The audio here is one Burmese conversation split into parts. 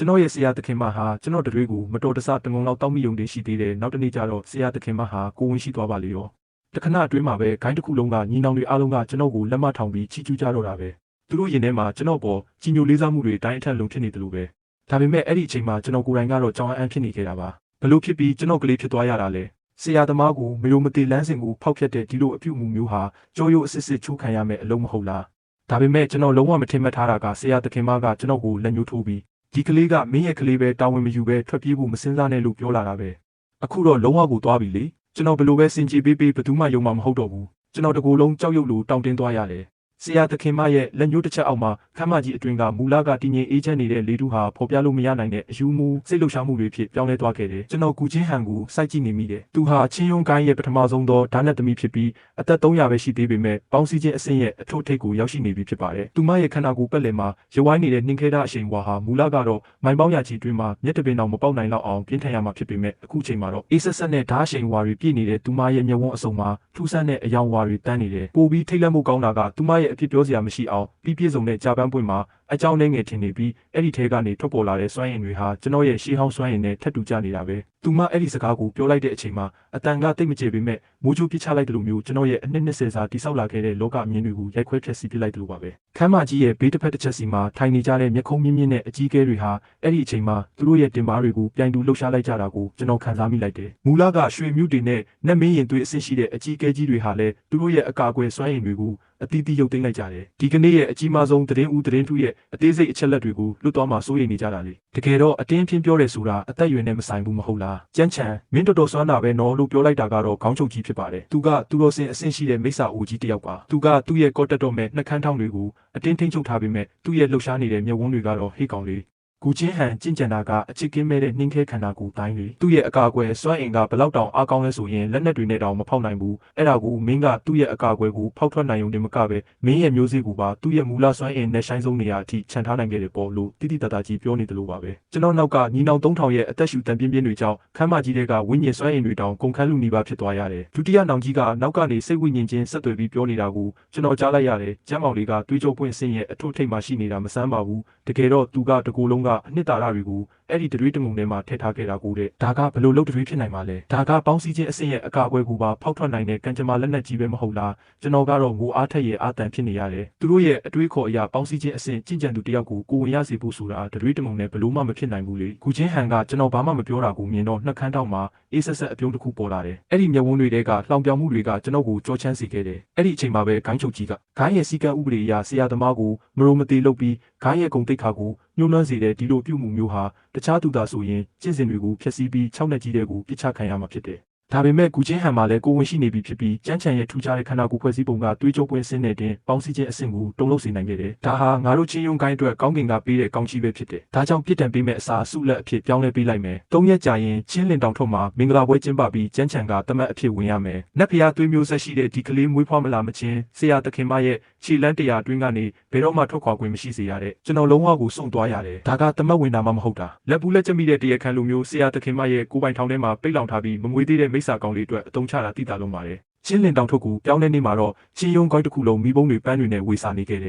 ကျွန်တော်ရဲ့ဆရာသခင်မဟာကျွန်တော်တွေကိုမတော်တဆတငုံလောက်တောက်မိယုံတင်ရှိသေးတယ်နောက်တနေ့ကျတော့ဆရာသခင်မဟာကိုဝင်ရှိသွားပါလေရောတခဏအတွင်းမှာပဲဂိုင်းတစ်ခုလုံးကညီနောင်တွေအားလုံးကကျွန်တော်ကိုလက်မထောင်ပြီးချီးကျူးကြတော့တာပဲသူတို့ရင်ထဲမှာကျွန်တော်ပေါ်ကြီးညိုလေးစားမှုတွေတိုင်းအထက်လုံးဖြစ်နေတယ်လို့ပဲဒါပေမဲ့အဲ့ဒီအချိန်မှာကျွန်တော်ကိုယ်တိုင်ကတော့ကြောင်အံ့ဖြစ်နေခဲ့တာပါဘလို့ဖြစ်ပြီးကျွန်တော်ကလေးဖြစ်သွားရတာလဲဆရာသမားကိုမယုံမသိလမ်းစဉ်ကိုဖောက်ဖျက်တဲ့ဒီလိုအပြုအမူမျိုးဟာကြောရိုးအစစ်စစ်ချိုးခံရမယ်အလုံးမဟုတ်လားဒါပေမဲ့ကျွန်တော်လုံးဝမထင်မှတ်ထားတာကဆရာသခင်မကကျွန်တော်ကိုလက်ညှိုးထိုးပြီးဒီကလေးကမင်းရဲ့ကလေးပဲတာဝန်မယူပဲထွက်ပြေးဖို့မစင်စားနဲ့လို့ပြောလာတာပဲအခုတော့လုံးဝကိုသွားပြီလေကျွန်တော်ဘလို့ပဲစင်ကြေးပေးဘယ်သူမှယုံမှာမဟုတ်တော့ဘူးကျွန်တော်တကူလုံးကြောက်ရွံ့လို့တောင်းတင်းသွားရတယ်ဆရာသခင်မရဲ့လက်ညှိုးတစ်ချက်အောက်မှာခမ်းမကြီးအတွင်ကမူလကတည်ငြိမ်အေးချမ်းနေတဲ့လေတူဟာဖော်ပြလို့မရနိုင်တဲ့အယူမှုစိတ်လှုပ်ရှားမှုတွေဖြစ်ပြောင်းလဲသွားခဲ့တယ်ကျွန်တော်ကူချင်းဟန်ကိုစိုက်ကြည့်နေမိတယ်သူဟာချင်းယုံကိုင်းရဲ့ပထမဆုံးသောဓာတ်နဲ့သမီးဖြစ်ပြီးအသက်300ပဲရှိသေးပေမဲ့ပေါင်းစည်းခြင်းအဆင့်ရဲ့အထွတ်ထိပ်ကိုရောက်ရှိနေပြီဖြစ်ပါတယ်သူမရဲ့ခန္ဓာကိုယ်ပက်လည်မှာရွဝိုင်းနေတဲ့နှင်းခဲတဲ့အရှိန်ဝါဟာမူလကတော့မိုင်ပေါင်းရာချီတွင်မှာမျက်တပင်အောင်မပေါက်နိုင်တော့အောင်ပြင်းထန်ရမှာဖြစ်ပေမဲ့အခုချိန်မှာတော့အေးဆက်ဆက်နဲ့ဓာတ်အရှိန်ဝါတွေပြည့်နေတဲ့သူမရဲ့မျက်ဝန်းအစုံမှာထူးဆန်းတဲ့အယောင်ဝါတွေတန်းနေတယ်ပိုပြီးထိတ်လန့်မှုကောင်းတာကသူမရဲ့အဖြစ်ပြောစရာမရှိအောင်ပြီးပြည့်စုံတဲ့ကြာပန်းပွင့်မှာအကြောင်းနဲ့ငယ်ထင်နေပြီးအဲ့ဒီထဲကနေထွက်ပေါ်လာတဲ့စွမ်းရည်တွေဟာကျွန်တော်ရဲ့ရှေးဟောင်းစွမ်းရည်နဲ့ထပ်တူကြနေတာပဲသူမအဲ့ဒီစကားကိုပြောလိုက်တဲ့အချိန်မှာအတန်ကတိတ်မကျေပေမဲ့မိုးချိုးပစ်ချလိုက်တယ်လို့မျိုးကျွန်တော်ရဲ့အနှစ်20စာတိဆောက်လာခဲ့တဲ့လောကအမြင်တွေကိုရိုက်ခွဲဖျက်ဆီးပစ်လိုက်တယ်လို့ပါပဲခမ်းမကြီးရဲ့ဘေးတစ်ဖက်တစ်ချက်စီမှာထိုင်နေကြတဲ့မျက်ခုံးမြင့်မြင့်နဲ့အကြီးကဲတွေဟာအဲ့ဒီအချိန်မှာသူတို့ရဲ့တင်ပါတွေကိုပြိုင်တူလှုပ်ရှားလိုက်ကြတာကိုကျွန်တော်ခံစားမိလိုက်တယ်မူလကရွှေမြူတွေနဲ့နတ်မင်းရင်သွေးအဆင့်ရှိတဲ့အကြီးကဲကြီးတွေဟာလည်းသူတို့ရဲ့အကာအကွယ်စွမ်းရည်တွေကိုအတီးတီးရုပ်သိမ်းလိုက်ကြတယ်ဒီကနေ့ရဲ့အကြီးမားဆုံးသတင်းဦးသတင်းထူးရဲ့အသေးစိတ်အချက်လက်တွေကိုလွတ်သွားမှစိုးရိမ်နေကြတာလေတကယ်တော့အတင်းဖြင်းပြောတယ်ဆိုတာအသက်အရွယ်နဲ့မဆိုင်ဘူးမဟုတ်လားကြမ်းချံမင်းတော်တော်စွမ်းတာပဲနော်လို့ပြောလိုက်တာကတော့ခေါင်းချုပ်ကြီးဖြစ်ပါတယ်သူကသူတော်စင်အဆင့်ရှိတဲ့မိစ္ဆာအိုကြီးတစ်ယောက်ပါသူကသူ့ရဲ့ကော့တက်တော်မဲ့နှက်ခမ်းထောင်းတွေကိုအတင်းထိန်းချုပ်ထားပေမဲ့သူ့ရဲ့လှုပ်ရှားနေတဲ့မျက်ဝန်းတွေကတော့ဟေးကောင်လေးကူချင်းဟန်ကြင်ကြံတာကအချစ်ကင်းမဲ့တဲ့နှင်းခဲခန္ဓာကိုယ်တိုင်းလေသူ့ရဲ့အကာအကွယ်စွမ်းအင်ကဘလောက်တောင်အားကောင်းလဲဆိုရင်လက်နက်တွေနဲ့တောင်မဖောက်နိုင်ဘူးအဲ့ဒါကိုမင်းကသူ့ရဲ့အကာအကွယ်ကိုဖောက်ထွက်နိုင်ုံတင်မကပဲမင်းရဲ့မျိုးစေ့ကိုပါသူ့ရဲ့မူလစွမ်းအင်နဲ့ဆိုင်ဆုံးနေရာအထိခြံထားနိုင်ခဲ့တယ်ပေါ့လို့တိတိတတ်တာကြီးပြောနေတယ်လို့ပါပဲကျွန်တော်နောက်ကညီနောင်3000ရဲ့အသက်ရှူတန်ပြင်းပြင်းတွေကြောင့်ခမ်းမကြီးတွေကဝိညာဉ်စွမ်းအင်တွေတောင်ကုန်ခန်းလူနေပါဖြစ်သွားရတယ်ဒုတိယနောင်ကြီးကနောက်ကနေစိတ်ဝိညာဉ်ချင်းဆက်သွယ်ပြီးပြောနေတာကိုကျွန်တော်ကြားလိုက်ရတယ်ကျမ်းမောင်လေးကတွေးကြောပွင့်စင်ရဲ့အထွတ်ထိပ်မှာရှိနေတာမဆန်းပါဘူးတကယ်တော့သူကတကူလုံးကအနှစ်သာရတွေကိုအဲ့ဒီတွေးတငုံထဲမှာထည့်ထားခဲ့တာကိုတဲ့ဒါကဘလို့လုပ်တွေးဖြစ်နိုင်မှာလဲဒါကပေါင်းစည်းခြင်းအဆင့်ရဲ့အကာအကွယ်ကိုပါဖောက်ထွက်နိုင်တဲ့ကံကြမ္မာလက်နက်ကြီးပဲမဟုတ်လားကျွန်တော်ကတော့ငိုအားထက်ရဲ့အာတန်ဖြစ်နေရတယ်သူတို့ရဲ့အတွေးခေါ်အရာပေါင်းစည်းခြင်းအဆင့်ကြင်ကြံသူတယောက်ကိုကိုဝင်ရစေဖို့ဆိုတာတွေးတငုံနဲ့ဘလို့မှမဖြစ်နိုင်ဘူးလေခုချင်းဟန်ကကျွန်တော်ဘာမှမပြောတာကိုမြင်တော့နှက်ခမ်းတောက်မှာအေးဆက်ဆက်အပြုံးတစ်ခုပေါ်လာတယ်အဲ့ဒီမျက်ဝန်းတွေကလှောင်ပြောင်မှုတွေကကျွန်တော်ကိုကြောချမ်းစေခဲ့တယ်အဲ့ဒီအချိန်မှာပဲဂိုင်းချုပ်ကြီးကဂိုင်းရဲ့စီကံဥပဒေအရဆရာသမားကိုမရုံမသေးလုပ်ပြီးဂိုင်းရဲ့ဂုံတိတ်ခါကိုညှိုးနှွမ်းစေတဲ့ဒီလိုပြုမှုမျိုးဟာတခြားသူသာဆိုရင်ကျင့်စဉ်တွေကိုဖျက်ဆီးပြီး6နှစ်ကြီးတဲ့ကိုပြစ်ချခံရမှာဖြစ်တယ်ဒါပေမဲ့ကူချင်းဟန်မှာလည်းကိုဝင်ရှိနေပြီဖြစ်ပြီးကြမ်းချံရဲ့ထူးခြားတဲ့ခန္ဓာကိုယ်ဖွဲ့စည်းပုံကတွေးကြိုးပွင့်စင်းတဲ့တင်ပေါင်းစည်းခြင်းအဆင့်ကိုတုံ့လုပ်စေနိုင်ခဲ့တယ်။ဒါဟာငါတို့ချင်းယုံကိုင်းအတွက်ကောင်းကင်ကပေးတဲ့ကောင်းချီးပဲဖြစ်တယ်။ဒါကြောင့်ပြစ်ဒဏ်ပေးမဲ့အစားအဆုလက်အဖြစ်ပြောင်းလဲပေးလိုက်မယ်။3ရက်ကြာရင်ချင်းလင်တောင်ထုတ်မှာမင်္ဂလာပွဲကျင်းပပြီးကြမ်းချံကတမတ်အဖြစ်ဝင်ရမယ်။နတ်ဖျားသွေးမျိုးဆက်ရှိတဲ့ဒီကလေးမွေးဖွားမလာမချင်းဆရာသခင်မရဲ့ခြေလန်းတရားအတွင်းကနေဘယ်တော့မှထွက်ခွာခွင့်မရှိစေရတဲ့ကျွန်တော်လုံးဝကိုစွန့်သွားရတယ်။ဒါကတမတ်ဝင်တာမှမဟုတ်တာ။လက်ဘူးလက်ကျမိတဲ့တရားခံလူမျိုးဆရာသခင်မရဲ့ကိုယ်ပိုင်ထောင်ထဲမှာပိတ်လောင်ထားပြီးမမွေးသေးတဲ့မိစ္ဆာကောင်လေးအတွက်အသုံးချတာတိတာလုံးပါတယ်ချင်းလင်တောင်ထုတ်ကိုပြောင်းလဲနေမှာတော့ချင်းယုံကိုင်းတစ်ခုလုံးမိဘုံတွေပန်းတွေနဲ့ဝေစာနေခဲ့တယ်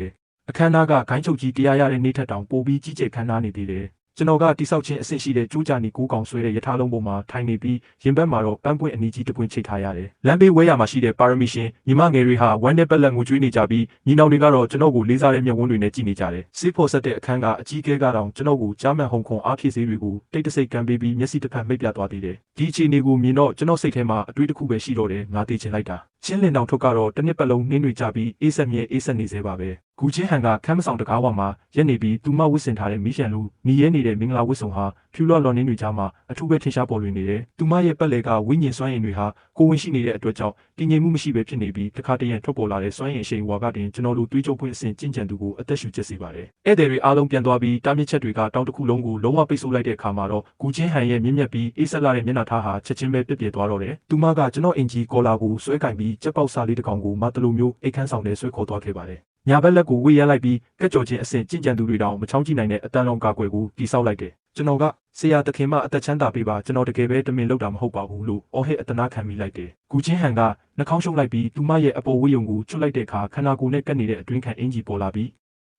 အခမ်းအနားကဂိုင်းချုပ်ကြီးတရားရတဲ့နေ့ထက်တောင်ပိုပြီးကြီးကျယ်ခမ်းနားနေသေးတယ်ကျွန်တော်ကတိဆောက်ခြင်းအဆင့်ရှိတဲ့ကျိုးကြနီကိုးကောင်ဆွဲတဲ့ရထားလုံးပေါ်မှာထိုင်နေပြီးရင်ဘတ်မှာတော့ပန်းပွင့်အနီးကြီးတစ်ပွင့်ချိတ်ထားရတယ်။လမ်းဘေးဝဲရမှာရှိတဲ့ပါရမီရှင်ညီမငယ်တွေဟာဝမ်းနဲ့ပက်လက်ငိုကြွေးနေကြပြီးညီနောင်တွေကတော့ကျွန်တော်ကိုလေးစားတဲ့မျက်ဝန်းတွေနဲ့ကြည့်နေကြတယ်။စေးဖော်ဆက်တဲ့အခန်းကအကြီးကဲကတော့ကျွန်တော်ကိုကြားမှန်ဟုန်ခုံအားဖြည့်စေးတွေကိုတိတ်တဆိတ်ကမ်းပေးပြီးမျက်စိတစ်ဖက်မိတ်ပြသွားသေးတယ်။ဒီအခြေအနေကိုမြင်တော့ကျွန်တော်စိတ်ထဲမှာအတွေးတစ်ခုပဲရှိတော့တယ်ငါသိချင်လိုက်တာ။ချင်းလင်တောင်ထုတ်ကတော့တစ်နှစ်ပတ်လုံးနှင်းတွေကြပြီးအေးဆက်မြဲအေးဆက်နေသေးပါပဲ။ကူချင်းဟန်ကခမ်းမဆောင်တကားဝမှာရက်နေပြီးသူမဝစ်စင်ထားတဲ့မီးရှန်လူညီရဲနေတဲ့မင်္ဂလာဝစ်စုံဟာဖြူလော့လော်နှင်းတွေကြားမှာအထူးပဲထင်ရှားပေါ်လွင်နေတယ်။သူမရဲ့ပက်လေကဝိညာဉ်စွမ်းရည်တွေဟာကိုဝင်ရှိနေတဲ့အတွက်ကြောင့်တည်ငြိမ်မှုမရှိပဲဖြစ်နေပြီးတစ်ခါတည်းရန်ထွက်ပေါ်လာတဲ့စွမ်းရည်အရှိန်ဝါကတင်ကျွန်တော်တို့တွေးကြုံပွင့်အဆင့်ကျင့်ကြံသူကိုအသက်ရှူကျစေပါတယ်။ဧည့်သည်တွေအားလုံးပြန်သွားပြီးတားမြစ်ချက်တွေကတောင်တစ်ခုလုံးကိုလုံးဝပိတ်ဆို့လိုက်တဲ့အခါမှာတော့ကူချင်းဟန်ရဲ့မြင့်မြတ်ပြီးအေးဆက်လာတဲ့မျက်နှာထားဟာချက်ချင်းပဲပြည့်ပြည့်သွားတော့တယ်။သူမကကျွန်တော်အင်ဂျီကော်လာကိုဆွဲကင်ပြီးကြက်ပေါက်စားလေးတစ်ကောင်ကိုမတလူမျိုးအိတ်ခမ်းဆောင်နဲ့ဆွဲခေါ်သွားခဲ့ပါတယ်။ညာဘက်လက်ကိုဝေးရလိုက်ပြီးကက်ကြော်ချင်းအဆင့်ကျင့်ကြံသူတွေတောင်မချောင်းကြည့်နိုင်တဲ့အတန်လုံးကာကွယ်ကိုတိဆောက်လိုက်တယ်။ကျွန်တော်ကဆရာသခင်မအသက်ချမ်းသာပေးပါကျွန်တော်တကယ်ပဲတမင်လုပ်တာမဟုတ်ပါဘူးလို့အော်ဟစ်အတနာခံမိလိုက်တယ်။ကူချင်းဟန်ကနှာခေါင်းရှုပ်လိုက်ပြီးသူမရဲ့အပေါ်ဝေးယုံကိုချွတ်လိုက်တဲ့အခါခန္ဓာကိုယ်နဲ့ကပ်နေတဲ့အတွင်းခံအင်ဂျီပေါ်လာပြီး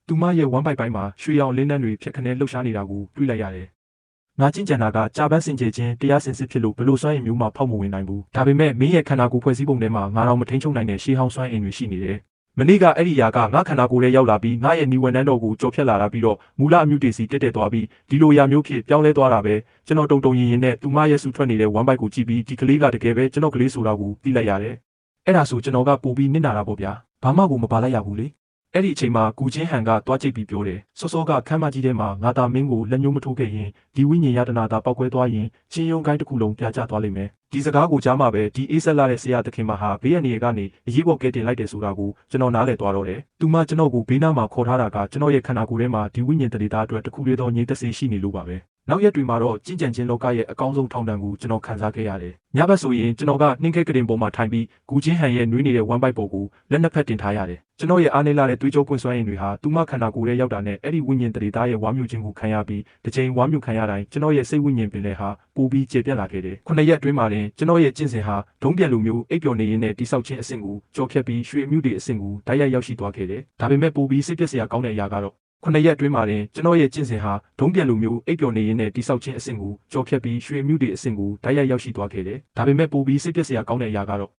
သူမရဲ့ဝမ်းပိုက်ပိုင်းမှာရွှေရောင်လင်းနှန်းတွေဖြက်ခနဲလှုပ်ရှားနေတာကိုတွေ့လိုက်ရတယ်။ငါကျင့်ကြံတာကကြာပန်းစင်ကြယ်ခြင်းတရားစင်စစ်ဖြစ်လို့ဘလို့စွမ်းအင်မျိုးမှဖောက်မဝင်နိုင်ဘူး။ဒါပေမဲ့မင်းရဲ့ခန္ဓာကိုယ်ဖွဲ့စည်းပုံထဲမှာငါတော့မထိန်ချုပ်နိုင်တဲ့ရှေးဟောင်းစွမ်းအင်တွေရှိနေတယ်။မနေ့ကအဲ့ဒီຢာကငါခန္ဓာကိုယ်ထဲရောက်လာပြီးငါရဲ့ညီဝန်နှန်းတော်ကိုကြော်ဖြတ်လာတာပြီးတော့မူလအမြုတေစီတက်တက်သွားပြီးဒီလိုຢာမျိုးဖြစ်ပြောင်းလဲသွားတာပဲကျွန်တော်တုံတုံရင်ရင်နဲ့သူမရဲ့ဆူထွက်နေတဲ့ဝမ်းပိုက်ကိုကြည့်ပြီးဒီကလေးကတကယ်ပဲကျွန်တော်ကလေးဆိုတာကိုသိလိုက်ရတယ်။အဲ့ဒါဆိုကျွန်တော်ကပို့ပြီးနစ်နာတာပေါ့ဗျာ။ဘာမှကိုမပါလိုက်ရဘူးလေ။အဲ့ဒီအချိန်မှာကူချင်းဟန်ကတွားကြိတ်ပြီးပြောတယ်စောစောကခမ်းမကြီးထဲမှာငါသာမင်းကိုလက်ညှိုးမထိုးခဲ့ရင်ဒီဝိညာဉ်ယတနာတာပောက်ကွဲသွားရင်ချင်းယုံကိုင်းတစ်ခုလုံးပြာကျသွားလိမ့်မယ်ဒီစကားကိုကြားမှာပဲဒီအေးဆက်လာတဲ့ဆရာသခင်မဟာဘေးရန်နေကနေအရေးပေါ်ကဲတင်လိုက်တယ်ဆိုတာကိုကျွန်တော်နားလည်သွားတော့တယ်သူမကျွန်တော်ကိုဘေးနားမှာခေါ်ထားတာကကျွန်တော်ရဲ့ခန္ဓာကိုယ်ထဲမှာဒီဝိညာဉ်တရေသားအတွက်တစ်ခုလေးသောငြိမ်သက်စေရှိနေလို့ပါပဲနောက်ရက်တွေမှာတော့ကျင့်ကြံခြင်းလောကရဲ့အကောင်းဆုံးထောင်ဒဏ်ကိုကျွန်တော်ခံစားခဲ့ရတယ်။ညဘက်ဆိုရင်ကျွန်တော်ကနှင်းခဲကတင်ပေါ်မှာထိုင်ပြီးဂူချင်းဟန်ရဲ့နွေးနေတဲ့ဝမ်းပိုက်ပေါ်ကိုလက်နှစ်ဖက်တင်ထားရတယ်။ကျွန်တော်ရဲ့အားနည်းလာတဲ့သွေးကြောပွင့်စွမ်းရည်တွေဟာသူမခန္ဓာကိုယ်ထဲရောက်တာနဲ့အဲ့ဒီဝိညာဉ်တရေသားရဲ့ဝါမျိုးခြင်းကိုခံရပြီးတစ်ချိန်ဝါမျိုးခံရတိုင်းကျွန်တော်ရဲ့စိတ်ဝိညာဉ်ပင်လည်းဟာပိုပြီးကျေပြတ်လာခဲ့တယ်။ခုနှစ်ရက်အတွင်းမှာတင်ကျွန်တော်ရဲ့ကျင့်စဉ်ဟာဒုံးပြန်လူမျိုးအိပ်ပျော်နေရင်းနဲ့တိဆောက်ခြင်းအဆင့်ကိုကြော်ဖြတ်ပြီးရွှေအမြူတွေအဆင့်ကိုတိုက်ရိုက်ရောက်ရှိသွားခဲ့တယ်။ဒါပေမဲ့ပိုပြီးစိတ်ပျက်စရာကောင်းတဲ့အရာကတော့ခုနှစ်ရက်အတွင်းမှာတင်ကျွန်တော်ရဲ့ကျင့်စဉ်ဟာဒုံးပြန်လူမျိုးအိပ်ပျော်နေရင်းနဲ့တိဆောက်ခြင်းအဆင့်ကိုကြော်ဖြတ်ပြီးရွှေအမြူတွေအဆင့်ကိုတိုက်ရိုက်ရောက်ရှိသွားခဲ့တယ်။ဒါပေမဲ့ပိုပြီးစိတ်ပျက်စရာကောင်းတဲ့အရာကတော့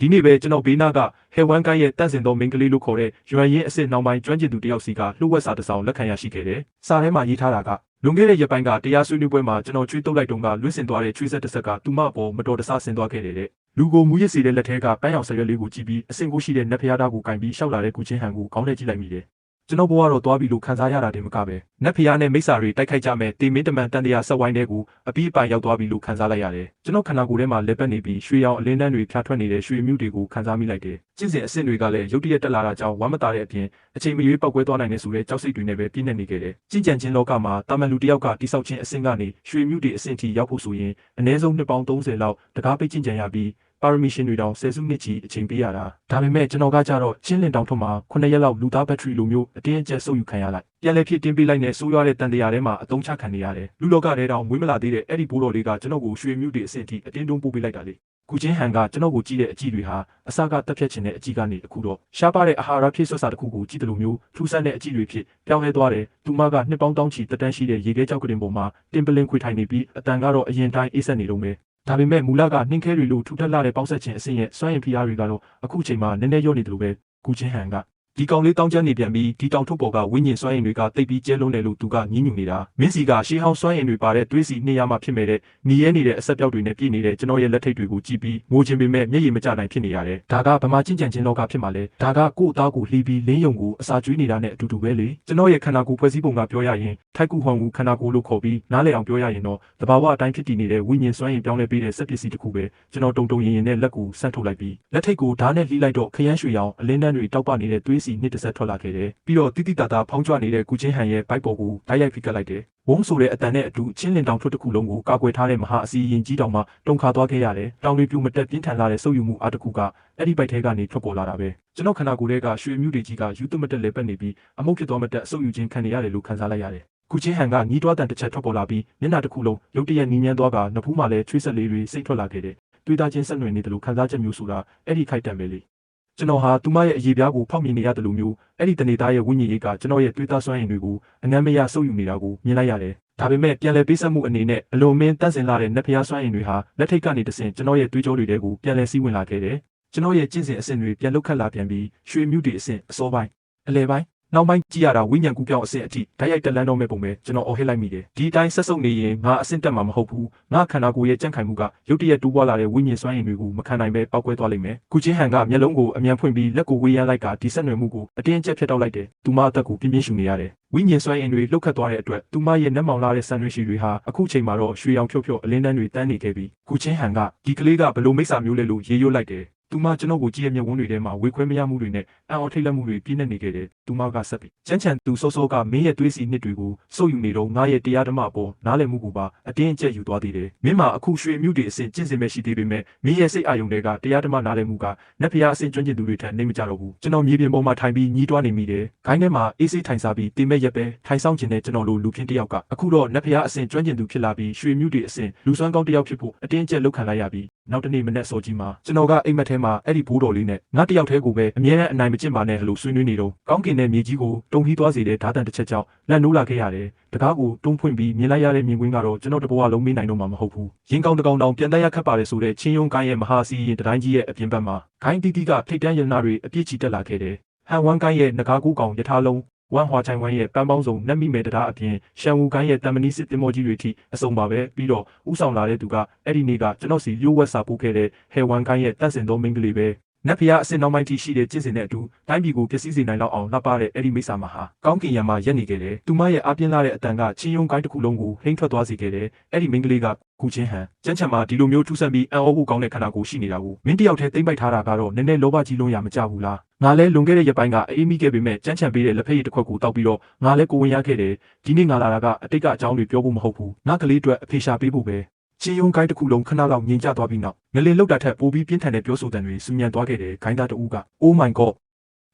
ဒီနေ့ပဲကျွန်တော်ဘေးနားကဟဲဝမ်ကိုင်းရဲ့တန့်စင်သောမင်းကလေးလို့ခေါ်တဲ့ရွမ်ရင်အစ်စ်နောက်ပိုင်းကျွမ်းကျင်သူတယောက်စီကလှုပ်ဝက်စာတစ်စောင်လက်ခံရရှိခဲ့တယ်။စာထဲမှာရေးထားတာကလွန်ခဲ့တဲ့ရက်ပိုင်းကတရားဆွေးနွေးပွဲမှာကျွန်တော်ချွေးတုပ်လိုက်တုန်းကလွင့်စင်သွားတဲ့ချွေးဆက်တစ်ဆက်ကသူမအပေါ်မတော်တဆဆင်သွားခဲ့တဲ့လူကိုမူရစ်စေတဲ့လက်ထဲကပန်းရောင်ဆရွက်လေးကိုကြည့်ပြီးအဆင့်ကိုရှိတဲ့နတ်ဖျားသားကိုကင်ပြီးရှောက်လာတဲ့ကုချင်းဟန်ကိုခေါင်းထဲကြည့်လိုက်မိတယ်ကျွန်တော်ဘဝတော့သွားပြီလို့ခံစားရတာတင်မကပဲနတ်ဖျားနဲ့မိစ္ဆာတွေတိုက်ခိုက်ကြမဲ့တေမင်းတမန်တန်တရားဆက်ဝိုင်းတဲ့ကိုအပြီးအပိုင်ရောက်သွားပြီလို့ခံစားလိုက်ရတယ်ကျွန်တော်ခန္ဓာကိုယ်ထဲမှာလက်ပတ်နေပြီးရွှေရောင်အလင်းတန်းတွေဖြာထွက်နေတဲ့ရွှေမြူတွေကိုခံစားမိလိုက်တယ်ကျင့်စဉ်အဆင့်တွေကလည်းရုတ်တရက်တက်လာတာကြောင့်ဝမ်းမသာတဲ့အပြင်အချိန်မရွေးပောက်ကွဲသွားနိုင်တဲ့ဆိုတဲ့ကြောက်စိတ်တွေနဲ့ပဲပြည့်နေနေခဲ့တယ်ကျင့်ကြံခြင်းလောကမှာတာမန်လူတစ်ယောက်ကတိဆောက်ခြင်းအဆင့်ကနေရွှေမြူတွေအဆင့်ထိရောက်ဖို့ဆိုရင်အနည်းဆုံးနှစ်ပေါင်း30လောက်တကားပိတ်ကျင့်ကြံရပြီးပါရမီရှင်တွေတောင်ဆယ်စုနှစ်ချီအချိန်ပေးရတာဒါပေမဲ့ကျွန်တော်ကကြတော့ချင်းလင်တောင်ထွန်းမှာ9ရက်လောက်လူသားဘက်ထရီလိုမျိုးအတင်းအကျပ်ဆုပ်ယူခံရလိုက်ပြန်လဲဖြစ်တင်းပေးလိုက်နဲ့ဆိုးရွားတဲ့တန်တရားထဲမှာအသုံးချခံနေရတယ်လူလောကထဲတောင်မွေးမလာသေးတဲ့အဲ့ဒီဘိုးတော်လေးကကျွန်တော်ကိုရွှေမြူတွေအဆင့်ထိအတင်းတွန်းပို့ပေးလိုက်တာလေကုချင်းဟန်ကကျွန်တော်ကိုကြည့်တဲ့အကြည့်တွေဟာအစကတက်ဖြတ်ခြင်းတဲ့အကြည့်ကနေအခုတော့ရှားပါတဲ့အာဟာရဖြစ်ဆွတ်စာတစ်ခုကိုကြည့်တယ်လို့မျိုးထူးဆန်းတဲ့အကြည့်တွေဖြစ်ပြောင်းလဲသွားတယ်သူမကနှစ်ပေါင်းတောင်းချီတက်တန်းရှိတဲ့ရေခဲကြောက်ကတင်ပေါ်မှာတင်ပလင်ခွေထိုင်နေပြီးအတန်ကတော့အရင်တိုင်းအေးဆက်နေလုံးပဲဒါပေမဲ့မူလကနှင်းခဲတွေလိုထူထပ်လာတဲ့ပေါက်ဆက်ခြင်းအဆင့်ရဲ့စွမ်းရည်ဖိအားတွေကတော့အခုချိန်မှာနည်းနည်းလျော့နေတယ်လို့ပဲကုချင်းဟန်ကဒီကောင်လေးတောင်းကျမ်းနေပြန်ပြီးဒီတောင်ထုတ်ပေါ်ကဝိညာဉ်စွမ်းရည်တွေကတိတ်ပြီးကျဲလုံးတယ်လို့သူကညှဉ်းညူနေတာမင်းစီကရှေးဟောင်းစွမ်းရည်တွေပါတဲ့တွေးစီနေရမှာဖြစ်မဲ့တဲ့ညီရဲနေတဲ့အဆက်ပြောက်တွေနဲ့ပြည့်နေတဲ့ကျွန်တော်ရဲ့လက်ထိပ်တွေကိုကြည့်ပြီးငိုချင်ပေမဲ့မျက်ရည်မကျနိုင်ဖြစ်နေရတယ်ဒါကဗမာချင်းကြံချင်းလောကဖြစ်မှာလဲဒါကကို့အသားကိုလှီးပြီးလင်းယုံကိုအစာကျွေးနေတာနဲ့အတူတူပဲလေကျွန်တော်ရဲ့ခန္ဓာကိုယ်ဖွဲ့စည်းပုံကပြောရရင်ထိုက်ကူဟွန်ကိုခန္ဓာကိုယ်လို့ခေါ်ပြီးနားလည်အောင်ပြောရရင်တော့တဘာဝအတိုင်းဖြစ်တည်နေတဲ့ဝိညာဉ်စွမ်းရည်ပြောင်းလဲပေးတဲ့စက်ပစ္စည်းတစ်ခုပဲကျွန်တော်တုံတုံရင်ရင်နဲ့လက်ကိုဆန့်ထုတ်လိုက်ပြီးလက်ထိပ်ကိုဓာတ်နဲ့လှီးလိုက်တော့ခရမ်းရွှေရောင်အလင်းတန်းတွေတောက်ပနေတဲ့သွေးစီနှစ်တစ်ဆက်ထွက်လာခဲ့တယ်ပြီးတော့တိတိတသားဖောင်းကြွနေတဲ့ကုချင်းဟန်ရဲ့ဘိုက်ပေါ်ကိုဓာတ်ရိုက်ဖိကတ်လိုက်တယ်ဝုန်းဆိုတဲ့အတန်နဲ့အတူချင်းလင်တောင်ထွတ်တစ်ခုလုံးကိုကာကွယ်ထားတဲ့မဟာအစီရင်ကြီးတောင်မှတုံခါသွားခဲ့ရတယ်တောင်တွေပြူမတက်ပြင်းထန်လာတဲ့ဆုပ်ယူမှုအားတစ်ခုကအဲ့ဒီဘိုက်ထဲကနေထွက်ပေါ်လာတာပဲကျွန်တော်ခန္ဓာကိုယ်ထဲကရွှေမြူတွေကြီးကယူသွမတက်လဲပတ်နေပြီးအမုတ်ဖြစ်သွားမတက်ဆုပ်ယူခြင်းခံနေရတယ်လို့ခံစားလိုက်ရတယ်ကုချင်းဟန်ကညီးတွားတန်တစ်ချက်ထွက်ပေါ်လာပြီးမျက်နှာတစ်ခုလုံးရုတ်တရက်နီးမြန်းသွားကနဖူးမှလည်းချွေးဆက်လေးတွေစိတ်ထွက်လာခဲ့တယ်တွေးသားချင်းဆက်နွယ်နေတယ်လို့ခံစားချက်မျိုးဆိုတာအဲ့ဒီခိုက်တံပဲလေကျွန်တော်ဟာသူမရဲ့အရေးပြားကိုဖောက်မြင်နေရတယ်လို့မျိုးအဲ့ဒီတနေသားရဲ့ဝိညာဉ်ရေးကကျွန်တော်ရဲ့တွေးသားစွမ်းရည်တွေကိုအငမ်းမရဆုပ်ယူနေတာကိုမြင်လိုက်ရတယ်ဒါပေမဲ့ပြန်လည်ပေးဆက်မှုအနေနဲ့အလွန်မင်းတန့်စင်လာတဲ့နတ်ဖျားစွမ်းရည်တွေဟာလက်ထိတ်ကနေတဆင့်ကျွန်တော်ရဲ့တွေးကြောတွေတဲကိုပြန်လည်စီးဝင်လာခဲ့တယ်ကျွန်တော်ရဲ့ကျင့်စဉ်အဆင့်တွေပြန်လုတ်ခတ်လာပြန်ပြီးရွှေမြူတွေအဆင့်အစောပိုင်းအလယ်ပိုင်းနောက်ပိုင်းကြည့်ရတာဝိညာဉ်ကူးပြောင်းအဆင့်အထိဓာတ်ရိုက်တက်လန်းတော့မဲ့ပုံပဲကျွန်တော်အော်ဟစ်လိုက်မိတယ်ဒီအတိုင်းဆက်စုပ်နေရင်ငါအဆင့်တက်မှာမဟုတ်ဘူးငါခန္ဓာကိုယ်ရဲ့ကြံ့ခိုင်မှုကရုတ်တရက်တိုးပွားလာတဲ့ဝိညာဉ်စွမ်းရည်တွေကိုမခံနိုင်ပဲပောက်ကွဲသွားလိမ့်မယ်ကုချင်းဟန်ကမျက်လုံးကိုအမြန်ဖွင့်ပြီးလက်ကိုဝေးရမ်းလိုက်ကဒီဆက်နွယ်မှုကိုအတင်းအကျပ်ဖြတ်တောက်လိုက်တယ်သူမအသက်ကိုပြင်းပြင်းရှူနေရတယ်ဝိညာဉ်စွမ်းရည်တွေလှုပ်ခတ်သွားတဲ့အတွက်သူမရဲ့နှက်မောင်လာတဲ့ဆန်ရွှေရှိတွေဟာအခုချိန်မှာတော့ရွှေရောင်ဖြို့ဖြို့အလင်းတန်းတွေတန်းနေခဲ့ပြီးကုချင်းဟန်ကဒီကလေးကဘလို့မိစ္ဆာမျိုးလဲလို့ရေရွတ်လိုက်တယ်သူမကျွန်တော်ကိုကြည့်ရမျက်ဝန်းတွေထဲမှာဝေခွဲမရမှုတွေနဲ့အံ့ဩထိတ်လန့်မှုတွေပြည့်နေခဲ့တယ်။သူမကဆက်ပြီးချမ်းချန်သူစောစောကမင်းရဲ့တွေးစီနှစ်တွေကိုစုပ်ယူနေတော့ငါရဲ့တရားဓမ္မအပေါ်နားလည်မှုကိုပါအတင်းအကျပ်ယူသွားသေးတယ်။မင်းမှာအခုရွှေမြူတွေအစဉ်ကျင့်စဉ်ပဲရှိသေးပေမဲ့မင်းရဲ့စိတ်အာရုံတွေကတရားဓမ္မနားလည်မှုကနတ်ဖျားအစဉ်ကျွမ်းကျင်သူတွေထက်နေမကြတော့ဘူး။ကျွန်တော်မြေပြင်ပေါ်မှာထိုင်ပြီးညီးတွားနေမိတယ်။ခိုင်းထဲမှာအေးစိတ်ထိုင်စားပြီးတင်မဲ့ရက်ပဲထိုင်ဆောင်ခြင်းနဲ့ကျွန်တော်လိုလူဖြစ်တစ်ယောက်ကအခုတော့နတ်ဖျားအစဉ်ကျွမ်းကျင်သူဖြစ်လာပြီးရွှေမြူတွေအစဉ်လူစွမ်းကောင်းတစ်ယောက်ဖြစ်ဖို့အတင်းအကျပ်လှုပ်ခံလိုက်ရပြီး နောက်တနေ့မနေ့စောကြီးမှာကျွန်တော်ကအိမ်မက်ထဲမှာအဲ့ဒီဘိုးတော်လေးနဲ့ငါတယောက်တည်းကိုပဲအမြဲတမ်းအနိုင်မကျင့်ပါနဲ့လို့ဆွေးနွေးနေတော့ကောင်းကင်နဲ့မြေကြီးကိုတုံ့ဟီးသွားစေတဲ့ဓာတ်တန်တစ်ချက်ကြောင့်လန့်နိုးလာခဲ့ရတယ်တကားကိုတွန်းဖွင့်ပြီးမြင်လိုက်ရတဲ့မြင်ကွင်းကတော့ကျွန်တော်တဘဝလုံးမေးနိုင်တော့မှာမဟုတ်ဘူးရင်ကောင်းတကောင်တောင်ပြန်တန်းရခတ်ပါတယ်ဆိုတဲ့ချင်းယုံကိုင်းရဲ့မဟာစီရင်တတိုင်းကြီးရဲ့အပြင်ဘက်မှာဂိုင်းတီတီကထိတ်တန်းရနာတွေအပြည့်ချီတက်လာခဲ့တယ်ဟန်ဝမ်ကိုင်းရဲ့ငကားကူးကောင်ယထာလုံးဝမ်ဟွာချိုင်ဝမ်ရဲ့ပန်းပေါင်းစုံနတ်မိမယ်တရားအပြင်ရှန်ဝူကိုင်းရဲ့တမ်မနီစစ်တင်မောကြီးတွေထိအစုံပါပဲပြီးတော့ဥဆောင်လာတဲ့သူကအဲ့ဒီနေ့ကကျွန်တော်စီရိုးဝက်စာပို့ခဲ့တဲ့ဟဲဝမ်ကိုင်းရဲ့တန့်စင်သောမိန်းကလေးပဲနတ်ဖျားအစင်နောက်ပိုင်းထိရှိတဲ့ကျင့်စဉ်တဲ့အတူတိုင်းပြည်ကိုပျက်စီးစေနိုင်လောက်အောင်လှပတဲ့အဲ့ဒီမိစ္ဆာမဟာကောင်းကင်ယံမှာရက်နေခဲ့တယ်။သူမရဲ့အပြင်းလာတဲ့အတန်ကချင်းယုံကိုင်းတစ်ခုလုံးကိုဟိမ့်ထွက်သွားစေခဲ့တယ်။အဲ့ဒီမိန်းကလေးကကူချင်းဟန်ကျန်းချံမှာဒီလိုမျိုးထူးဆန်းပြီးအံ့ဩဖို့ကောင်းတဲ့ခန္ဓာကိုယ်ရှိနေတာကိုမင်းတယောက်တည်းသိမ့်ပိုက်ထားတာကတော့နည်းနည်းလောဘကြီးလုံးရမကြဘူးလား။ငါလဲလွန်ခဲ့တဲ့ရက်ပိုင်းကအေးမိခဲ့ပေမဲ့ကျန်းချံပေးတဲ့လက်ဖက်ရည်တစ်ခွက်ကိုတောက်ပြီးတော့ငါလဲကိုဝင်ရခဲ့တယ်။ဒီနေ့ငါလာတာကအတိတ်ကအကြောင်းတွေပြောဖို့မဟုတ်ဘူး။ငါကလေးအတွက်အဖေရှာပေးဖို့ပဲ။ချင်းယုံကိုင်းတစ်ခုလုံးခဏလောက်ငြိမ်ကျသွားပြီးနောက်ငလင်လောက်တာထက်ပိုပြီးပြင်းထန်တဲ့ပြောဆိုတံတွေစူညံသွားခဲ့တဲ့ခိုင်းသားတဦးက Oh my god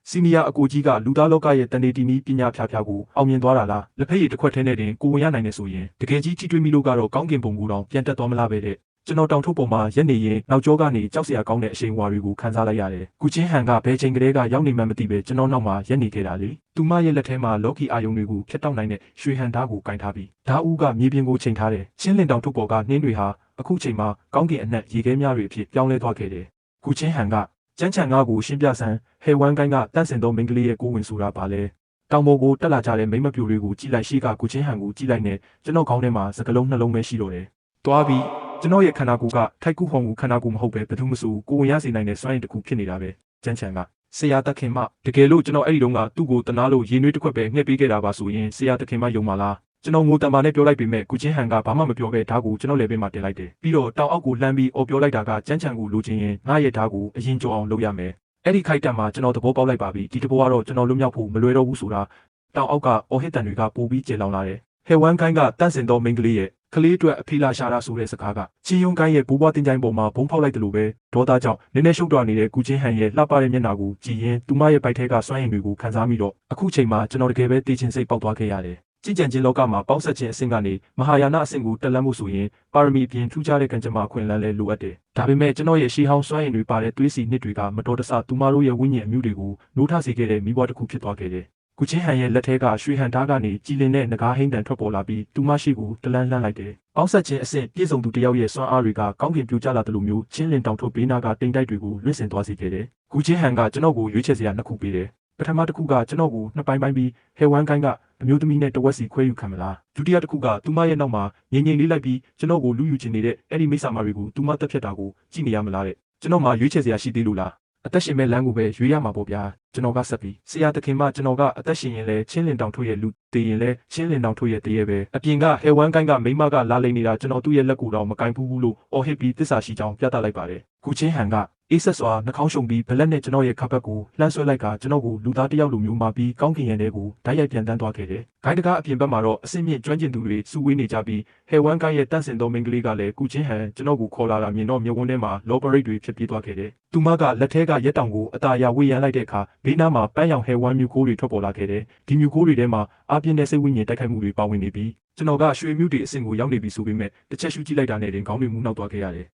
စီနီယာအကိုကြီးကလူသားလောကရဲ့တန်တေတီနီးပညာဖြားဖြားကိုအောင်မြင်သွားတာလားလက်ဖက်ရည်တစ်ခွက်ထဲနဲ့တင်ကိုဝင်ရနိုင်နေဆိုရင်တကယ်ကြီးထိတွေ့မိလို့ကတော့ကောင်းကင်ဘုံကူတောင်ပြန်တက်သွားမလားပဲတဲ့ကျွန်တော်တောင်ထုတ်ပေါ်မှာရက်နေရင်နောက်ကျောကနေကြောက်စရာကောင်းတဲ့အရှိန်အဝါတွေကိုခန်းစားလိုက်ရတယ်။ကုချင်းဟန်ကဘယ်ချိန်ကလေးကရောက်နေမှမသိပဲကျွန်တော်နောက်မှာရက်နေခဲ့တာလေ။သူမရဲ့လက်ထဲမှာလော်ကီအာယုံတွေကိုဖျက်တောက်နိုင်တဲ့ရွှေဟန်ဓာတ်ကိုကင်ထားပြီးဓာတ်ဦးကမြေပြင်ကိုချိန်ထားတယ်။ချင်းလင်တောင်ထုတ်ပေါ်ကနှင်းတွေဟာအခုချိန်မှာကောင်းကင်အနှက်ရေခဲများတွေအဖြစ်ပြောင်းလဲသွားခဲ့တယ်။ကုချင်းဟန်ကကျန်းချံငါကိုရှင်းပြဆန်းဟဲဝမ်ကိုင်းကတန့်စင်သောမိန်းကလေးရဲ့ကိုဝင်ဆိုတာပါလေ။တောင်ပေါ်ကိုတက်လာကြတဲ့မိမပြူတွေကိုကြည့်လိုက်ရှိကကုချင်းဟန်ကိုကြည့်လိုက်နဲ့ကျွန်တော်ခေါင်းထဲမှာစကလုံးနှလုံးပဲရှိတော့တယ်။တွားပြီးကျွန်တော်ရဲ့ခန္ဓာကိုယ်ကထိုက်ကူဟုံကူခန္ဓာကိုယ်မဟုတ်ပဲဘယ်သူမှမဆိုကိုဝင်ရစေနိုင်တဲ့စွမ်းရည်တစ်ခုဖြစ်နေတာပဲကျန်းချံကဆရာတခင်မတကယ်လို့ကျွန်တော်အဲ့ဒီတုန်းကသူ့ကိုတနာလို့ရေနွေးတစ်ခွက်ပဲငှက်ပေးခဲ့တာပါဆိုရင်ဆရာတခင်မယုံပါလားကျွန်တော်ငိုတံပါနဲ့ပြောလိုက်ပေမဲ့ကုချင်းဟန်ကဘာမှမပြောခဲ့ဓာတ်ကိုကျွန်တော်လည်းပဲမှတင်လိုက်တယ်ပြီးတော့တောင်အောက်ကိုလှမ်းပြီးအော်ပြောလိုက်တာကကျန်းချံကိုလိုချင်ရင်ငါရဲ့ဓာတ်ကိုအရင်ကြောအောင်လုပ်ရမယ်အဲ့ဒီခိုက်တံမှာကျွန်တော်သဘောပေါက်လိုက်ပါပြီဒီတဘောကတော့ကျွန်တော်လွတ်မြောက်ဖို့မလွယ်တော့ဘူးဆိုတာတောင်အောက်ကအော်ဟစ်တန်တွေကပိုပြီးကျေလောင်လာတယ်ဟဲဝမ်ကိုင်းကတန့်စင်သောမိန်းကလေးရဲ့ကလေးအတွက်အဖေလာရှာတာဆိုတဲ့စကားကချင်းယုံကိုင်းရဲ့ဘိုးဘွားတင်ကြိုင်ပေါ်မှာဘုံဖောက်လိုက်တယ်လို့ပဲဒေါသကြောင့်နည်းနည်းရှုပ်ထွားနေတဲ့ကုချင်းဟန်ရဲ့လှပတဲ့မျက်နှာကိုကြည့်ရင်သူမရဲ့ပိုက်ထဲကစွမ်းရည်တွေကိုခန်းစားမိတော့အခုချိန်မှာကျွန်တော်တကယ်ပဲတေးချင်စိတ်ပေါက်သွားခဲ့ရတယ်ကြည်ကြံခြင်းလောကမှာပေါက်ဆက်ခြင်းအဆင့်ကနေမဟာယာနအဆင့်ကိုတက်လှမ်းမှုဆိုရင်ပါရမီအပြင်ထူးခြားတဲ့ကံကြမ္မာခွင့်လန်းလဲလိုအပ်တယ်ဒါပေမဲ့ကျွန်တော်ရဲ့ရှေးဟောင်းစွမ်းရည်တွေပါတဲ့သွေးစီနှစ်တွေကမတော်တဆသူမတို့ရဲ့ဝိညာဉ်အမျိုးတွေကိုနိုးထစေခဲ့တဲ့မိဘတစ်ခုဖြစ်သွားခဲ့တယ်ကုချင်းဟန်ရဲ့လက်ထဲကရွှေဟန်ဓာတ်ကနေကြည်လင်တဲ့ငကားဟိန်းတန်ထွက်ပေါ်လာပြီးသူမရှိကိုတလန်းလှမ်းလိုက်တယ်။ပေါင်းဆက်ခြင်းအဆင့်ပြည့်စုံသူတယောက်ရဲ့စွမ်းအားတွေကကောင်းကင်ပြိုကျလာတယ်လို့မျိုးချင်းလင်တောင်ထုတ်ပေးနာကတိမ်တိုက်တွေကိုလွင့်စင်သွားစေခဲ့တယ်။ကုချင်းဟန်ကကျွန်တော်ကိုရွေးချယ်စရာနှစ်ခုပေးတယ်။ပထမတစ်ခုကကျွန်တော်ကိုနှစ်ပိုင်းပြီးဟဲဝမ်ကိုင်းကအမျိုးသမီးနဲ့တဝက်စီခွဲယူခံမလား။ဒုတိယတစ်ခုကသူမရဲ့နောက်မှာငြိမ်ငြိမ်လေးလိုက်ပြီးကျွန်တော်ကိုလူယူချင်နေတဲ့အဲ့ဒီမိစ္ဆာမတွေကိုသူမတက်ဖြတ်တာကိုကြည့်နေရမလားတဲ့။ကျွန်တော်မှရွေးချယ်စရာရှိသေးလို့လား။အသက်ရှင်မဲ့လမ်းကိုပဲရွေးရမှာပေါ့ဗျာကျွန်တော်ကဆက်ပြီးဆရာတခင်မကျွန်တော်ကအသက်ရှင်ရင်လဲချင်းလင်တောင်ထုတ်ရဲ့လူတည်ရင်လဲချင်းလင်တောင်ထုတ်ရဲ့တရေပဲအပြင်ကဟဲဝမ်ကိုင်းကမိမကလာလိမ့်နေတာကျွန်တော်သူ့ရဲ့လက်ကိုတော့မကင်ဘူးလို့အော်ဟစ်ပြီးတစ္ဆာရှိကြောင်းပြသလိုက်ပါတယ်ခုချင်းဟန်ကအေးဆက်စွာနှာခေါင်းရှုံပြီးဘလက်နဲ့ကျွန်တော်ရဲ့ခပ်ဘက်ကိုလှမ်းဆွဲလိုက်ကကျွန်တော်ကိုလူသားတစ်ယောက်လိုမျိုးမှပြီးကောင်းကင်ရံတဲ့ကိုဓာတ်ရိုက်ပြန်တန်းသွားခဲ့တယ်။ဂိုင်းတကားအပြင်ဘက်မှာတော့အစင်းမြင့်ကျွမ်းကျင်သူတွေစုဝေးနေကြပြီးဟဲဝမ်ကိုင်းရဲ့တန့်စင်သောမိန်းကလေးကလည်းကုချင်းဟန်ကျွန်တော်ကိုခေါ်လာတာမြင်တော့မြဝန်းထဲမှာလော်ဘရိတ်တွေဖြစ်ပြေးသွားခဲ့တယ်။သူမကလက်ထဲကရက်တောင်ကိုအသာရဝေးရန်လိုက်တဲ့အခါဘေးနားမှာပန်းရောင်ဟဲဝမ်မြူကိုတွေထွက်ပေါ်လာခဲ့တယ်။ဒီမြူကိုတွေထဲမှာအပြင်းတဲ့စိတ်ဝိညာဉ်တိုက်ခိုက်မှုတွေပါဝင်နေပြီးကျွန်တော်ကရွှေမြူတွေအဆင့်ကိုရောက်နေပြီဆိုပေမဲ့တစ်ချက်ရှူကြည့်လိုက်တာနဲ့တင်ခေါင်းတွေမူနှောက်သွားခဲ့ရတယ်။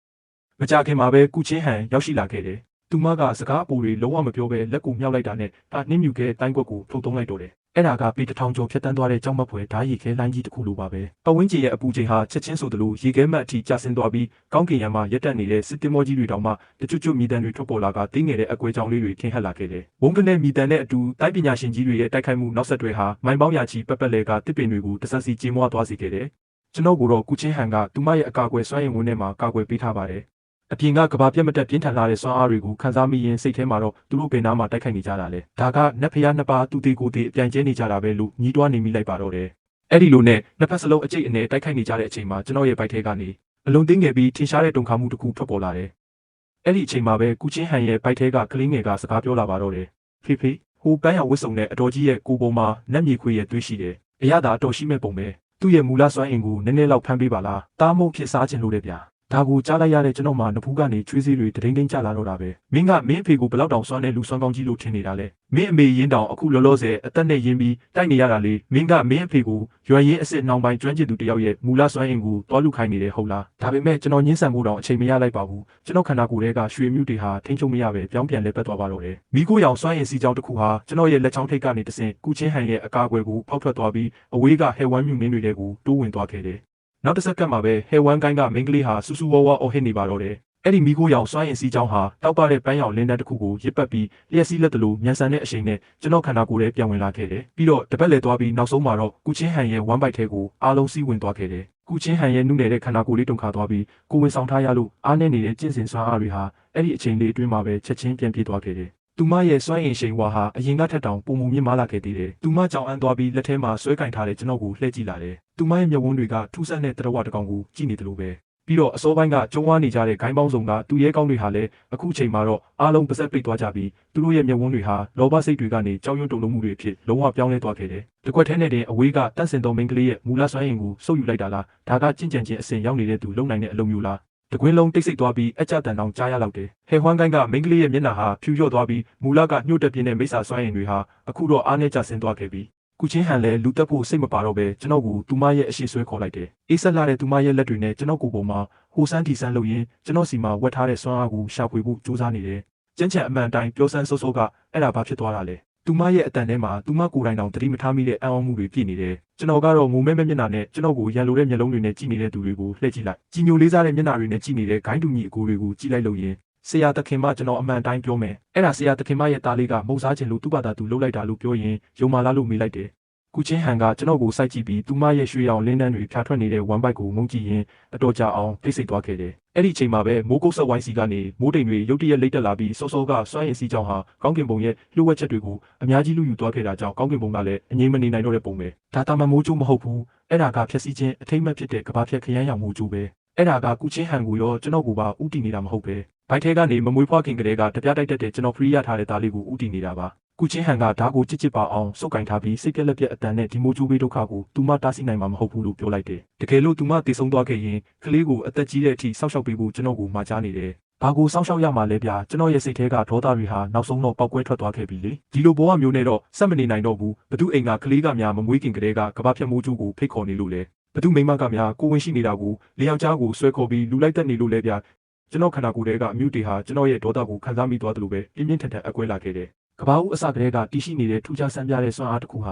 မကြခင်မှာပဲကုချင်းဟန်ရောက်ရှိလာခဲ့တယ်။သူမကစကားအပူတွေလုံးဝမပြောဘဲလက်ကိုမြောက်လိုက်တာနဲ့ဒါနှင်းမြူခဲတိုင်းကွက်ကိုထုတ်သုံးလိုက်တော့တယ်။အဲ့ဒါကပေတထောင်ကျော်ဖြတ်တန်းသွားတဲ့ကြောင်မက်ဖွယ်ဓာရီခဲလိုင်းကြီးတစ်ခုလိုပါပဲ။ပဝင်းကျင်ရဲ့အပူချိန်ဟာချက်ချင်းဆိုသလိုရေခဲမက်အထိကျဆင်းသွားပြီးကောင်းကင်ယံမှာရက်တက်နေတဲ့စစ်တင်မောကြီးတွေတောင်မှတချွတ်ချွတ်မီတန်တွေထွက်ပေါ်လာကတင်းငယ်တဲ့အကွဲကြောင်လေးတွေထင်ဟပ်လာခဲ့တယ်။ဝုန်းကနေမီတန်နဲ့အတူတိုင်းပညာရှင်ကြီးတွေရဲ့တိုက်ခိုက်မှုနောက်ဆက်တွဲဟာမိုင်ပေါင်းရာချီပက်ပက်လဲကတစ်ပင်တွေကိုတဆက်စီကျင်းမွားသွားစေခဲ့တယ်။ကျွန်တော်ကတော့ကုချင်းဟန်ကသူမရဲ့အကာအကွယ်စွမ်းရည်ဝန်းထဲမှာကာကွယ်ပေးထားပါတယ်။အပြင်ကကဘာပြတ်မတက်ပြင်းထန်လာတဲ့စွမ်းအားတွေကိုခန်းစားမိရင်စိတ်ထဲမှာတော့သူတို့ပင်နာမှာတိုက်ခိုက်နေကြတာလေဒါကနတ်ဖျားနှစ်ပါးသူတေကိုတေအပြိုင်ကျဲနေကြတာပဲလို့ညီးတွားနေမိလိုက်ပါတော့တယ်အဲ့ဒီလိုနဲ့နှစ်ဖက်စလုံးအကျိတ်အနေတိုက်ခိုက်နေကြတဲ့အချိန်မှာကျွန်တော်ရဲ့ဘိုက်ထဲကနေအလုံးသိငယ်ပြီးထင်ရှားတဲ့တုန်ခါမှုတစ်ခုထွက်ပေါ်လာတယ်အဲ့ဒီအချိန်မှာပဲကုချင်းဟန်ရဲ့ဘိုက်ထဲကကလေးငယ်ကစကားပြောလာပါတော့တယ်ဖေဖေဟိုပန်းရောင်ဝတ်စုံနဲ့အတော်ကြီးရဲ့ကိုပေါ်မှာနတ်မြေခွေရဲ့သွေးရှိတယ်အရသာအတော်ရှိမဲ့ပုံပဲသူ့ရဲ့မူလစွမ်းအင်ကိုနည်းနည်းလောက်ဖမ်းပေးပါလားတားမုံဖြစ်စားခြင်းလို့တဲ့ဗျာ ဒါကိုကြားလိုက်ရတဲ့ကျွန်တော်မှနဖူးကနေချွေးစေးတွေတဒိန်ဒိန်ကျလာတော့တာပဲမင်းကမင်းအဖေကိုဘလောက်တောင်စွမ်းတဲ့လူစွမ်းကောင်းကြီးလို့ထင်နေတာလဲမင်းအမေရင်းတောင်အခုလောလောဆယ်အသက်နဲ့ရင်းပြီးတိုက်နေရတာလေမင်းကမင်းအဖေကိုရွယ်ရင်းအစ်စ်နှောင်ပိုင်းကျွမ်းကျင်သူတယောက်ရဲ့မူလစွမ်းအင်ကိုတွားလူခိုင်းနေတယ်ဟုတ်လားဒါပေမဲ့ကျွန်တော်ညှင်းဆန်ဖို့တောင်အချိန်မရလိုက်ပါဘူးကျွန်တော်ခန္ဓာကိုယ်ထဲကရွှေမြူတွေဟာထိန်းချုပ်မရပဲပြောင်းပြန်လဲပတ်သွားပါတော့တယ်မိခိုးရောင်စွမ်းအင်စီကြောင်းတစ်ခုဟာကျွန်တော်ရဲ့လက်ချောင်းထိပ်ကနေတဆင့်ကုချင်းဟန်ရဲ့အကာအကွယ်ကိုဖောက်ထွက်သွားပြီးအဝေးကဟဲဝမ်မြူမင်းတွေထဲကိုတိုးဝင်သွားခဲ့တယ်နောက်တစ်စက္ကန့်မှာပဲဟဲဝမ်ကိုင်းကမိန်းကလေးဟာစူးစူးဝါးဝါအော်ဟစ်နေပါတော့တယ်အဲ့ဒီမိခိုးရောင်စွမ်းအင်စီကြောင်းဟာတောက်ပတဲ့ပန်းရောင်လင်းတန်းတစ်ခုကိုရစ်ပတ်ပြီးလျှက်စီးလက်တလို့မြန်ဆန်တဲ့အချိန်နဲ့ကျွန်တော်ခန္ဓာကိုယ်ထဲပြန်ဝင်လာခဲ့တယ်ပြီးတော့တပတ်လဲသွားပြီးနောက်ဆုံးမှာတော့ကုချင်းဟန်ရဲ့ဝမ်ဘိုက်ထဲကိုအားလုံးစီးဝင်သွားခဲ့တယ်ကုချင်းဟန်ရဲ့နုနယ်တဲ့ခန္ဓာကိုယ်လေးတုန်ခါသွားပြီးကိုဝင်ဆောင်ထားရလို့အားနဲ့နေတဲ့ကျင့်စဉ်စွမ်းအားတွေဟာအဲ့ဒီအချိန်လေးအတွင်းမှာပဲချက်ချင်းပြန်ပြေးသွားခဲ့တယ်သူမရဲ့စွမ်းအင်ရှိန်ဝါဟာအရင်ကထက်တောင်ပုံမမြင့်မားလာခဲ့သေးတယ်။သူမကြောင်အန်းသွားပြီးလက်ထဲမှာဆွဲကင်ထားတဲ့ကျွန်တော်ကိုလှည့်ကြည့်လာတယ်။သူမရဲ့မျက်ဝန်းတွေကထူးဆန်းတဲ့တရဝတကောင်ကိုကြည့်နေတယ်လို့ပဲ။ပြီးတော့အစောပိုင်းကကျုံဝါနေကြတဲ့ဂိုင်းပေါင်းစုံကသူ့ရဲကောင်းတွေဟာလည်းအခုချိန်မှာတော့အားလုံးပါဆက်ပိတ်သွားကြပြီးသူတို့ရဲ့မျက်ဝန်းတွေဟာလောဘစိတ်တွေကနေကြောက်ရွံ့တုန်လှုပ်မှုတွေအဖြစ်လုံးဝပြောင်းလဲသွားခဲ့တယ်။တကွက်ထဲနဲ့တင်အဝေးကတန့်စင်သောမိန်းကလေးရဲ့မူလစွမ်းအင်ကိုစုပ်ယူလိုက်တာလား။ဒါကကြင်ကြံခြင်းအစဉ်ရောက်နေတဲ့သူလုံနိုင်တဲ့အလုပ်မျိုးလား။တကွင်းလုံးတိတ်ဆိတ်သွားပြီးအကြတန်တောင်ကြားရလောက်တယ်။ဟဲဟွမ်ကိုင်းကမိန်းကလေးရဲ့မျက်နှာဟာဖြူလျော့သွားပြီးမူလကညှို့တက်ပြင်းတဲ့မိစ္ဆာစွမ်းအင်တွေဟာအခုတော့အားနည်းကျဆင်းသွားခဲ့ပြီးကုချင်းဟန်လည်းလူတက်ဖို့စိတ်မပါတော့ပဲကျွန်တော်ကိုသူမရဲ့အရှိဆွဲခေါ်လိုက်တယ်။အေးဆက်လာတဲ့သူမရဲ့လက်တွေနဲ့ကျွန်တော်ကိုယ်ပေါ်မှာဟိုဆန်းတီဆန်းလုပ်ရင်းကျွန်တော်စီမှာဝက်ထားတဲ့စွမ်းအားကိုရှာဖွေဖို့ကြိုးစားနေတယ်။ကျန်းချံအမှန်တိုင်းပြောစမ်းစိုးစိုးကအဲ့ဒါဘာဖြစ်သွားတာလဲ။သူမရဲ့အတန်ထဲမှာသူမကိုယ်တိုင်တောင်တတိမထားမိတဲ့အံ့ဩမှုတွေပြည့်နေတယ်။ကျွန်တော်ကတော့ငုံမဲမဲမျက်နှာနဲ့ကျွန်တော်ကိုရန်လိုတဲ့မျက်လုံးတွေနဲ့ကြည့်နေတဲ့သူတွေကိုလှည့်ကြည့်လိုက်။ကြည်ညိုလေးစားတဲ့မျက်နှာတွေနဲ့ကြည့်နေတဲ့ဂိုင်းတူညီအကိုတွေကိုကြည့်လိုက်လို့ရင်ဆရာသခင်မကျွန်တော်အမှန်တိုင်းပြောမယ်။အဲ့ဒါဆရာသခင်မရဲ့သားလေးကမုံစားခြင်းလို့သူ့ဘာသာသူလှုပ်လိုက်တာလို့ပြောရင်ယုံမာလားလို့မေးလိုက်တယ်။ကုချင်းဟန်ကကျွန်တော်ကိုစိုက်ကြည့်ပြီးသူမရဲ့ရွှေရောင်လင်းတန်းတွေဖြာထွက်နေတဲ့ဝမ်ဘိုက်ကိုငုံကြည့်ရင်အတော်ကြာအောင်ထိတ်ဆိတ်သွားခဲ့တယ်။အဲ့ဒီအချိန်မှာပဲမိုးကုတ်ဆက်ဝိုင်းစီကနေမိုးတိမ်တွေရုတ်တရက်လိမ့်တက်လာပြီးစောစောကစွမ်းရည်စီးကြောင်းဟာကောင်းကင်ဘုံရဲ့လှုပ်ဝက်ချက်တွေကိုအများကြီးလူယူသွားခဲ့တာကြောင့်ကောင်းကင်ဘုံကလည်းအငြိမ်မနေနိုင်တော့တဲ့ပုံပဲ။ဒါတာမန်မိုးကြိုးမဟုတ်ဘူး။အဲ့ဒါကဖြက်စီးခြင်းအထိမ့်မဲ့ဖြစ်တဲ့ကဘာဖြက်ခရမ်းရောင်မိုးကြိုးပဲ။အဲ့ဒါကကုချင်းဟန်ကိုရောကျွန်တော်ကိုပါဥတီနေတာမဟုတ်ပဲ။ဘိုက်ထဲကနေမမွေးဖွားခင်ကလေးကတပြားတိုက်တဲ့ကျွန်တော်ဖရီးရထားတဲ့သားလေးကိုဥတီနေတာပါ။ကုချင်းဟန်ကဓာတ်ကိုကြစ်ကြစ်ပါအောင်စုပ်ကင်ထားပြီးစိတ်ပြက်လက်ပြက်အတန်နဲ့ဒီမိုဂျူဘေးဒုက္ခကိုသူမတားဆီးနိုင်မှာမဟုတ်ဘူးလို့ပြောလိုက်တယ်။တကယ်လို့သူမတည်ဆုံသွားခဲ့ရင်ကလေးကိုအသက်ကြီးတဲ့အထိစောင့်ရှောက်ပေးဖို့ကျွန်တော်ကိုမှာကြားနေတယ်။ဘာကိုစောင့်ရှောက်ရမှာလဲဗျာကျွန်တော်ရဲ့စိတ်ထဲကဒေါသတွေဟာနောက်ဆုံးတော့ပောက်ကွဲထွက်သွားခဲ့ပြီလေ။ဒီလိုဘဝမျိုးနဲ့တော့စက်မနေနိုင်တော့ဘူး။ဘသူအိမ်ကကလေးကများမမွေးခင်ကလေးကကဘာဖြတ်မိုးကျူးကိုဖိတ်ခေါ်နေလို့လေ။ဘသူမိမကများကိုဝင်ရှိနေတာကိုလျောက်ကြားကိုဆွဲခေါ်ပြီးလူလိုက်တက်နေလို့လေဗျာ။ကျွန်တော်ခန္ဓာကိုယ်ထဲကအမြူတွေဟာကျွန်တော်ရဲ့ဒေါသကိုခံစားမိသွားတယ်လို့ပဲပြင်းပြင်းထန်ထန်အကွဲလာခဲ့တယ်။ကဘာဦးအစကတည်းကတည်ရှိနေတဲ့ထူးခြားဆန်းပြတဲ့စွမ်းအားတစ်ခုဟ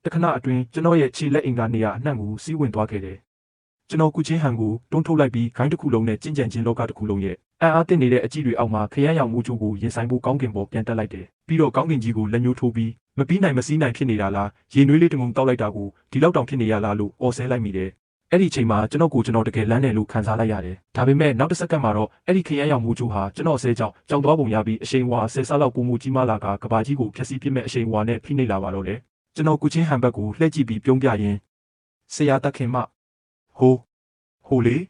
ာတခဏအတွင်းကျွန်တော်ရဲ့ခြေလက်အင်္ဂါနေရာအနှံ့ကိုစီးဝင်သွားခဲ့တယ်။ကျွန်တော်ကုချင်းဟန်ကိုတွန်းထုတ်လိုက်ပြီးဂိုင်းတစ်ခုလုံးနဲ့ကျင့်ကြံခြင်းလောကတစ်ခုလုံးရဲ့အံ့အားသင့်နေတဲ့အကြည့်တွေအောက်မှာခရမ်းရောင်မူချိုးကိုရင်ဆိုင်ဖို့ကောင်းကင်ပေါ်ပြန်တက်လိုက်တယ်။ပြီးတော့ကောင်းကင်ကြီးကိုလက်ညှိုးထိုးပြီးမပြီးနိုင်မစည်းနိုင်ဖြစ်နေတာလားရေနွေးလေးတငုံတောက်လိုက်တာကိုဒီလောက်တောင်ဖြစ်နေရလားလို့အော်ဆဲလိုက်မိတယ်။အဲ့ဒီချိန်မှာကျွန်တော်တကယ်လမ်းတယ်လို့ခံစားလိုက်ရတယ်။ဒါပေမဲ့နောက်တစ်စက္ကန့်မှာတော့အဲ့ဒီခရမ်းရောင်မူချိုးဟာကျွန်တော်ဆဲကြောင်သွားပုံရပြီးအရှိန်ဝါဆဲဆလောက်ပုံမူကြီးမားလာကဘာကြီးကိုဖျက်ဆီးပစ်မဲ့အရှိန်ဝါနဲ့ဖိနှိပ်လာပါတော့တယ်။ကျွန်တော်ကုချင်းဟန်ဘက်ကိုလှည့်ကြည့်ပြီးပြုံးပြရင်းဆရာတခင်မဟိုလေ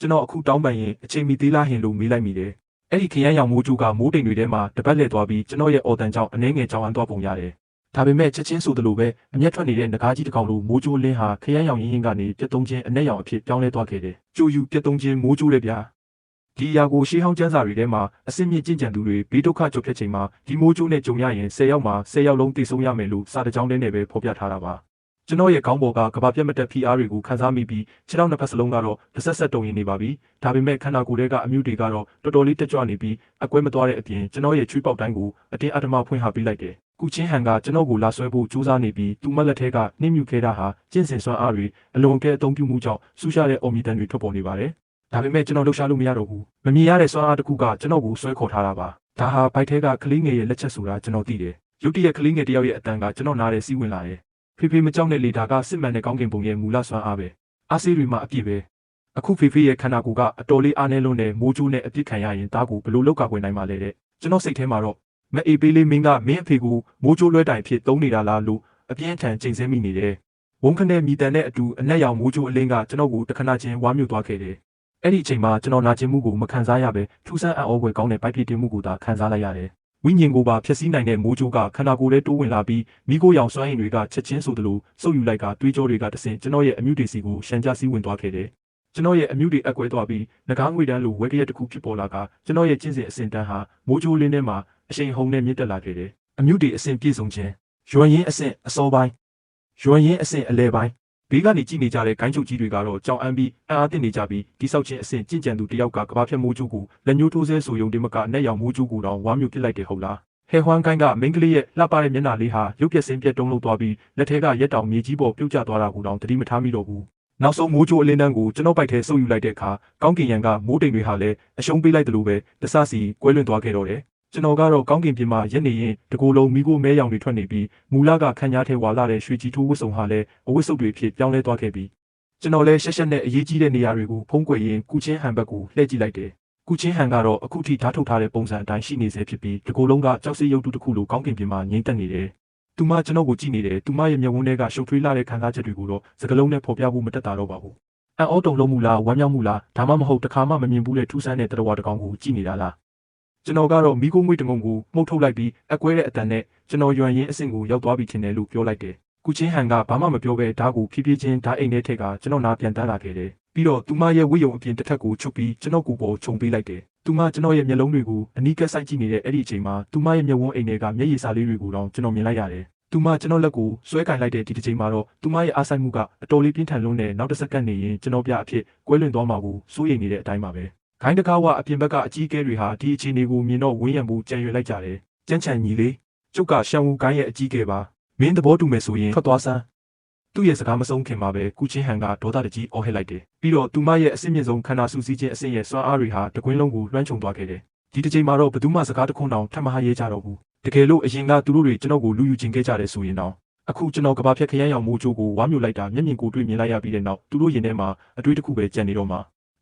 ကျွန်တော်အခုတောင်းပန်ရင်အချိန်မီသေးလားဟင်လို့မေးလိုက်မိတယ်။အဲ့ဒီခရမ်းရောင်မူချိုးကမိုးတိမ်တွေထဲမှာတပတ်လှည့်သွားပြီးကျွန်တော်ရဲ့အော်တန်ကြောင့်အနှဲငယ်ကြောင်အန်းသွားပုံရတယ်။ဒါပေမဲ့ချက်ချင်းဆိုသလိုပဲအမျက်ထွက်နေတဲ့ငကားကြီးတစ်ကောင်လိုမိုးကြိုးလင်းဟာခရမ်းရောင်ရင်းရင်းကနေပြတ်သုံးခြင်းအနက်ရောင်အဖြစ်ပြောင်းလဲသွားခဲ့တယ်။ကြိုယူပြတ်သုံးခြင်းမိုးကြိုးလေဗျာ။ဒီအရာကိုရှေးဟောင်းကျမ်းစာတွေထဲမှာအစင်းမြင့်ကျင့်ကြံသူတွေဘေးဒုက္ခကြုံဖြစ်ချိန်မှာဒီမိုးကြိုးနဲ့ကြုံရရင်10ယောက်မှာ10ယောက်လုံးတည်ဆုံးရမယ်လို့စာတကြောင်းထဲနဲ့ပဲဖော်ပြထားတာပါ။ကျွန်တော်ရဲ့ခေါင်းပေါ်ကကဘာပြတ်မတက်ဖိအားတွေကိုခံစားမိပြီးခြေထောက်နှစ်ဖက်စလုံးကတော့တစ်ဆက်ဆက်တုံရင်နေပါပြီ။ဒါပေမဲ့ခန္ဓာကိုယ်ထဲကအမြူတွေကတော့တော်တော်လေးတက်ကြွနေပြီးအကွဲမသွားတဲ့အပြင်ကျွန်တော်ရဲ့ချွေးပေါက်တိုင်းကိုအတင်းအဓမ္မဖွင့်ဟပေးလိုက်တယ်။ကုချင်းဟန်ကကျွန်တော်ကိုလာဆွဲဖို့ကြိုးစားနေပြီးသူ့မလက်ထဲကနှင်းမြူခဲတာဟာကျင့်စဉ်စွမ်းအားတွေအလွန်ကဲအသုံးပြုမှုကြောင့်ဆူရှားတဲ့အော်မီတန်တွေထွက်ပေါ်နေပါတယ်။ဒါပေမဲ့ကျွန်တော်လှုပ်ရှားလို့မရတော့ဘူး။မမြင်ရတဲ့စွမ်းအားတစ်ခုကကျွန်တော်ကိုဆွဲခေါ်ထားတာပါ။ဒါဟာဘိုက်ထဲကကလေးငယ်ရဲ့လက်ချက်ဆိုတာကျွန်တော်သိတယ်။ရုတ်တရက်ကလေးငယ်တယောက်ရဲ့အတန်ကကျွန်တော်နားထဲစီးဝင်လာတယ်။ဖေဖေမကြောက်တဲ့လေဒါကစစ်မှန်တဲ့ကောင်းကင်ဘုံရဲ့မူလစွမ်းအားပဲ။အားစေးတွေမှအပြည့်ပဲ။အခုဖေဖေရဲ့ခန္ဓာကိုယ်ကအတော်လေးအားနည်းလွန်းတဲ့မိုးကြိုးနဲ့အပြစ်ခံရရင်ဒါကိုဘယ်လိုလုပ်ကာကွယ်နိုင်မှာလဲတဲ့။ကျွန်တော်စိတ်ထဲမှာတော့မအေးပေးလေးမင်းကမင်းအဖေကိုမိုးကြိုးလွှဲတိုင်ဖြစ်သုံးနေတာလားလို့အပြင်းထန်ချိန်ဆမိနေတယ်။ဝုန်းခနဲ့မိတန်နဲ့အတူအနက်ရောင်မိုးကြိုးအလင်းကကျွန်တော်ကိုတခဏချင်းဝါမြူသွားခဲ့တယ်။အဲ့ဒီအချိန်မှာကျွန်တော်နာကျင်မှုကိုမခံစားရပဲထူးဆန်းအံ့ဩဖွယ်ကောင်းတဲ့ပိုက်ပြတင်မှုကိုသာခံစားလိုက်ရတယ်။ဝိညာဉ်ကိုပါဖျက်ဆီးနိုင်တဲ့မိုးကြိုးကခန္ဓာကိုယ်ထဲတိုးဝင်လာပြီးမိခိုးရောင်စွမ်းအင်တွေကချက်ချင်းဆိုသလိုစုပ်ယူလိုက်ကတွေးကြောတွေကတဆင်ကျွန်တော်ရဲ့အမြူတွေစီကိုရှမ်းကြစည်းဝင်သွားခဲ့တယ် ကျွန်တော်ရဲ့အမျိုးတွေအကွဲသွားပြီးငကားငွေတန်းလိုဝဲကရက်တစ်ခုဖြစ်ပေါ်လာကကျွန်တော်ရဲ့ကျင့်စဉ်အစဉ်တန်းဟာမိုးကြိုးလင်းထဲမှာအရှိန်ဟုန်နဲ့မြင့်တက်လာခဲ့တယ်အမျိုးတွေအစဉ်ပြည့်စုံခြင်းရွံရင်းအစဉ်အစောပိုင်းရွံရင်းအစဉ်အလဲပိုင်းဘေးကနေကြည့်နေကြတဲ့ဂိုင်းချုပ်ကြီးတွေကတော့ကြောင်အမ်းပြီးအံ့အားသင့်နေကြပြီးဒီဆောက်ခြင်းအစဉ်ကြင့်ကြံသူတယောက်ကကဘာဖြတ်မိုးကြိုးကိုလက်ညှိုးထိုးဆဲဆိုယုံတင်မကနဲ့ရောင်မိုးကြိုးကိုတော့ဝါမျိုးပစ်လိုက်တယ်ဟုတ်လားဟဲဟွမ်ကိုင်းကမိန်းကလေးရဲ့လှပတဲ့မျက်နှာလေးဟာရုပ်ပြက်စင်းပြက်တုံးလို့သွားပြီးလက်ထဲကရက်တောင်မြေကြီးပေါ်ပြုတ်ကျသွားတာကိုတော့သတိမထားမိတော့ဘူးနောက်ဆုံးမိုးကြိုးအလင်းတန်းကိုကျွန်တော်ပိုက်ထဲဆုပ်ယူလိုက်တဲ့အခါကောင်းကင်ရံကမိုးတိမ်တွေဟာလည်းအရှုံးပေးလိုက်တယ်လို့ပဲတဆစီကွဲလွင့်သွားခဲ့တော့တယ်ကျွန်တော်ကတော့ကောင်းကင်ပြင်မှာရက်နေရင်တကိုယ်လုံးမိခိုးမဲရောင်တွေထွက်နေပြီးမူလကခန်းကြားထဲဝါလာတဲ့ရွှေကြီးထိုးဝတ်စုံဟာလည်းအဝတ်စုပ်တွေဖြစ်ပြောင်းလဲသွားခဲ့ပြီးကျွန်တော်လည်းရှက်ရှက်နဲ့အရေးကြီးတဲ့နေရာတွေကိုဖုံးကွယ်ရင်းကုချင်းဟန်ဘက်ကိုလှည့်ကြည့်လိုက်တယ်ကုချင်းဟန်ကတော့အခုထိဓာတ်ထုတ်ထားတဲ့ပုံစံအတိုင်းရှိနေစေဖြစ်ပြီးတကိုယ်လုံးကကြောက်စိတ်ရုပ်တုတစ်ခုလိုကောင်းကင်ပြင်မှာငြိမ်သက်နေတယ်သူမကျွန်တော်ကိုကြည့်နေတယ်သူမရဲ့မျက်ဝန်းထဲကရှုပ်ထွေးလာတဲ့ခံစားချက်တွေကိုတော့စကလုံးနဲ့ဖော်ပြဖို့မတက်တာတော့ပါဘူးအံ့ဩတုန်လုံးမူလားဝမ်းမြောက်မှုလားဒါမှမဟုတ်တခါမှမမြင်ဘူးတဲ့ထူးဆန်းတဲ့တရဝါတကောင်ကိုကြည့်နေတာလားကျွန်တော်ကတော့မိခိုးမွေးတငုံကိုမှုတ်ထုတ်လိုက်ပြီးအကွဲတဲ့အတန်နဲ့ကျွန်တော်ရွံရင်းအဆင့်ကိုရောက်သွားပြီထင်တယ်လို့ပြောလိုက်တယ်ကုချင်းဟန်ကဘာမှမပြောဘဲဓာတ်ကိုဖြည်းဖြည်းချင်းဓာတ်အိမ်ထဲထက်ကကျွန်တော်နာပြန်တန်းလာခဲ့တယ်ပြီးတော့သူမရဲ့ဝိယုံအပြင်တစ်ထက်ကိုချုပ်ပြီးကျွန်တော်ကိုပေါ်ခြုံပေးလိုက်တယ်သူမကျွန်တော်ရဲ့မျက်လုံးတွေကိုအနီးကပ်စိုက်ကြည့်နေတဲ့အဲ့ဒီအချိန်မှာသူမရဲ့မျက်ဝန်းအိမ်တွေကမျက်ရည်စာလေးတွေကိုတော့ကျွန်တော်မြင်လိုက်ရတယ်သူမကျွန်တော်လက်ကိုဆွဲကင်လိုက်တဲ့ဒီတစ်ချိန်မှာတော့သူမရဲ့အားဆိုင်မှုကအတော်လေးပြင်းထန်လွန်းတဲ့နောက်တစ်စက္ကန့်နေရင်ကျွန်တော်ပြအဖြစ်ကွဲလွင့်သွားမှာကိုစိုးရိမ်နေတဲ့အတိုင်းပါပဲ။ခိုင်းတကားဝအပြင်ဘက်ကအကြီးအကဲတွေဟာဒီအခြေအနေကိုမြင်တော့ဝင်းရံဖို့ကြံရွယ်လိုက်ကြတယ်။ကြမ်းချန်ညီလေးကျုပ်ကရှန်ဝူကိုင်းရဲ့အကြီးအကဲပါ။မင်းသဘောတူမယ်ဆိုရင်ထွက်သွားစမ်း။သူ့ရဲ့စကားမဆုံးခင်မှာပဲကုချင်းဟန်ကဒေါသတကြီးအော်ဟစ်လိုက်တယ်။ပြီးတော့သူမရဲ့အစစ်မြင့်ဆုံးခန္ဓာဆူဆီးခြင်းအဆင့်ရဲ့စွမ်းအားတွေဟာတကွင်းလုံးကိုလွှမ်းခြုံသွားခဲ့တယ်။ဒီတစ်ချိန်မှာတော့ဘသူမှစကားတခွန်းတောင်ထပ်မဟာရဲကြတော့ဘူး။တကယ်လို့အရင်ကသူတို့တွေကျွန်တော်ကိုလူယူခြင်းခဲ့ကြတယ်ဆိုရင်တော့အခုကျွန်တော်ကဘာဖြတ်ခရမ်းရောင်မိုးကြိုးကိုဝါမျိုးလိုက်တာမျက်မြင်ကိုတွေ့မြင်လိုက်ရပြီးတဲ့နောက်သူတို့ရင်ထဲမှာအတွေ့တစ်ခုပဲကြံနေတော့မ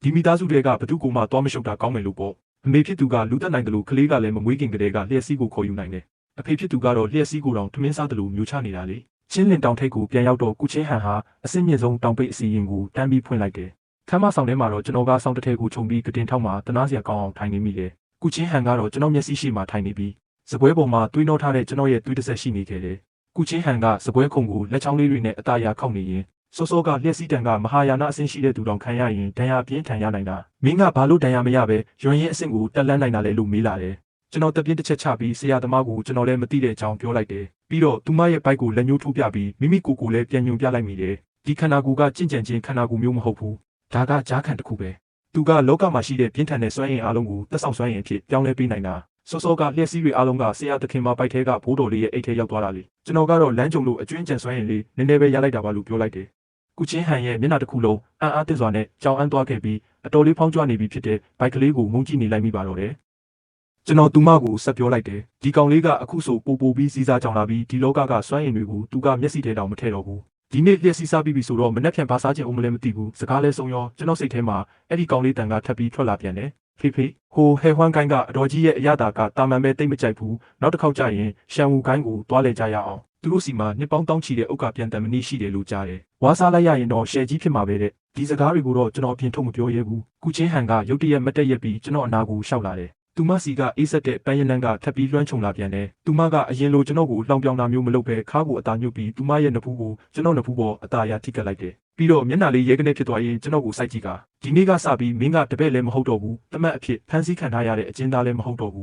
ှဒီမိသားစုတွေကဘသူ့ကိုမှသွားမရှုပ်တာကောင်းမယ်လို့ပေါ့အမေဖြစ်သူကလူသက်နိုင်တယ်လို့ကလေးကလည်းမမွေးခင်ကတည်းကလျှက်စီးကိုခေါ်ယူနိုင်တယ်အဖေဖြစ်သူကတော့လျှက်စီးကိုတောင်ထမင်းစားတယ်လို့မျိုးချနေတာလေချင်းလင်တောင်ထိပ်ကိုပြန်ရောက်တော့ကုချင်းဟန်ဟာအစင်းမြင့်ဆုံးတောင်ပိတ်အစီရင်ကိုတန်းပြီးဖွင့်လိုက်တယ်ခမ်းမဆောင်ထဲမှာတော့ကျွန်တော်ကစောင်းတစ်ထည်ကိုခြုံပြီးကတင်ထောက်မှာတနာစရာကောင်းအောင်ထိုင်နေမိတယ်ကုချင်းဟန်ကတော့ကျွန်တော်မျက်စိရှိမှထိုင်နေပြီးစပွဲပေါ်မှာတွေးနှောထားတဲ့ကျွန်တော်ရဲ့တွေးတစ်ဆက်ရှိနေခဲ့တယ်ကုချင်းဟန်ကစပွဲခုံကိုလက်ချောင်းလေးတွေနဲ့အသားရခောက်နေရင်စောစောကလျှက်စီးတန်ကမဟာယာနအဆင့်ရှိတဲ့သူတောင်ခံရရင်ဒဏ်ရာပြင်းထန်ရနိုင်တာမင်းကဘာလို့ဒဏ်ရာမရပဲရွံရင်အဆင့်ကိုတက်လန်းနိုင်တာလဲလို့မေးလာတယ်ကျွန်တော်တပြင်းတစ်ချက်ချပြီးဆရာသမားကိုကျွန်တော်လည်းမသိတဲ့အကြောင်းပြောလိုက်တယ်ပြီးတော့သူမရဲ့ဘိုက်ကိုလက်ညှိုးထိုးပြပြီးမိမိကိုယ်ကိုလည်းပြန်ညွန်ပြလိုက်မိတယ်ဒီခန္ဓာကိုယ်ကကြင့်ကြံခြင်းခန္ဓာကိုယ်မျိုးမဟုတ်ဘူးဒါကကြားခံတစ်ခုပဲသူကလောကမှာရှိတဲ့ပြင်းထန်တဲ့စွမ်းအင်အလုံးကိုတက်ဆောင်စွမ်းအင်အဖြစ်ပြောင်းလဲပေးနိုင်တာစောစောကလျှက်စီးတွေအားလုံးကဆရာသခင်မပိုက်ထဲကဘိုးတော်လေးရဲ့အိတ်ထဲရောက်သွားတာလေကျွန်တော်ကတော့လမ်းကြုံလို့အကျွင်းကြံစွမ်းရင်လေးနည်းနည်းပဲရလိုက်တာပါလို့ပြောလိုက်တယ်ကုချင်းဟန်ရဲ့မျက်နှာတစ်ခုလုံးအံ့အားသင့်စွာနဲ့ကြောင်အန်းသွားခဲ့ပြီးအတော်လေးဖောင်းကြွနေပြီဖြစ်တဲ့ဘိုက်ကလေးကိုငုံကြည့်နေလိုက်မိပါတော့တယ်ကျွန်တော်သူမကိုဆက်ပြောလိုက်တယ်ဒီကောင်လေးကအခုဆိုပိုပြီးစီးစားကြောင်လာပြီးဒီလောကကစွမ်းအင်တွေကိုသူကမျက်စိထဲတောင်မထည့်တော့ဘူးဒီနေ့လျှက်စီးစားပြီးပြီဆိုတော့မနှက်ဖြန်ဘာစားခြင်းအောင်မလဲမသိဘူးစကားလဲဆုံးရောကျွန်တော်စိတ်ထဲမှာအဲ့ဒီကောင်လေးတန်ကထပ်ပြီးထွက်လာပြန်တယ်ဖေဖေဟိုဟဲဟွမ်ကိုင်းကအတော်ကြီးရဲ့အရသာကတာမန်ပဲတိတ်မကြိုက်ဘူးနောက်တစ်ခေါက်ကျရင်ရှန်ဝူကိုင်းကိုတွားလဲကြရအောင်သူတို့စီမှာနှစ်ပေါင်းတောင်းချီတဲ့ဥက္ကပြန်တန်မနည်းရှိတယ်လို့ကြားတယ်ဝါစားလိုက်ရရင်တော့ရှယ်ကြီးဖြစ်မှာပဲတဲ့ဒီစကားတွေကိုတော့ကျွန်တော်အပြင်ထုတ်မပြောရဲဘူးကုချင်းဟန်ကရုတ်တရက်မတက်ရက်ပြီးကျွန်တော်အနာကိုရှောက်လာတယ်သူမစီကအေးဆက်တဲ့ပန်းရနန်းကထပ်ပြီးလွှမ်းခြုံလာပြန်တယ်သူမကအရင်လိုကျွန်တော်ကိုလှောင်ပြောင်တာမျိုးမလုပ်ဘဲခါးကိုအသာညှုပ်ပြီးသူမရဲ့နဖူးကိုကျွန်တော်နဖူးပေါ်အသာရထိကပ်လိုက်တယ်ပြီးတော့မျက်နှာလေးရဲကနေဖြစ်သွားရင်ကျွန်တော်ကိုစိုက်ကြည့်ကဒီနေ့ကစပြီးမင်းကတပည့်လည်းမဟုတ်တော့ဘူးတမတ်အဖြစ်ဖန်ဆီးခံထားရတဲ့အကျဉ်းသားလည်းမဟုတ်တော့ဘူ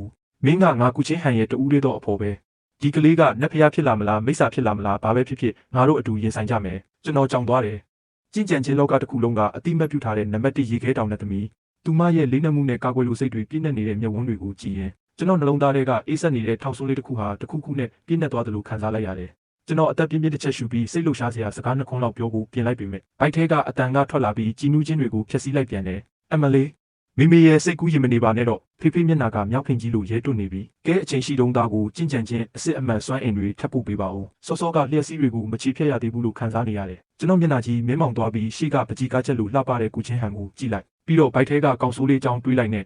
းမင်းကငါကုချင်းဟန်ရဲ့တူးလေးတော့အဖို့ပဲဒီကလေးကနတ်ဖျားဖြစ်လာမလားမိစ္ဆာဖြစ်လာမလားဘာပဲဖြစ်ဖြစ်ငါတို့အတူရင်ဆိုင်ကြမယ်ကျွန်တော်ကြောင်သွားတယ်ကြင်ကြံချင်းလောကတစ်ခုလုံးကအတိမတ်ပြုထားတဲ့နံပါတ်1ရေခဲတောင်နဲ့သမီးသူမရဲ့လေးနက်မှုနဲ့ကာကွယ်လိုစိတ်တွေပြည့်နေနေတဲ့မျက်ဝန်းတွေကိုကြည့်ရင်ကျွန်တော်နှလုံးသားထဲကအေးဆက်နေတဲ့ထောက်ဆိုးလေးတစ်ခုဟာတစ်ခုခုနဲ့ပြည့်နေသွားသလိုခံစားလိုက်ရတယ်ကျွန်တော်အသက်ပြင်းပြင်းတစ်ချက်ရှူပြီးစိတ်လှုပ်ရှားစရာစကားနှခွန်းလောက်ပြောဖို့ပြင်လိုက်ပေမဲ့ဘိုက်ထဲကအတန်ကထွက်လာပြီးကြည်နူးခြင်းတွေကိုဖျက်ဆီးလိုက်ပြန်တယ်အမလေးမိမိရဲ့စိတ်ကူးရင်မနေပါနဲ့တော့ဖေဖေမျက်နှာကမြောက်ဖင်ကြီးလိုရဲတွတ်နေပြီးကဲအချိန်ရှိတုန်းသားကိုကြင်ကြံခြင်းအစ်စ်အမှန်စွမ်းအင်တွေထပ်ပို့ပေးပါဦးစောစောကလျှက်စီးတွေကိုမချီဖြတ်ရသေးဘူးလို့ခံစားနေရတယ်ကျွန်တော်မျက်နှာကြီးမင်းမောင်သွားပြီးရှေ့ကပကြီးကားချက်လိုလှပတဲ့ကုချင်းဟန်ကိုကြည့်လိုက်ပြီးတော့ဘိုက်ထဲကကောင်ဆိုးလေးကြောင်းတွေးလိုက်နဲ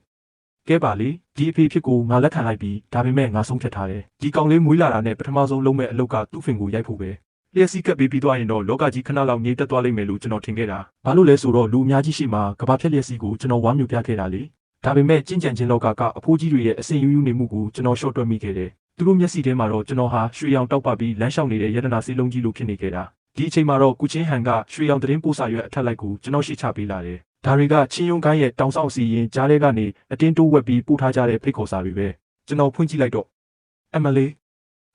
့ကဲပါလေဒီအဖေဖြစ်ကိုငါလက်ခံလိုက်ပြီးဒါပေမဲ့ငါဆုံးဖြတ်ထားတယ်ဒီကောင်လေးမွေးလာတာနဲ့ပထမဆုံးလုံးမဲ့အလုပ်ကသူ့ဖင်ကိုရိုက်ဖို့ပဲလျှက်စီးကပ်ပေးပြီးသွားရင်တော့လောကကြီးခဏလောက်ငြိမ်သက်သွားလိမ့်မယ်လို့ကျွန်တော်ထင်ခဲ့တာဘာလို့လဲဆိုတော့လူအများကြီးရှိမှကဘာဖြတ်လျှက်စီးကိုကျွန်တော်ဝမ်းမြူပြခဲ့တာလေဒါပေမဲ့ကြင်ကြံချင်းလောကကအဖိုးကြီးတွေရဲ့အစင်ယူးယူးနေမှုကိုကျွန်တော်ရှော့တွက်မိခဲ့တယ်သူတို့မျက်စိထဲမှာတော့ကျွန်တော်ဟာရွှေရောင်တောက်ပပြီးလမ်းလျှောက်နေတဲ့ရတနာစီးလုံးကြီးလိုဖြစ်နေခဲ့တာဒီအချိန်မှာတော့ကုချင်းဟန်ကရွှေရောင်သတင်းပို့စာရွက်အထက်လိုက်ကိုကျွန်တော်ရှေ့ချပေးလာတယ် ဒါတွေကချင်းယုံကိုင်းရဲ့တောင်ဆောင်စီရင်ကြားထဲကနေအတင်းတိုးဝက်ပြီးပို့ထားကြတဲ့ဖိတ်ခေါ်စာတွေပဲကျွန်တော်ဖွင့်ကြည့်လိုက်တော့အမလေး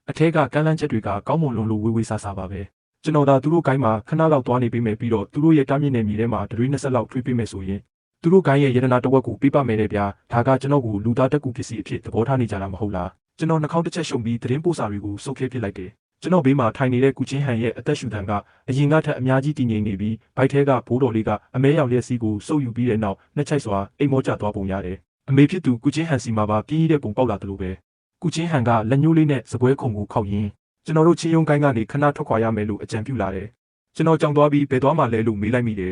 အထက်ကကမ်းလှမ်းချက်တွေကကောင်းမွန်လွန်လို့ဝေးဝေးဆာဆာပါပဲကျွန်တော်သာသူတို့ကိုင်းမှာခဏလောက်သွားနေပေးမယ်ပြီးတော့သူတို့ရဲ့တားမြစ်နယ်မြေထဲမှာဒရွေး20လောက်ထွေးပေးမယ်ဆိုရင်သူတို့ကိုင်းရဲ့ရတနာတဝက်ကိုပေးပါမယ်တဲ့ဗျာဒါကကျွန်တော်ကိုလူသားတက်ကူပစ္စည်းအဖြစ်သဘောထားနေကြတာမဟုတ်လားကျွန်တော်နှာခေါင်းတစ်ချက်ရှုံပြီးသတင်းပို့စာတွေကိုစုပ်ခဲပစ်လိုက်တယ်ကျွန်တော်ဘေးမှာထိုင်နေတဲ့ကုချင်းဟန်ရဲ့အသက်ရှူတံကအရင်ကထက်အများကြီးတည်ငြိမ်နေပြီးဘိုက်ထဲကဘိုးတော်လေးကအမဲရောင်လျက်စီးကိုစုပ်ယူပြီးတဲ့နောက်နှစ်ချိုက်စွာအိမ်မောကျသွားပုံရတယ်အမေဖြစ်သူကုချင်းဟန်စီမှာပါပြင်းရတဲ့ပုံပေါက်လာတယ်လို့ပဲကုချင်းဟန်ကလက်ညှိုးလေးနဲ့စပွဲခုံကိုခောက်ရင်းကျွန်တော်တို့ချင်းယုံကိုင်းကနေခဏထွက်ခွာရမယ်လို့အကြံပြုလာတယ်ကျွန်တော်ကြောင်သွားပြီးဘယ်သွားမှလဲလို့မေးလိုက်မိတယ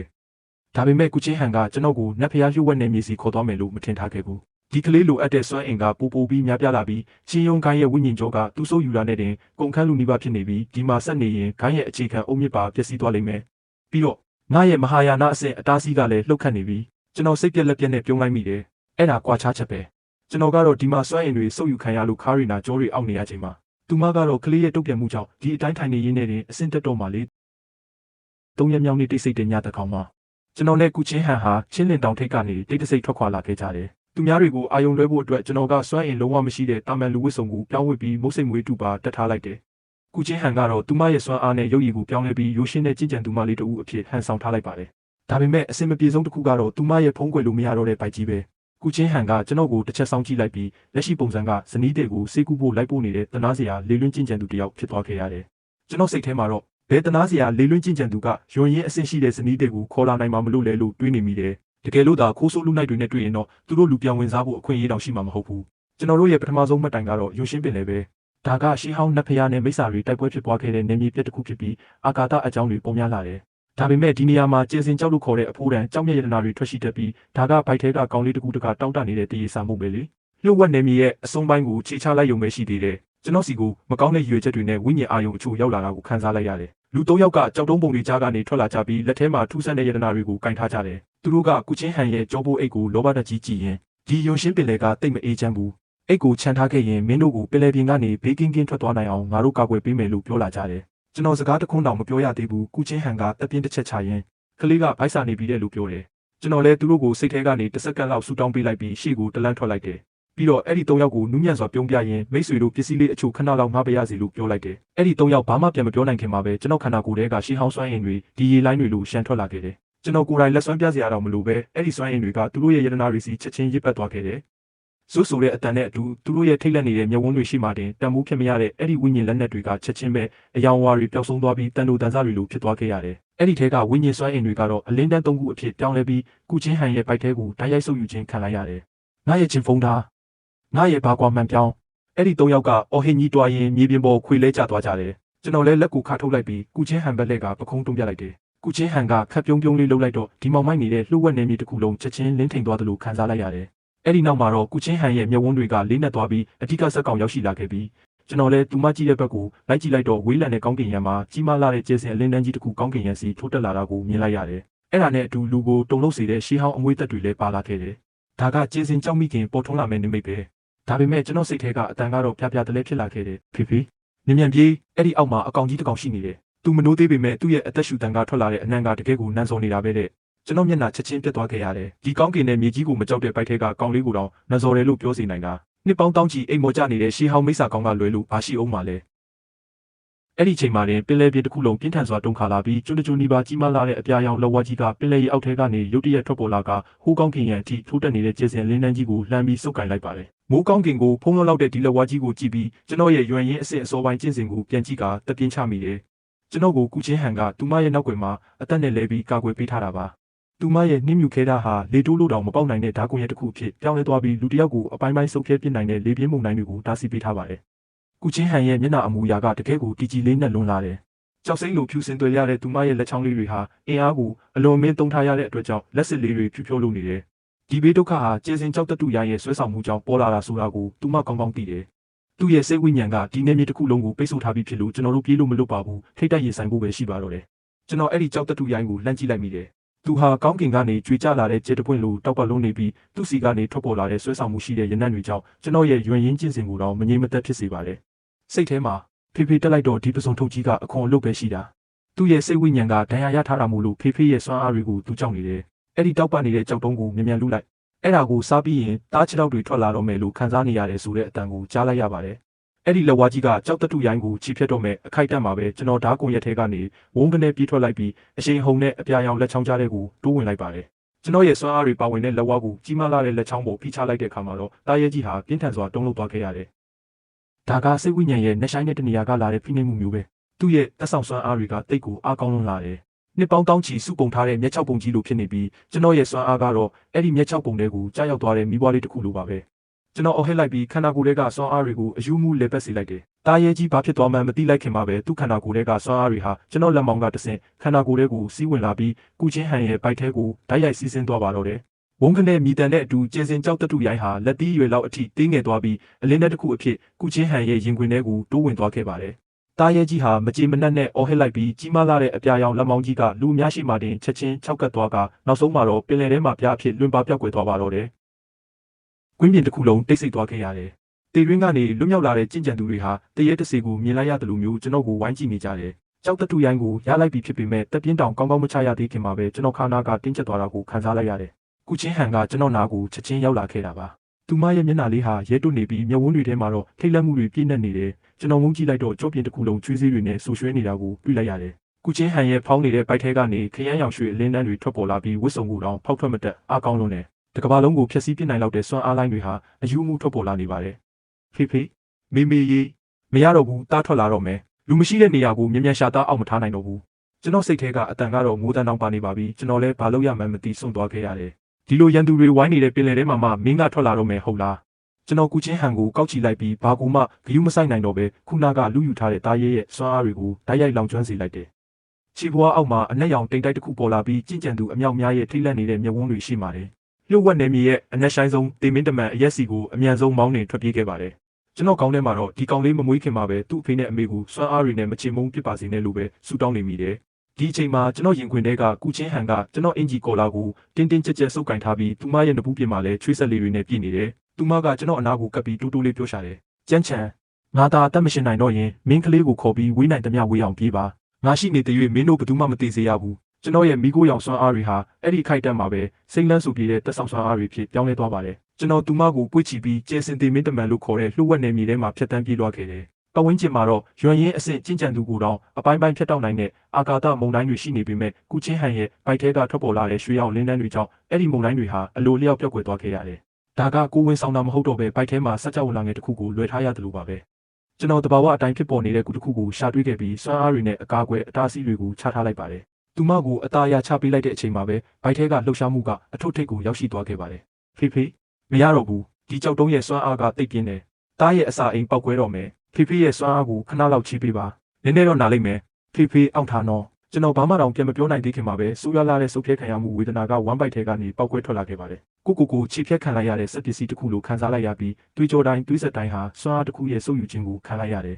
်ဒါပေမဲ့ကုချင်းဟန်ကကျွန်တော်ကိုနတ်ဖျားရွှေ့ဝက်နေမြေစီခေါ်သွားမယ်လို့မထင်ထားခဲ့ဘူးဒီကလေးလိုအပ်တဲ့စွမ်းအင်ကပိုပြီးများပြားလာပြီးချင်းယုံကိုင်းရဲ့ဝိညာဉ်ကြောကသူ့ဆိုးယူလာတဲ့တင်ကုန်ခန်းလူနီးပါးဖြစ်နေပြီးဒီမှာဆက်နေရင်ခိုင်းရဲ့အခြေခံအုံမြစ်ပါပျက်စီးသွားလိမ့်မယ်ပြီးတော့ငါရဲ့မဟာယာနအဆင့်အတားစီးကလည်းလှုပ်ခတ်နေပြီးကျွန်တော်စိတ်ပြက်လက်ပြက်နဲ့ပြုံးလိုက်မိတယ်အဲ့ဒါကွာခြားချက်ပဲကျွန်တော်ကတော့ဒီမှာစွမ်းအင်တွေစုပ်ယူခံရလို့ခါရီနာကြောတွေအောက်နေရချိန်မှာသူမကတော့ကလေးရဲ့တုတ်ပြတ်မှုကြောင့်ဒီအတိုင်းထိုင်နေရင်းနဲ့တင်အဆင့်တက်တော့မှလေ၃ရက်မြောက်နေ့တိတ်ဆိတ်တဲ့ညတကောင်မှာကျွန်တော်နဲ့ကုချင်းဟန်ဟာချင်းလင်တောင်ထိပ်ကနေတိတ်တဆိတ်ထွက်ခွာလာခဲ့ကြတယ်သူများတွေကိုအာယုံလွှဲဖို့အတွက်ကျွန်တော်ကစွမ်းအင်လုံးဝမရှိတဲ့တာမန်လူဝစ်စုံကိုပြောင်းဝစ်ပြီးမုတ်စိတ်မွေးတူပါတက်ထားလိုက်တယ်ကုချင်းဟန်ကတော့သူမရဲ့စွမ်းအားနဲ့ရုပ်ရည်ကိုပြောင်းလဲပြီးရိုးရှင်းတဲ့ကြင်ကြံသူမလေးတူအဖြစ်ဟန်ဆောင်ထားလိုက်ပါတယ်ဒါပေမဲ့အစင်မပြေဆုံးတစ်ခုကတော့သူမရဲ့ဖုံးကွယ်လို့မရတော့တဲ့ပိုက်ကြီးပဲကုချင်းဟန်ကကျွန်တော်ကိုတစ်ချက်ဆောင်ကြည့်လိုက်ပြီးလက်ရှိပုံစံကဇနီးတဲ့ကိုစေကူဖို့လိုက်ပို့နေတဲ့တနာစရာလေလွင့်ကြင်ကြံသူတယောက်ဖြစ်သွားခဲ့ရတယ်ကျွန်တော်စိတ်ထဲမှာတော့ဘယ်တနာစရာလေလွင့်ကြင်ကြံသူကယွန်ရင်အဆင့်ရှိတဲ့ဇနီးတဲ့ကိုခေါ်လာနိုင်မှာမလို့လဲလို့တွေးနေမိတယ်တကယ်လို့သာခိုးဆိုးလူနိုင်တွေနဲ့တွေ့ရင်တော့သူတို့လူပြောင်းဝင်စားဖို့အခွင့်အရေးတောင်ရှိမှာမဟုတ်ဘူးကျွန်တော်တို့ရဲ့ပထမဆုံးမှတ်တိုင်ကတော့ယွန်ရှင်းပင်လေပဲဒါကရှေးဟောင်းနတ်ဖျားနဲ့မိစ္ဆာတွေတိုက်ပွဲဖြစ်ပွားခဲ့တဲ့နေမြေပြက်တစ်ခုဖြစ်ပြီးအာကာသအကြောင်းတွေပုံများလာတယ်ဒါပေမဲ့ဒီနေရာမှာကျေစင်ကြောက်လို့ခေါ်တဲ့အဖိုးတန်ကြောက်မြက်ရတနာတွေထွက်ရှိတတ်ပြီးဒါကဘိုက်ထဲကကောင်းလေးတစ်ခုတကတောင်းတနေတဲ့တရေစာမှုပဲလေလှုပ်ဝက်နေမြေရဲ့အစုံပိုင်းကိုခြေချလိုက်ရုံပဲရှိသေးတယ်ကျွန်တော်စီကိုမကောင်းတဲ့ရွေချက်တွေနဲ့ဝိညာဉ်အာယုံအချို့ရောက်လာတာကိုခံစားလိုက်ရတယ်လူ၃ယောက်ကကြောက်တုံးပုံတွေကြားကနေထွက်လာကြပြီးလက်ထဲမှာထူးဆန်းတဲ့ရတနာတွေကိုကင်ထားကြတယ်သူတို့ကကုချင်းဟန်ရဲ့ကြောပိုးအိတ်ကိုလောဘတက်ကြီးကြည့်ရင်ဒီယွန်ရှင်းပင်လေကတိတ်မအေးချမ်းဘူးအိတ်ကိုခြံထားခဲ့ရင်မင်းတို့ကိုပင်လယ်ပြင်ကနေဘေးကင်းကင်းထွက်သွားနိုင်အောင်ငါတို့ကာကွယ်ပေးမယ်လို့ပြောလာကြတယ်ကျွန်တော်စကားတခွန်းတောင်မပြောရသေးဘူးကုချင်းဟန်ကတပြင်းတစ်ချက်ချရင်ကလေးကဗိုက်စာနေပြီးတဲ့လို့ပြောတယ်ကျွန်တော်လည်းသူတို့ကိုစိတ်ထဲကနေတစ်စက္ကန့်လောက်ဆူတောင်းပေးလိုက်ပြီးရှေ့ကိုတလန်းထွက်လိုက်တယ်ပြီးတော့အဲ့ဒီ၃ယောက်ကိုနူးညံ့စွာပြုံးပြရင်မိတ်ဆွေတို့ပစ္စည်းလေးအချို့ခဏလောက်ငှားပေးရစီလို့ပြောလိုက်တယ်အဲ့ဒီ၃ယောက်ဘာမှပြန်မပြောနိုင်ခင်မှာပဲကျွန်တော်ခန္ဓာကိုယ်ထဲကရှေးဟောင်းစွမ်းအင်တွေဒီရေလိုင်းတွေလိုရှမ်းထွက်လာခဲ့တယ်ကျွန်တော်ကိုယ်တိုင်လက်စွမ်းပြစရာတော့မလိုပဲအဲ့ဒီစွမ်းအင်တွေကသူတို့ရဲ့ယတနာတွေစီချက်ချင်းရစ်ပတ်သွားခဲ့တယ်ဇိုးဆိုတဲ့အတန်နဲ့အတူသူတို့ရဲ့ထိတ်လန့်နေတဲ့မျက်ဝန်းတွေရှိမှတင်တန်မိုးဖြစ်မရတဲ့အဲ့ဒီဝိညာဉ်လက်နက်တွေကချက်ချင်းပဲအယောင်ဝါတွေပျောက်ဆုံးသွားပြီးတန်လိုတန်စားတွေလိုဖြစ်သွားခဲ့ရတယ်အဲ့ဒီထဲကဝိညာဉ်စွမ်းအင်တွေကတော့အလင်းတန်း၃ခုအဖြစ်ပြောင်းလဲပြီးကုချင်းဟန်ရဲ့ဘိုက်ထဲကိုတိုက်ရိုက်ဆုပ်ယူခြင်းခံလိုက်ရတယ်ငါရဲ့ချင်းဖုံးသားငါရဲ့ဘာကွာမှန်ပြောင်းအဲ့ဒီ၃ယောက်ကအော်ဟင်ကြီးတွားရင်မြေပြင်ပေါ်ခွေလဲကျသွားကြတယ်ကျွန်တော်လည်းလက်ကိုခါထုတ်လိုက်ပြီးကုချင်းဟန်ဘက်လက်ကပခုံးတွန်းပြလိုက်တယ်ကုချင်းဟန်ကခက်ပြုံးပြုံးလေးလှုပ်လိုက်တော့ဒီမောင်မိုက်နေတဲ့လှုပ်ဝက်နေမြေတစ်ခုလုံးချက်ချင်းလင်းထိန်သွားသလိုခံစားလိုက်ရတယ်အဲ့ဒီနောက်မှာတော့ကုချင်းဟန်ရဲ့မျက်ဝန်းတွေကလေးနက်သွားပြီးအထက်ကဆက်ကောင်ရောက်ရှိလာခဲ့ပြီးကျွန်တော်လည်းသူမကြည့်တဲ့ဘက်ကိုလိုက်ကြည့်လိုက်တော့ဝေးလံတဲ့ကောင်းကင်ယံမှာကြီးမားလာတဲ့ကျဲစင်အလင်းတန်းကြီးတစ်ခုကောင်းကင်ယံစီထိုးတက်လာတာကိုမြင်လိုက်ရတယ်အဲ့ဒါနဲ့အတူလူကိုတုံလို့စေတဲ့ရှေးဟောင်းအမွေးသက်တွေလည်းပါလာခဲ့တယ်ဒါကကျဲစင်ကြောက်မိခင်ပေါ်ထွန်းလာမယ့်နိမိတ်ပဲဒါပေမဲ့ကျွန်တော်စိတ်ထဲကအတန်ကတော့ပြပြတလဲဖြစ်လာခဲ့တယ်ဖေဖေမြင်မြန်ပြေးအဲ့ဒီအောက်မှာအကောင်ကြီးတစ်ကောင်ရှိနေတယ်သူမနိုးသေးပေမဲ့သူ့ရဲ့အသက်ရှူတန်ကထွက်လာတဲ့အနံ့ကတကယ်ကိုနန်းစောနေတာပဲတဲ့ကျွန်တော်မျက်နှာချက်ချင်းပြတ်သွားခဲ့ရတယ်ဒီကောင်းကင်နဲ့မြေကြီးကိုမကြောက်တဲ့ပိုက်ထဲကကောင်းလေးကိုတော့နန်းစောတယ်လို့ပြောစီနိုင်တာနှစ်ပေါင်းတောင်းချီအိမ်မော်ကျနေတဲ့ရှေးဟောင်းမိစ္ဆာကောင်းကလွယ်လို့ဘာရှိအောင်မှလဲအဲ့ဒီချိန်မှာတင်ပင်လယ်ပြင်တစ်ခုလုံးပြင်းထန်စွာတုန်ခါလာပြီးကျွန်းတကျွန်းနီးပါးကြီးမားလာတဲ့အပြာရောင်လက်ဝါးကြီးကပင်လယ်ရေအောက်ထဲကနေရုတ်တရက်ထွက်ပေါ်လာကဟိုးကောင်းကင်ရန်အထိထိုးတက်နေတဲ့ကျဲစင်လင်းတန်းကြီးကိုလှမ်းပြီးစုပ်ကင်လိုက်ပါတယ်မိုးကောင်းကင်ကိုဖုံးလွှမ်းလောက်တဲ့ဒီလက်ဝါးကြီးကိုကြည့်ပြီးကျွန်တော်ရဲ့ရွံရင်အစ်အစောပိုင်းကျင့်စဉ်ကိုပြန်ကြည့်ကတပြင်းချမိတယ်ကျွန်တော်ကိုကုချင်းဟန်ကသူမရဲ့နောက်ွယ်မှာအသက်နဲ့လဲပြီးကာကွယ်ပေးထားတာပါသူမရဲ့နှင်းမြူခဲတာဟာလေတိုးလို့တောင်မပေါက်နိုင်တဲ့ဓာကွန်ရဲ့တစ်ခုအဖြစ်ပြောင်းလဲသွားပြီးလူတစ်ယောက်ကိုအပိုင်းပိုင်းဆုပ်ခဲပစ်နိုင်တဲ့လေပြင်းမုန်တိုင်းတွေကိုတားဆီးပေးထားပါတယ်ကုချင်းဟန်ရဲ့မျက်နှာအမူအရာကတကယ်ကိုတီကြီးလေးနဲ့လွန်လာတယ်ကြောက်စိမ့်လိုဖြူစင်သွေရတဲ့သူမရဲ့လက်ချောင်းလေးတွေဟာအင်အားကိုအလွန်မင်းသုံးထားရတဲ့အတွက်ကြောင့်လက်စစ်လေးတွေဖြူဖြိုးလို့နေတယ်ဒီဘေးဒုက္ခဟာကျဲစင်ကြောက်တတူရရဲ့ဆွဲဆောင်မှုကြောင့်ပေါ်လာတာဆိုတာကိုသူမကောင်းကောင်းသိတယ်သူ့ရဲ့စိတ်ဝိညာဉ်ကဒီနေမြေတစ်ခုလုံးကိုပိတ်ဆို့ထားပြီးဖြစ်လို့ကျွန်တော်တို့ပြေးလို့မလွတ်ပါဘူးထိတ်တိုက်ရင်ဆိုင်ဖို့ပဲရှိပါတော့တယ်ကျွန်တော်အဲ့ဒီကြောက်တတူရိုင်းကိုလှမ်းကြည့်လိုက်မိတယ်သူဟာကောင်းကင်ကနေကြွေကျလာတဲ့ကျဲတပွင့်လိုတောက်ပတ်လုံးနေပြီးသူ့စီကနေထွက်ပေါ်လာတဲ့ဆွဲဆောင်မှုရှိတဲ့ရနံ့တွေကြောင့်ကျွန်တော်ရဲ့ရွံရင်းကျင့်စဉ်ကိုတော့မငြိမ်မသက်ဖြစ်စေပါတယ်စိတ်ထဲမှာဖေဖေတက်လိုက်တော့ဒီပစုံထုတ်ကြီးကအခွန်အလုပ်ပဲရှိတာသူ့ရဲ့စိတ်ဝိညာဉ်ကဒဏ်ရာရထားတာမို့လို့ဖေဖေရဲ့စွမ်းအားတွေကိုသူကြောက်နေတယ် အဲ့ဒီတောက်ပနေတဲ့ကြောက်တုံးကိုမြန်မြန်လူလိုက်အဲ့ဒါကိုစားပြီးရင်တားခြေထောက်တွေထွက်လာတော့မယ်လို့ခံစားနေရတယ်ဆိုတဲ့အတန်ကိုကြားလိုက်ရပါတယ်အဲ့ဒီလက်ဝါးကြီးကကြောက်တတုရိုင်းကိုချီဖြတ်တော့မဲ့အခိုက်အတန့်မှာပဲကျွန်တော်ဓာတ်ကွန်ရက်ထဲကနေဝုန်းကနေပြေးထွက်လိုက်ပြီးအရှိန်ဟုန်နဲ့အပြာရောင်လက်ချောင်းကြားတဲ့ကိုတိုးဝင်လိုက်ပါတယ်ကျွန်တော်ရဲ့စွမ်းအားတွေပါဝင်တဲ့လက်ဝါးကိုကြီးမားလာတဲ့လက်ချောင်းပေါ်ဖိချလိုက်တဲ့အခါမှာတော့တာရဲကြီးဟာပြင်းထန်စွာတုံးလှုပ်သွားခဲ့ရတယ်ဒါကစိတ်ဝိညာဉ်ရဲ့နှက်ဆိုင်တဲ့တနေရာကလာတဲ့ဖိနှိပ်မှုမျိုးပဲသူ့ရဲ့သက်ဆောင်စွမ်းအားတွေကတိတ်ကိုအားကောင်းလွန်းလာတယ်နှစ်ပေါင်းတောင်းချီစုပုံထားတဲ့မျက်ခြောက်ပုံကြီးလိုဖြစ်နေပြီးကျွန်တော်ရဲ့စွမ်းအားကတော့အဲ့ဒီမျက်ခြောက်ပုံတွေကိုကြားရောက်သွားတဲ့မိဘလေးတစ်ခုလိုပါပဲကျွန်တော်အော်ဟစ်လိုက်ပြီးခန္ဓာကိုယ်ထဲကစွမ်းအားတွေကိုအယူမှုလေပတ်စေလိုက်တယ်။တာရဲကြီးဘာဖြစ်သွားမှန်းမသိလိုက်ခင်မှာပဲသူ့ခန္ဓာကိုယ်ထဲကစွမ်းအားတွေဟာကျွန်တော်လက်မောင်းကတဆင့်ခန္ဓာကိုယ်ထဲကိုစီးဝင်လာပြီးကုချင်းဟန်ရဲ့ဘိုက်ထဲကိုဓာတ်ရိုက်စီးဆင်းသွားပါတော့တယ်။ဝုန်းကနေမြည်တန်တဲ့အတူကျင်းစင်ကြောက်တတုရိုင်းဟာလက်သီးရွယ်လောက်အထိတင်းငယ်သွားပြီးအလင်းတစ်ခုအဖြစ်ကုချင်းဟန်ရဲ့ရင်ခွင်ထဲကိုတိုးဝင်သွားခဲ့ပါတယ်။တာရဲကြီးဟာမကြေမနက်နဲ့အော်ဟစ်လိုက်ပြီးကြီးမားလာတဲ့အပြာရောင်လက်မောင်းကြီးကလူအများရှိမှတင်ချက်ချင်းခြောက်ကပ်သွားကနောက်ဆုံးမှာတော့ပင်လယ်ထဲမှာပြားအဖြစ်လွင်ပါပြောက်ကွယ်သွားပါတော့တယ်။ကွင်းပြင်တစ်ခုလုံးတိတ်ဆိတ်သွားခဲ့ရတယ်။တေရင်းကနေလွတ်မြောက်လာတဲ့ကြင်ကြံသူတွေဟာတရဲတစီကိုမြင်လိုက်ရတယ်လို့မျိုးကျွန်တော်ကိုဝိုင်းကြည့်နေကြတယ်။ကြောက်တတူရိုင်းကိုရလိုက်ပြီးဖြစ်ပေမဲ့တက်ပြင်းတောင်ကောင်းကောင်းမချရသေးခင်မှာပဲကျွန်တော်ခါနာကတင်းကျပ်သွားတာကိုခံစားလိုက်ရတယ်။ကုချင်းဟန်ကကျွန်တော်နာကိုချက်ချင်းရောက်လာခဲ့တာပါ။သူမရဲ့မျက်နှာလေးဟာရဲတွနေပြီးမျက်ဝန်းတွေထဲမှာတော့ထိတ်လန့်မှုတွေပြည့်နေတယ်။ကျွန်တော်ငုံကြည့်လိုက်တော့ကြောပြင်တစ်ခုလုံးချွေးစည်းတွေနဲ့ဆူရွှဲနေတာကိုတွေ့လိုက်ရတယ်။ကုချင်းဟန်ရဲ့ဖောင်းနေတဲ့ဘိုက်ထဲကနေခရမ်းရောင်ရွှေအလင်းတန်းတွေထွက်ပေါ်လာပြီးဝစ်စုံကိုတောင်ဖောက်ထွက်မတက်အားကောင်းလွန်းတယ်။တကဘာလုံးကိုဖျက်ဆီးပစ်နိုင်လောက်တဲ့စွမ်းအားလိုင်းတွေဟာအယူမှုထွက်ပေါ်လာနေပါတယ်။ဖေဖေမေမေရေမရတော့ဘူးတားထွက်လာတော့မယ်လူမရှိတဲ့နေရာကိုမြ мян ရှာသားအောင်မထားနိုင်တော့ဘူးကျွန်တော်စိတ်ထဲကအတန်ကတော့ငိုးတန်းတောင်ပါနေပါပြီကျွန်တော်လည်းဘာလို့ရမှန်းမသိဆုံးသွားခဲ့ရတယ်ဒီလိုရန်သူတွေဝိုင်းနေတဲ့ပင်လယ်ထဲမှာမှမင်းကထွက်လာတော့မယ်ဟုတ်လားကျွန်တော်ကုချင်းဟန်ကိုကောက်ချီလိုက်ပြီးဘာကူမှဂယုမဆိုင်နိုင်တော့ပဲခုနကလူယူထားတဲ့တားရဲရဲ့စွမ်းအားတွေကိုတိုက်ရိုက်လောင်ကျွမ်းစေလိုက်တယ်ခြေဘွားအောက်မှာအနက်ရောင်တိမ်တိုက်တစ်ခုပေါ်လာပြီးကြင်ကြံသူအမြောက်များရဲ့ထိတ်လန့်နေတဲ့မျက်ဝန်းတွေရှိပါတယ်လျှို့ဝှက်နေမြေရဲ့အနက်ဆိုင်ဆုံးတေမင်းတမန်အရက်စီကိုအမြန်ဆုံးမောင်းနှင်ထွက်ပြေးခဲ့ပါတယ်ကျွန်တော်ကောင်းထဲမှာတော့ဒီကောင်လေးမမွေးခင်မှာပဲသူ့အဖေနဲ့အမေကိုစွမ်းအားတွေနဲ့မချေမုန်းပြစ်ပါစေနဲ့လို့ပဲဆူတောင်းနေမိတယ်ဒီအချိန်မှာကျွန်တော်ရင်ခွင်ထဲကကုချင်းဟန်ကကျွန်တော်အင်ဂျီကော်လာကိုတင်းတင်းကြပ်ကြပ်စုပ်ကင်ထားပြီးသူမရဲ့နဖူးပြင်မှာလည်းချွေးဆက်လေးတွေနဲ့ပြည့်နေတယ်သူမကကျွန်တော်အနာကိုကပ်ပြီးတူတူလေးပြောရှာတယ်ကြမ်းချန်ငါသာအသက်မရှင်နိုင်တော့ရင်မင်းကလေးကိုခေါ်ပြီးဝေးနိုင်သမျှဝေးအောင်ပြေးပါငါရှိနေတဲ့၍မင်းတို့ဘယ်သူမှမသိစေရဘူးကျွန်တော်ရဲ့မိကိုရောင်စွမ်းအားတွေဟာအဲ့ဒီခိုက်တက်မှာပဲစိမ့်လန်းဆူပြေတဲ့တက်ဆောင်စွမ်းအားတွေဖြစ်ပြောင်းလဲသွားပါတယ်ကျွန်တော်သူမကိုပွေ့ချီပြီးကျဲစင်တေမင်းတမန်လို့ခေါ်တဲ့လှုပ်ဝက်နယ်မြေထဲမှာဖြတ်တန်းပြေးသွားခဲ့တယ်ပတ်ဝန်းကျင်မှာတော့ရွံရင်အဆင့်ကျင့်ကြံသူကိုတော့အပိုင်းပိုင်းဖြတ်တောက်နိုင်တဲ့အာကာသမုန်တိုင်းတွေရှိနေပေမဲ့ကုချင်းဟန်ရဲ့ဘိုက်ထဲကထွက်ပေါ်လာတဲ့ရွှေရောင်လင်းတန်းတွေကြောင့်အဲ့ဒီမုန်တိုင်းတွေဟာအလိုလျောက်ပြောက်ကွယ်သွားခဲ့ရတယ်ဒါကကိုဝင်ဆောင်တာမဟုတ်တော့ပဲဘိုက်ထဲမှာစက်ကြောလာငယ်တစ်ခုကိုလွှဲထားရတယ်လို့ပါပဲကျွန်တော်တဘာဝအတိုင်းဖြစ်ပေါ်နေတဲ့ကုတစ်ခုကိုရှာတွေ့ခဲ့ပြီးစွမ်းအားတွေနဲ့အကာအကွယ်အတားအဆီးတွေကိုချထားလိုက်ပါတယ်သူမကိုအသားအရချပေးလိုက်တဲ့အချိန်မှာပဲဘိုက်ထဲကလှုပ်ရှားမှုကအထုပ်ထိပ်ကိုရောက်ရှိသွားခဲ့ပါတယ်ဖေဖေမရတော့ဘူးဒီကြောက်တုံးရဲ့စွမ်းအားကတိတ်ပြင်းတယ်တားရဲ့အစာအိမ်ပောက်ကွဲတော့မယ်ဖေဖေရဲ့စွမ်းအားကိုခဏလောက်ချီးပေးပါနည်းနည်းတော့နားလိုက်မယ်ဖေဖေအောင့်ထားနော်ကျွန်တော်ဘာမှတော့ပြန်မပြောနိုင်သေးခင်မှာပဲစူးရွားလာတဲ့စုပ်ဖြဲခံရမှုဝေဒနာကဝမ်းပိုက်ထဲကနေပောက်ကွဲထွက်လာခဲ့ပါတယ်ကိုချီဖြက်ခံလိုက်ရတဲ့စက်ပစ္စည်းတစ်ခုလိုခံစားလိုက်ရပြီးတွေးကြောတိုင်းတွေးဆက်တိုင်းဟာစွမ်းအားတစ်ခုရဲ့စုပ်ယူခြင်းကိုခံလိုက်ရတယ်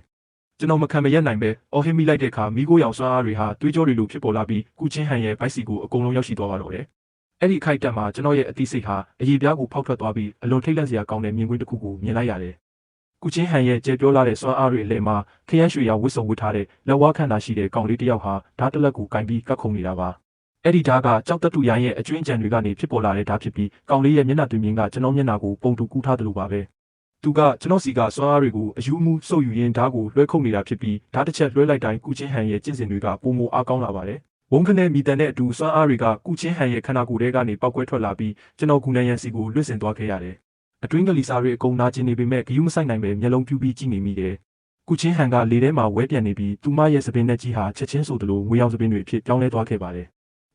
ကျွန်တော်မခံမရက်နိုင်ပဲအော်ဟစ်မိလိုက်တဲ့အခါမိကိုရောင်စွမ်းအားတွေဟာတွေးကြောတွေလိုဖြစ်ပေါ်လာပြီးကုချင်းဟန်ရဲ့ဘိုက်စီကိုအကုန်လုံးရောက်ရှိသွားပါတော့တယ်အဲ့ဒီခိုက်တက်မှာကျွန်တော်ရဲ့အသိစိတ်ဟာအရေးပြားကိုဖောက်ထွက်သွားပြီးအလွန်ထိတ်လန့်စရာကောင်းတဲ့မြင်ကွင်းတစ်ခုကိုမြင်လိုက်ရတယ်ကုချင်းဟန်ရဲ့ကြဲပြောလာတဲ့စွမ်းအားတွေအလဲမှာခရမ်းရွှေရောင်ဝစ်စုံဝတ်ထားတဲ့လက်ဝါးခန္ဓာရှိတဲ့ကောင်လေးတစ်ယောက်ဟာဓာတ်တလက်ကိုကင်ပြီးကပ်ခုံနေတာပါအဲ့ဒီဓာတ်ကကြောက်တတူရိုင်းရဲ့အကျွင်းကြံတွေကနေဖြစ်ပေါ်လာတဲ့ဓာတ်ဖြစ်ပြီးကောင်လေးရဲ့မျက်နှာသွင်းမြင်ကကျွန်တော်မျက်နှာကိုပုံတူကူးထားတယ်လို့ပါပဲသူကကျွန်တော်စီကစွမ်းအားတွေကိုအယူမှုစုပ်ယူရင်းဓာတ်ကိုလွှဲခုံနေတာဖြစ်ပြီးဓာတ်တစ်ချက်လွှဲလိုက်တိုင်းကုချင်းဟန်ရဲ့ကျင့်စဉ်တွေကပုံမအားကောင်းလာပါတယ်ဝုန်းခနဲ့မိတန်တဲ့အတူစွမ်းအားတွေကကုချင်းဟန်ရဲ့ခန္ဓာကိုယ်ထဲကနေပောက်ကွဲထွက်လာပြီးကျွန်တော်ကူနန်ရန်စီကိုလွှင့်စင်သွားခဲ့ရတယ်အတွင်းကလေးစားတွေအကုန်နာကျင်နေပေမဲ့ဂယုမဆိုင်နိုင်ပဲမျက်လုံးပြူပြီးကြည့်နေမိတယ်ကုချင်းဟန်ကလေထဲမှာဝဲပြန်နေပြီးသူမရဲ့စပင်းနဲ့ကြီးဟာချက်ချင်းဆိုသလိုငွေရောင်စပင်းတွေအဖြစ်ပြောင်းလဲသွားခဲ့ပါတယ်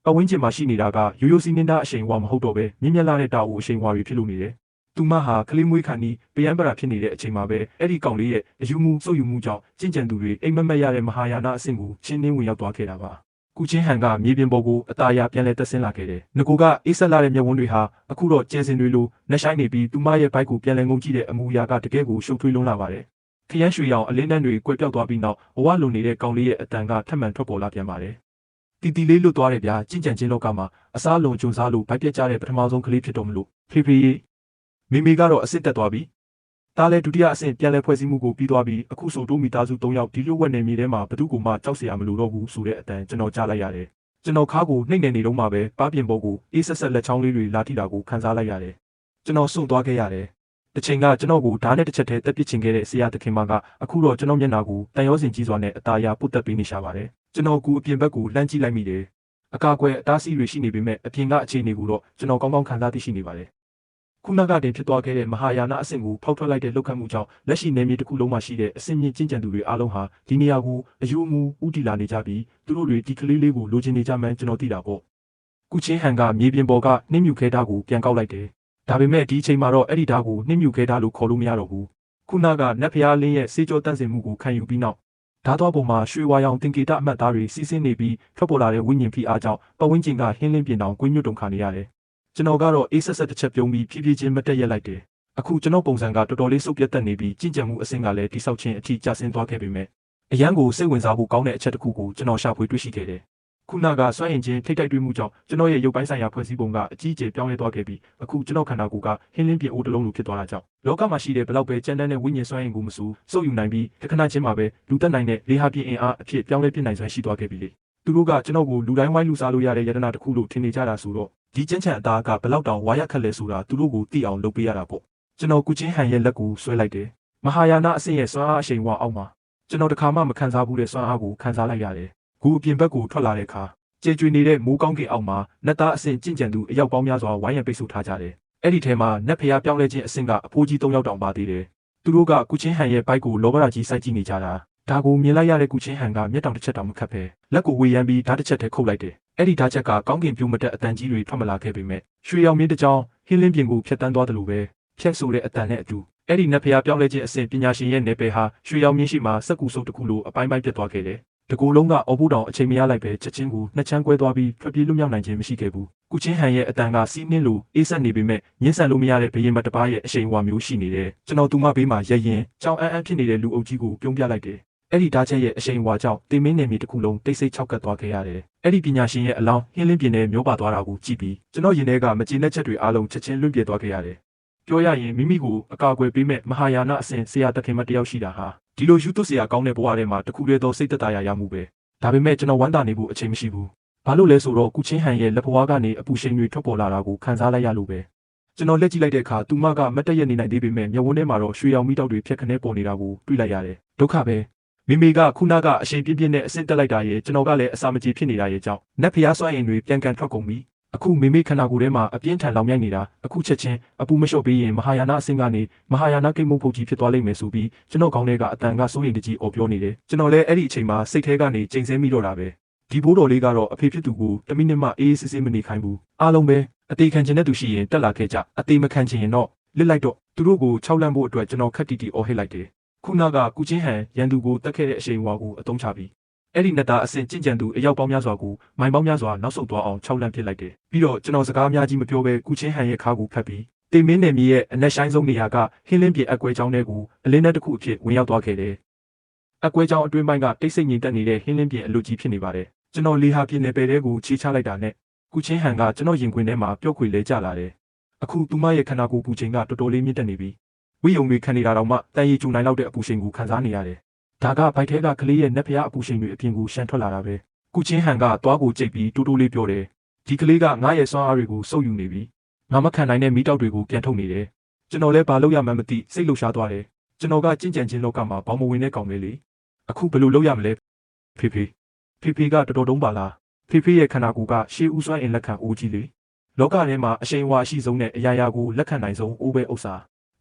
ပတ်ဝန်းကျင်မှာရှိနေတာကရိုးရိုးစီးနေတာအရှိန်ဝါမဟုတ်တော့ပဲမြင့်မြတ်လာတဲ့တာဝူအရှိန်ဝါတွေဖြစ်လို့နေတယ်သူမဟာကလေးမွေးခါနီးပယံပရာဖြစ်နေတဲ့အချိန်မှာပဲအဲ့ဒီကောင်လေးရဲ့အယူမှုစုပ်ယူမှုကြောင့်ကြင်ကြံသူတွေအိမ်မက်မက်ရတဲ့မဟာယာနအဆင့်ကိုချင်းနှင်းဝင်ရောက်သွားခဲ့တာပါကုချင်းဟန်ကမြေပြင်ပေါ်ကိုအသားအရပြန်လဲတက်ဆင်းလာခဲ့တယ်။ငကိုကအေးဆက်လာတဲ့မျက်ဝန်းတွေဟာအခုတော့ကျဲစင်တွေလိုနှက်ဆိုင်နေပြီးသူမရဲ့ဘိုက်ကိုပြန်လဲငုံကြည့်တဲ့အမူအရာကတကယ်ကိုရှုပ်ထွေးလွန်းလာပါတယ်။ခရမ်းရွှေရောင်အလင်းတန်းတွေကွယ်ပြောက်သွားပြီးနောက်ဘဝလုံနေတဲ့ကောင်လေးရဲ့အတန်ကထပ်မံထွက်ပေါ်လာပြန်ပါတယ်။တီလေးလွတ်သွားတဲ့ဗျာကြင်ကြံချင်းလောကမှာအစားလုံးကြုံစားလို့ဗိုက်ပြက်ကြတဲ့ပထမဆုံးကလေးဖြစ်တော်မလို့ဖေဖေမေမေကတော့အစ်စ်တက်သွားပြီ။ဒါလည်းဒုတိယအဆင့်ပြန်လဲဖွဲ့စည်းမှုကိုပြီးသွားပြီးအခုဆိုတိုးမီသားစု3ယောက်ဒီလိုဝက်နေမြေထဲမှာဘသူ့ကိုမှကြောက်စရာမလိုတော့ဘူးဆိုတဲ့အတန်ကျွန်တော်ကြားလိုက်ရတယ် ကျွန်တော်ခါးကိုနှိမ့်နေနေတော့မှပဲပါးပြင်ပေါ်ကိုအေးဆက်ဆက်လက်ချောင်းလေးတွေလာထိတာကိုခံစားလိုက်ရတယ်ကျွန်တော်စွန့်သွားခဲ့ရတယ်တစ်ချိန်ကကျွန်တော်ကိုဓာတ်နဲ့တစ်ချက်တည်းတက်ပစ်ချင်ခဲ့တဲ့ဆရာသခင်မကအခုတော့ကျွန်တော်မျက်နှာကိုတန်ရောစင်ကြီးစွာနဲ့အသားရပုတ်တက်ပေးနေရှာပါတယ်ကျွန်တော်ကူအပြင်ဘက်ကိုလှမ်းကြည့်လိုက်မိတယ်အကာအကွယ်အတားဆီးတွေရှိနေပေမဲ့အပြင်ကအခြေအနေကိုတော့ကျွန်တော်ကောင်းကောင်းခံစားသိရှိနေပါတယ်ခုနကတင်ဖြစ်သွားခဲ့တဲ့မဟာယာနအဆင့်ကိုဖောက်ထွက်လိုက်တဲ့လှုပ်ခတ်မှုကြောင့်လက်ရှိနေမြေတစ်ခုလုံးမှာရှိတဲ့အဆင့်မြင့်ကျင့်ကြံသူတွေအားလုံးဟာဒီနေရာကိုအယူအမူဥတီလာနေကြပြီးသူတို့တွေဒီကလေးလေးကိုလိုချင်နေကြမှန်းကျွန်တော်သိတာပေါ့ကုချင်းဟန်ကမြေပြင်ပေါ်ကနှင်းမြူခဲသားကိုပြန်ကောက်လိုက်တယ်ဒါပေမဲ့ဒီအချိန်မှာတော့အဲ့ဒီဓာတ်ကိုနှင်းမြူခဲသားလို့ခေါ်လို့မရတော့ဘူးခုနကနတ်ဖျားလင်းရဲ့စေကြောတန့်စင်မှုကိုခံယူပြီးနောက်ဓာတ်တော်ပုံမှာရွှေဝါရောင်တင်ကေတအမတ်သားတွေစီးဆင်းနေပြီးထွက်ပေါ်လာတဲ့ဝိညာဉ်ဖိအားကြောင့်ပဝင်းကျင်ကဟင်းလင်းပြင်တောင်ကွင်းညွတ်တုံခါနေရတယ်ကျွန်တော်ကတော့အေးဆက်ဆက်တစ်ချက်ပြုံးပြီးဖြည်းဖြည်းချင်းမတက်ရက်လိုက်တယ်အခုကျွန်တော်ပုံစံကတော်တော်လေးစုပ်ပြတ်တက်နေပြီးကြင်ကြံမှုအဆင့်ကလည်းတိဆောက်ခြင်းအထိကျဆင်းသွားခဲ့ပေမဲ့အရန်ကိုစိတ်ဝင်စားဖို့ကောင်းတဲ့အချက်တစ်ခုကိုကျွန်တော်ရှာဖွေတွေ့ရှိခဲ့တယ်ခုနကစွမ်းအင်ချင်းထိတ်တိုက်တွေ့မှုကြောင့်ကျွန်တော်ရဲ့ရုပ်ပိုင်းဆိုင်ရာဖွဲ့စည်းပုံကအကြီးအကျယ်ပြောင်းလဲသွားခဲ့ပြီးအခုကျွန်တော်ခန္ဓာကိုယ်ကဟင်းလင်းပြင်အိုးတစ်လုံးလိုဖြစ်သွားတာကြောင့်လောကမှာရှိတဲ့ဘလောက်ပဲကြမ်းတမ်းတဲ့ဝိညာဉ်စွမ်းအင်ကိုမစူစုပ်ယူနိုင်ပြီးတခဏချင်းမှာပဲလူသက်နိုင်တဲ့လေဟာပြင်အင်အားအဖြစ်ပြောင်းလဲပြနိုင်စွမ်းရှိသွားခဲ့ပြီလေသူတို့ကကျွန်တော်ကိုလူတိုင်းဝိုင်းလူစားလို့ရတဲ့ယတနာတစ်ခုလို့ထင်နေကြတာဆိုတော့ဒီကျန်းချန်အသားကဘလောက်တောင်ဝါရခက်လဲဆိုတာသူတို့ကိုသိအောင်လုပ်ပေးရတာပေါ့ကျွန်တော်ကုချင်းဟန်ရဲ့လက်ကိုဆွဲလိုက်တယ်မဟာယာနအဆင့်ရဲ့စွမ်းအားအရှိန်ဝါအောက်မှာကျွန်တော်တခါမှမခံစားဘူးတဲ့စွမ်းအားကိုခံစားလိုက်ရတယ်ဂူအပြင်ဘက်ကိုထွက်လာတဲ့အခါကျေကျွေနေတဲ့မိုးကောင်းကင်အောက်မှာနတ်သားအဆင့်ကျင့်ကြံသူအယောက်ပေါင်းများစွာဝိုင်းရံပိတ်ဆို့ထားကြတယ်အဲ့ဒီထဲမှာနတ်ဖျားပြောင်းလဲခြင်းအဆင့်ကအဖိုးကြီး၃ယောက်တောင်ပါသေးတယ်သူတို့ကကုချင်းဟန်ရဲ့ဘိုက်ကိုလောဘရာကြီးစိုက်ကြည့်နေကြတာဒါကိုမြင်လိုက်ရတဲ့ကုချင်းဟန်ကမျက်တောင်တစ်ချက်တောင်မခတ်ပဲလက်ကိုဝေယမ်းပြီးဓာတ်တစ်ချက်ထဲခုတ်လိုက်တယ်အဲ့ဒီဓာတ်ချက်ကကောင်းကင်ပြိုးမတက်အတန်ကြီးတွေထွက်မလာခဲ့ပေမဲ့ရွှေရောင်မြင်းတစ်ကြောင်ဟင်းလင်းပြင်ကိုဖျက်တမ်းသွားတယ်လို့ပဲဖြက်ဆိုတဲ့အတန်နဲ့အတူအဲ့ဒီနတ်ဖျားပြောင်းလဲခြင်းအဆင့်ပညာရှင်ရဲ့နယ်ပယ်ဟာရွှေရောင်မြင်းရှိမှစက်ကူစုပ်တစ်ခုလိုအပိုင်းပိုင်းပြတ်သွားခဲ့တယ်တကူလုံးကအော်ဘူးတောင်အချိန်မရလိုက်ပဲချက်ချင်းကိုနှစ်ချမ်းကွဲသွားပြီးထွက်ပြေးလွတ်မြောက်နိုင်ခြင်းမရှိခဲ့ဘူးကုချင်းဟန်ရဲ့အတန်ကစီးနှင်းလိုအေးဆက်နေပေမဲ့ညှင်းဆန်လို့မရတဲ့ဘရင်မတစ်ပါးရဲ့အရှိန်အဝါမျိုးရှိနေတယ်ကျွန်တော်သူမဘေးမှာရရင်ကြောင်အန်းဖြစ်နေတဲ့လူအုပ်ကြီးကိုပြုံးပြလိုက်တယ်အဲ့ဒီဓာတ်ချက်ရဲ့အရှိန်အဝါကြောင့်တင်မင်းနယ်မြေတစ်ခုလုံးတိတ်ဆိတ်ခြောက်ကပ်သွားခဲ့ရတယ်အဲ့ဒီပညာရှင်ရဲ့အလောင်းဟင်းလင်းပြင်းနဲ့မျိုးပါသွားတာကိုကြည့်ပြီးကျွန်တော်ရင်ထဲကမကျေနပ်ချက်တွေအားလုံးချက်ချင်းလွင့်ပြေသွားခဲ့ရတယ်ပြောရရင်မိမိကိုအကာအကွယ်ပေးမဲ့မဟာယာနအစဉ်ဆရာတခင်မတယောက်ရှိတာဟာဒီလိုယူသွဆရာကောင်းတဲ့ဘဝထဲမှာတခုတည်းသောစိတ်သက်သာရာရမှုပဲဒါပေမဲ့ကျွန်တော်ဝမ်းသာနေဖို့အချိန်မရှိဘူးဘာလို့လဲဆိုတော့ကုချင်းဟန်ရဲ့လက်ဘွားကနေအပူရှိန်တွေထွက်ပေါ်လာတာကိုခံစားလိုက်ရလို့ပဲကျွန်တော်လက်ကြည့်လိုက်တဲ့အခါသူမကမတ်တက်ရနေနိုင်သေးပေမဲ့မျက်ဝန်းထဲမှာတော့ရွှေရောင်မီးတောက်တွေဖြက်ခနဲပေါ်နေတာကိုတွေ့လိုက်ရတယ်ဒုက္ခပဲမိမိကခုနကအရှိန်ပြင်းပြင်းနဲ့အဆင့်တက်လိုက်တာရဲ့ကျွန်တော်ကလည်းအစာမကြေဖြစ်နေတာရဲ့ကြောင့်နတ်ဖျားစွမ်းအင်တွေပြန်ကန်ထွက်ကုန်ပြီအခုမိမိခန္ဓာကိုယ်ထဲမှာအပြင်းထန်လောင်မြိုက်နေတာအခုချက်ချင်းအပူမလျှော့ပေးရင်မဟာယာနအဆင့်ကနေမဟာယာနကိတ်မုတ်ဖုတ်ကြီးဖြစ်သွားလိမ့်မယ်ဆိုပြီးကျွန်တော်ခေါင်းထဲကအတန်ကစိုးရိမ်တကြီးအော်ပြောနေတယ်ကျွန်တော်လည်းအဲ့ဒီအချိန်မှာစိတ်ထဲကနေချိန်ဆမိတော့တာပဲဒီဘိုးတော်လေးကတော့အဖေဖြစ်သူကိုတမိနစ်မှအေးစစ်စစ်မနေခိုင်းဘူးအားလုံးပဲအသေးခံခြင်းတဲ့သူရှိရင်တက်လာခဲ့ကြအသေးမခံခြင်းရင်တော့လစ်လိုက်တော့သူတို့ကို6လန့်ဖို့အတွက်ကျွန်တော်ခက်တီတီအော်ဟစ်လိုက်တယ်ခုနကကုချင်းဟန်ရန်သူကိုတက်ခဲ့တဲ့အရှိန်အဝါကိုအသုံးချပြီးအဲ့ဒီနတ်သားအဆင့်ကျင့်ကြံသူအယောက်ပေါင်းများစွာကိုမိုင်ပေါင်းများစွာနောက်ဆုတ်သွားအောင်6လန့်ဖြစ်လိုက်တယ်ပြီးတော့ကျွန်တော်စကားအများကြီးမပြောဘဲကုချင်းဟန်ရဲ့ခါကိုဖတ်ပြီးတင်မင်းနယ်မြေရဲ့အနက်ရှိုင်းဆုံးနေရာကဟင်းလင်းပြေအကွဲချောင်းတွေကိုအလင်းနဲ့တစ်ခုအဖြစ်ဝင်ရောက်သွားခဲ့တယ်အကွဲချောင်းအတွင်းပိုင်းကတိတ်ဆိတ်ငြိမ်သက်နေတဲ့ဟင်းလင်းပြေအလူကြီးဖြစ်နေပါတယ်ကျွန်တော်လေဟာပြင်းနယ်ပယ်တွေကိုခြေချလိုက်တာနဲ့ကုချင်းဟန်ကကျွန်တော်ရင်ခွင်ထဲမှာပျော့ခွေလဲကျလာတယ်အခုသူမရဲ့ခန္ဓာကိုယ်ပူချိန်ကတော်တော်လေးမြင့်တက်နေပြီဝိယုံတွေခံနေတာတော့မှတန်ရီကျူနိုင်လောက်တဲ့အပူချိန်ကိုခံစားနေရတယ်ဒါကဘိုက်ထဲကကလေးရဲ့နက်ဖျားအပူချိန်တွေအပြင်ကိုရှန်ထွက်လာတာပဲကုချင်းဟန်ကသွားကိုကြိတ်ပြီးတိုးတိုးလေးပြောတယ်ဒီကလေးကငါရဲ့စွမ်းအားတွေကိုစုပ်ယူနေပြီငါမခံနိုင်တဲ့မီးတောက်တွေကိုပြန်ထုတ်နေတယ်ကျွန်တော်လည်းဘာလို့ရမှန်းမသိစိတ်လှုပ်ရှားသွားတယ်ကျွန်တော်ကကြင်ကြံခြင်းလောကမှာဘောင်မဝင်တဲ့ကောင်လေးလေအခုဘယ်လိုလုပ်ရမလဲဖေဖေကတော်တော်တုံးပါလားဖေရဲ့ခန္ဓာကိုယ်ကရှေးဦးစွမ်းအင်လက်ခံအိုးကြီးလေလောကထဲမှာအရှိန်အဝါအရှိဆုံးနဲ့အရာရာကိုလက်ခံနိုင်ဆုံးအိုးပဲဥစ္စ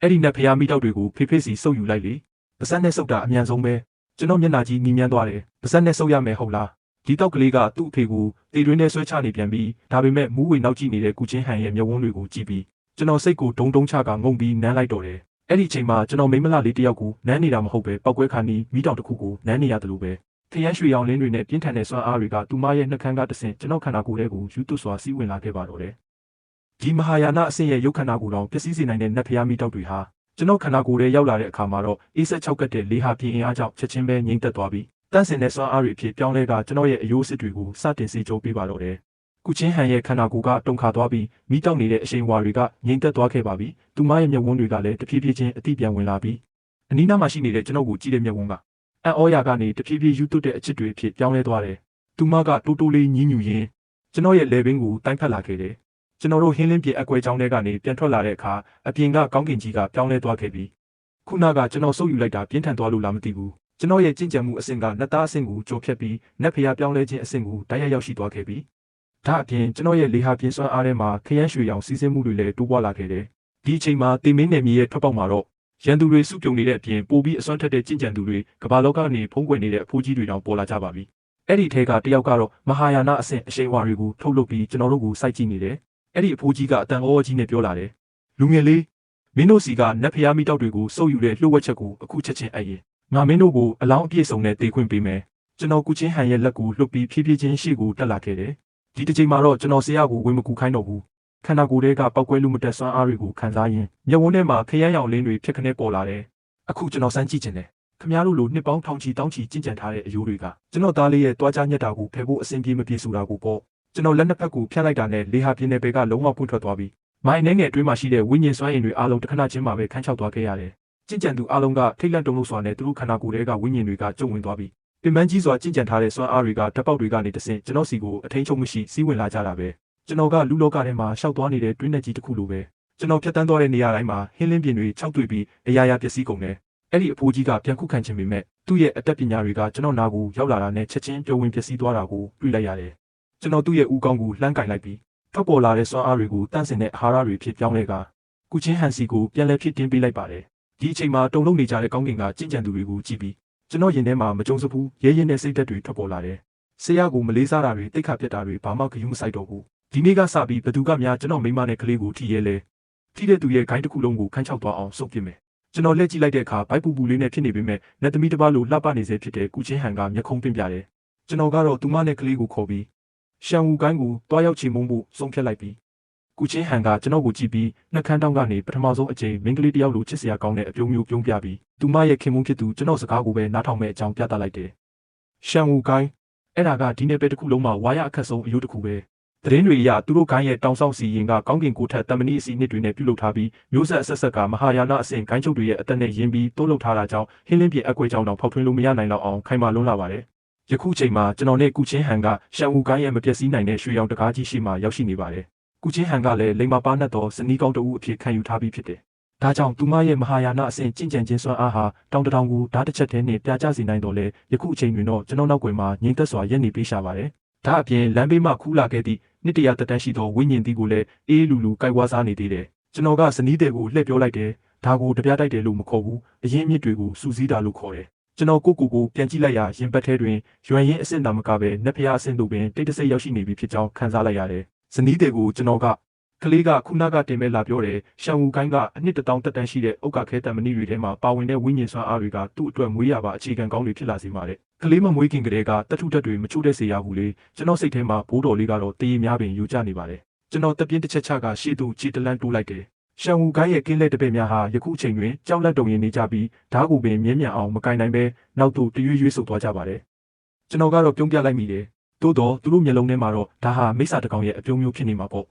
ာအဲ့ဒီနက်ဖျားမီးတောက်တွေကိုဖေစီစုပ်ယူလိုက်လေပါးစပ်နဲ့စုပ်တာအမြန်ဆုံးပဲကျွန်တော်မျက်နှာကြီးနီးမြန်းသွားတယ်ပါးစပ်နဲ့စုပ်ရမယ်ဟုတ်လားဒီတောက်ကလေးကသူ့အဖေကိုတေတွင်းထဲဆွဲချနေပြန်ပြီးဒါပေမဲ့မူးဝေနောက်ကြည့်နေတဲ့ကုချင်းဟန်ရဲ့မျက်ဝန်းတွေကိုကြည့်ပြီးကျွန်တော်စိတ်ကိုဒုံဒုံချကငုံပြီးနမ်းလိုက်တော့တယ်အဲ့ဒီအချိန်မှာကျွန်တော်မိမလှလေးတယောက်ကိုနမ်းနေတာမဟုတ်ပဲပောက်ကွဲခါနီးမီးတောက်တစ်ခုကိုနမ်းနေရတယ်လို့ပဲဖျက်ရွှေရောင်လင်းတွေနဲ့ပြင်းထန်တဲ့စွမ်းအားတွေကသူမရဲ့နှက်ခမ်းကတဆင့်ကျွန်တော်ခန္ဓာကိုယ်ထဲကိုယူသွစွာစီးဝင်လာခဲ့ပါတော့တယ်ဒီမဟာယာနအဆင့်ရဲ့ရုပ်ခန္ဓာကိုယ်တော်ပျက်စီးစေနိုင်တဲ့နတ်ဖျားမီးတောက်တွေဟာကျွန်တော်ခန္ဓာကိုယ်ထဲရောက်လာတဲ့အခါမှာတော့အေးဆက်6ကတ်တဲ့လေဟာပြင်းအားကြောင့်ချက်ချင်းပဲငြိမ်သက်သွားပြီးတန့်စင်တဲ့စွမ်းအားတွေအဖြစ်ပြောင်းလဲကကျွန်တော်ရဲ့အယိုးစစ်တွေကိုစတင်စေချိုးပေးပါတော့တယ်ကုချင်းဟန်ရဲ့ခန္ဓာကိုယ်ကတုန်ခါသွားပြီးမီးတောက်နေတဲ့အရှိန်အဝါတွေကငြိမ်သက်သွားခဲ့ပါပြီသူမရဲ့မျက်ဝန်းတွေကလည်းတဖြည်းဖြည်းချင်းအတိပြန်ဝင်လာပြီးအနီးနားမှာရှိနေတဲ့ကျွန်တော်ကိုကြည့်တဲ့မျက်ဝန်းကအံ့ဩရာကနေတဖြည်းဖြည်းယူသွတ်တဲ့အချစ်တွေအဖြစ်ပြောင်းလဲသွားတယ် သူမကတိုးတိုးလေးညှဉ်းညူရင်းကျွန်တော်ရဲ့လေပင်ကိုတိုင်းဖက်လာခဲ့တယ်ကျွန်တော်တို့ဟင်းလင်းပြအကွဲချောင်းထဲကနေပြန်ထွက်လာတဲ့အခါအပြင်ကကောင်းကင်ကြီးကပြောင်းလဲသွားခဲ့ပြီခုနကကျွန်တော်စုပ်ယူလိုက်တာပြင်းထန်သွားလို့လားမသိဘူးကျွန်တော်ရဲ့ကြင်ကြံမှုအဆင့်ကနှစ်သားအဆင့်ကိုကျော်ဖြတ်ပြီးနက်ဖျားပြောင်းလဲခြင်းအဆင့်ကိုတိုက်ရိုက်ရောက်ရှိသွားခဲ့ပြီဒါအပြင်ကျွန်တော်ရဲ့လေဟာပြင်းစွမ်းအားထဲမှာခရမ်းရွှေရောင်စီးဆင်းမှုတွေလည်းတိုးပွားလာခဲ့တယ်ဒီအချိန်မှာတင်မင်းနယ်မြေရဲ့ထွက်ပေါက်မှာတော့ရန်သူတွေစုပြုံနေတဲ့အပြင်ပိုပြီးအစွမ်းထက်တဲ့ကြင်ကြံသူတွေကမ္ဘာလောကကနေဖုံးကွယ်နေတဲ့အဖိုးကြီးတွေတောင်ပေါ်လာကြပါပြီအဲ့ဒီထဲကတယောက်ကတော့မဟာယာနအဆင့်အရှိန်အဝါတွေကိုထုတ်လုပ်ပြီးကျွန်တော်တို့ကိုစိုက်ကြည့်နေတယ်အဲ့ဒီအဖိုးကြီးကအတန်အောကြီးနဲ့ပြောလာတယ်လူငယ်လေးမင်းတို့စီကနတ်ဖျားမိတောက်တွေကိုစုပ်ယူတဲ့လှုပ်ဝက်ချက်ကိုအခုချက်ချင်းအပ်ရင်ငါမင်းတို့ကိုအလောင်းအပြည့်စုံနဲ့တေခွင့်ပေးမယ်ကျွန်တော်ကုချင်းဟန်ရဲ့လက်ကိုလှုပ်ပြီးဖြည်းဖြည်းချင်းရှေ့ကိုတက်လာခဲ့တယ်ဒီတစ်ချိန်မှာတော့ကျွန်တော်ဆရာကိုဝင်မကူခိုင်းတော့ဘူးခန္ဓာကိုယ်ထဲကပောက်ကွဲလို့မတက်ဆွမ်းအားတွေကိုခံစားရင်းမျက်ဝန်းထဲမှာခရမ်းရောင်လင်းတွေဖြစ်ခနဲ့ပေါ်လာတယ်အခုကျွန်တော်စမ်းကြည့်ခြင်းတယ်ခမားတို့လိုနှစ်ပေါင်းထောင်ချီတောင်းချီကျင့်ကြံထားတဲ့အယိုးတွေကကျွန်တော်သားလေးရဲ့တွားကြားညက်တာကိုဖယ်ဖို့အဆင်ပြေမပြေဆိုတာကိုပေါ့ကျွန်တော်လက်နှစ်ဖက်ကိုဖြတ်လိုက်တာနဲ့လေဟာပြင်းတဲ့ဘက်ကလုံးဝပွင့်ထွက်သွားပြီးမိုင်းနှဲငယ်အတွင်းမှာရှိတဲ့ဝိညာဉ်စွမ်းအင်တွေအားလုံးတစ်ခဏချင်းမှာပဲခန်းချောက်သွားခဲ့ရတယ်ကျင့်ကြံသူအားလုံးကထိတ်လန့်တုန်လှုပ်စွာနဲ့သူတို့ခန္ဓာကိုယ်ထဲကဝိညာဉ်တွေကကျုံဝင်သွားပြီးပင်ပန်းကြီးစွာကျင့်ကြံထားတဲ့စွမ်းအားတွေကဓာတ်ပေါက်တွေကနေတဆင့်ကျွန်တော်စီကိုအထိန်ချုပ်မရှိစီးဝင်လာကြတာပဲကျွန်တော်ကလူလောကထဲမှာရှောက်သွားနေတဲ့တွင်းနဲ့ကြီးတစ်ခုလိုပဲကျွန်တော်ဖြတ်တန်းသွားတဲ့နေရာတိုင်းမှာဟင်းလင်းပြင်တွေခြောက်တွေ့ပြီးအရာရာပျက်စီးကုန်တယ်အဲ့ဒီအဖိုးကြီးကပြန်ခုခံခြင်းပေမဲ့သူ့ရဲ့အတတ်ပညာတွေကကျွန်တော်နာကိုရောက်လာတာနဲ့ချက်ချင်းပြုံးဝင်ပျက်စီးသွားတာကိုတွေ့လိုက်ရတယ်ကျွန်တော်သူ့ရဲ့ဦးခေါင်းကိုလှမ်းကင်လိုက်ပြီးထွက်ပေါ်လာတဲ့စွမ်းအားတွေကိုတန့်စင်တဲ့အာဟာရတွေဖြစ်ပြောင်းလဲကကုချင်းဟန်စီကိုပြန်လဲဖြစ်တင်းပေးလိုက်ပါတယ်ဒီအချိန်မှာတုံလုံးနေကြတဲ့ကောင်းကင်ကကြင်ကြံသူတွေကိုကြည့်ပြီးကျွန်တော်ရင်ထဲမှာမကြုံစဘူးရဲရဲနဲ့စိတ်သက်တွေထွက်ပေါ်လာတယ်ဆရာကိုမလေးစားတာတွေတိတ်ခါပြက်တာတွေဘာမှဂရုမစိုက်တော့ဘူးဒီနေ့ကစပြီးဘသူကများကျွန်တော်မိမနဲ့ကလေးကိုထိရဲလဲထိတဲ့သူရဲ့ဂိုင်းတစ်ခုလုံးကိုခန်းချောက်သွားအောင်စုပ်ပစ်မယ်ကျွန်တော်လက်ကြည့်လိုက်တဲ့အခါဘိုက်ပူပူလေးနဲ့ဖြစ်နေပေမဲ့လက်သမီးတစ်ပါးလိုလှပနေစေဖြစ်တဲ့ကုချင်းဟန်ကမျက်ခုံးပင့်ပြတယ်ကျွန်တော်ကတော့သူမနဲ့ကလေးကိုခေါ်ပြီးရှန်ဝူကိုင်းကိုတွားရောက်ချေမုန်းဖို့ဆုံးဖြတ်လိုက်ပြီးကုချင်းဟန်ကကျွန်တော်ကိုကြည့်ပြီးနှက်ခမ်းတောင်းကနေပထမဆုံးအကြိမ်မိန်းကလေးတယောက်လိုချစ်စရာကောင်းတဲ့အပြုံးမျိုးပြုံးပြပြီးသူမရဲ့ခင်မုန်းဖြစ်သူကျွန်တော်စကားကိုပဲနားထောင်မဲ့အကြောင်းပြသလိုက်တယ်ရှန်ဝူကိုင်းအဲ့ဒါကဒီနယ်ပယ်တစ်ခုလုံးမှာဝါရအခက်ဆုံးအယုတ်တစ်ခုပဲသတင်းတွေအရသူတို့ဂိုင်းရဲ့တောင်ဆောက်စီရင်ကကောင်းကင်ကိုထက်တမဏိအစီနှစ်တွေနဲ့ပြုလုပ်ထားပြီးမျိုးဆက်အဆက်ဆက်ကမဟာယာနအဆင့်ဂိုင်းချုပ်တွေရဲ့အသက်နဲ့ယဉ်ပြီးတိုးလုပ်ထားတာကြောင့်ဟင်းလင်းပြအကွဲကြောင့်တော့ဖောက်ထွင်းလို့မရနိုင်တော့အောင်ခိုင်မာလွန်းလာပါတယ်ယခုချိန်မှာကျွန်တော်နဲ့ကုချင်းဟန်ကရှန်ဝူကိုင်းရဲ့မပျက်စီးနိုင်တဲ့ရွှေရောင်တကားကြီးရှိမှရောက်ရှိနေပါတယ်ကုချင်းဟန်ကလည်းလိမ္မာပါနှက်သောဇနီးကောင်းတဦးအဖြစ်ခံယူထားပြီးဖြစ်တယ်ဒါကြောင့်သူမရဲ့မဟာယာနအဆင့်ကျင့်ကြံခြင်းစွမ်းအားဟာတောင်တထောင်ကိုဓာတ်တစ်ချက်တည်းနဲ့ပြာကျစေနိုင်တော့လေယခုအချိန်တွင်တော့ကျွန်တော်နောက်ွယ်မှာငြိမ်သက်စွာရက်နေပေးရှာပါတယ်ဒါအပြင်လမ်းဘေးမှခူးလာခဲ့သည့်နှစ်တရာတက်တန်းရှိသောဝိညာဉ်သည်ကိုလည်းအေးလူလူကြိုက်ဝါးစားနေသေးတယ်ကျွန်တော်ကဇနီးတဲ့ကိုလှည့်ပြောလိုက်တယ်ဒါကိုတပြားတိုက်တယ်လို့မခေါ်ဘူးအရင်မြစ်တွေကိုစူးစီးတာလို့ခေါ်တယ်ကျွန်တော်ကိုပြန်ကြည့်လိုက်ရရင်ပတ်ထဲတွင်ရွံရင်အဆင့်သာမကပဲနက်ဖျားအဆင့်တို့ပင်တိတ်တဆိတ်ရောက်ရှိနေပြီဖြစ်ကြောင်းခံစားလိုက်ရတယ်ဇနီးတဲ့ကိုကျွန်တော်ကကလေးကခုနကတင်မဲ့လာပြောတယ်ရှန်ဝူကိုင်းကအနှစ်1000တက်တန်းရှိတဲ့ဥက္ကခဲတံမဏိတွေထဲမှာပါဝင်တဲ့ဝိညာဉ်စွမ်းအားတွေကသူ့အတွက်မွေးရပါအခြေခံကောင်းတွေဖြစ်လာစေမှာတဲ့ကလေးမမွေးခင်ကတည်းကတထုတက်တွေမချို့တဲ့စေရဘူးလေကျွန်တော်စိတ်ထဲမှာဘိုးတော်လေးကတော့တရေများပင်ယူကြနေပါတယ်ကျွန်တော်တပြင်းတစ်ချက်ချကရှေ့သို့ခြေတလန်းတိုးလိုက်တယ်ရှန်ဝူကိုင်းရဲ့ကင်းလက်တပည့်များဟာယခုချိန်တွင်ကြောက်လက်တုံရင်နေကြပြီးဓာတ်ကိုပင်မြင်းမြံအောင်မကင်နိုင်ပဲနောက်သို့တရွေ့ရွေ့ဆုတ်သွားကြပါတယ်ကျွန်တော်ကတော့ပြုံးပြလိုက်မိတယ်သို့တော့သူတို့မျက်လုံးထဲမှာတော့ဒါဟာမိစ္ဆာတကောင်ရဲ့အပြုံးမျိုးဖြစ်နေမှာပေါ့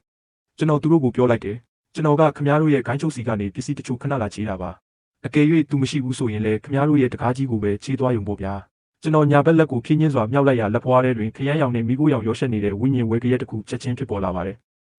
ကျွန်တော်သူတို့ကိုပြောလိုက်တယ်ကျွန်တော်ကခမားတို့ရဲ့ဂိုင်းချုပ်စီကနေပစ္စည်းတချို့ခဏလာချေးတာပါအကယ်၍သူမရှိဘူးဆိုရင်လည်းခမားတို့ရဲ့တကားကြီးကိုပဲချေးသွားရုံပေါ့ဗျာကျွန်တော်ညာဘက်လက်ကိုဖြင်းချင်းစွာမြောက်လိုက်ရလက်ဖွားထဲတွင်ခရမ်းရောင်နဲ့မိခိုးရောင်ရောရှက်နေတဲ့ဝိညာဉ်ဝဲကရက်တစ်ခုချက်ချင်းဖြစ်ပေါ်လာပါတယ်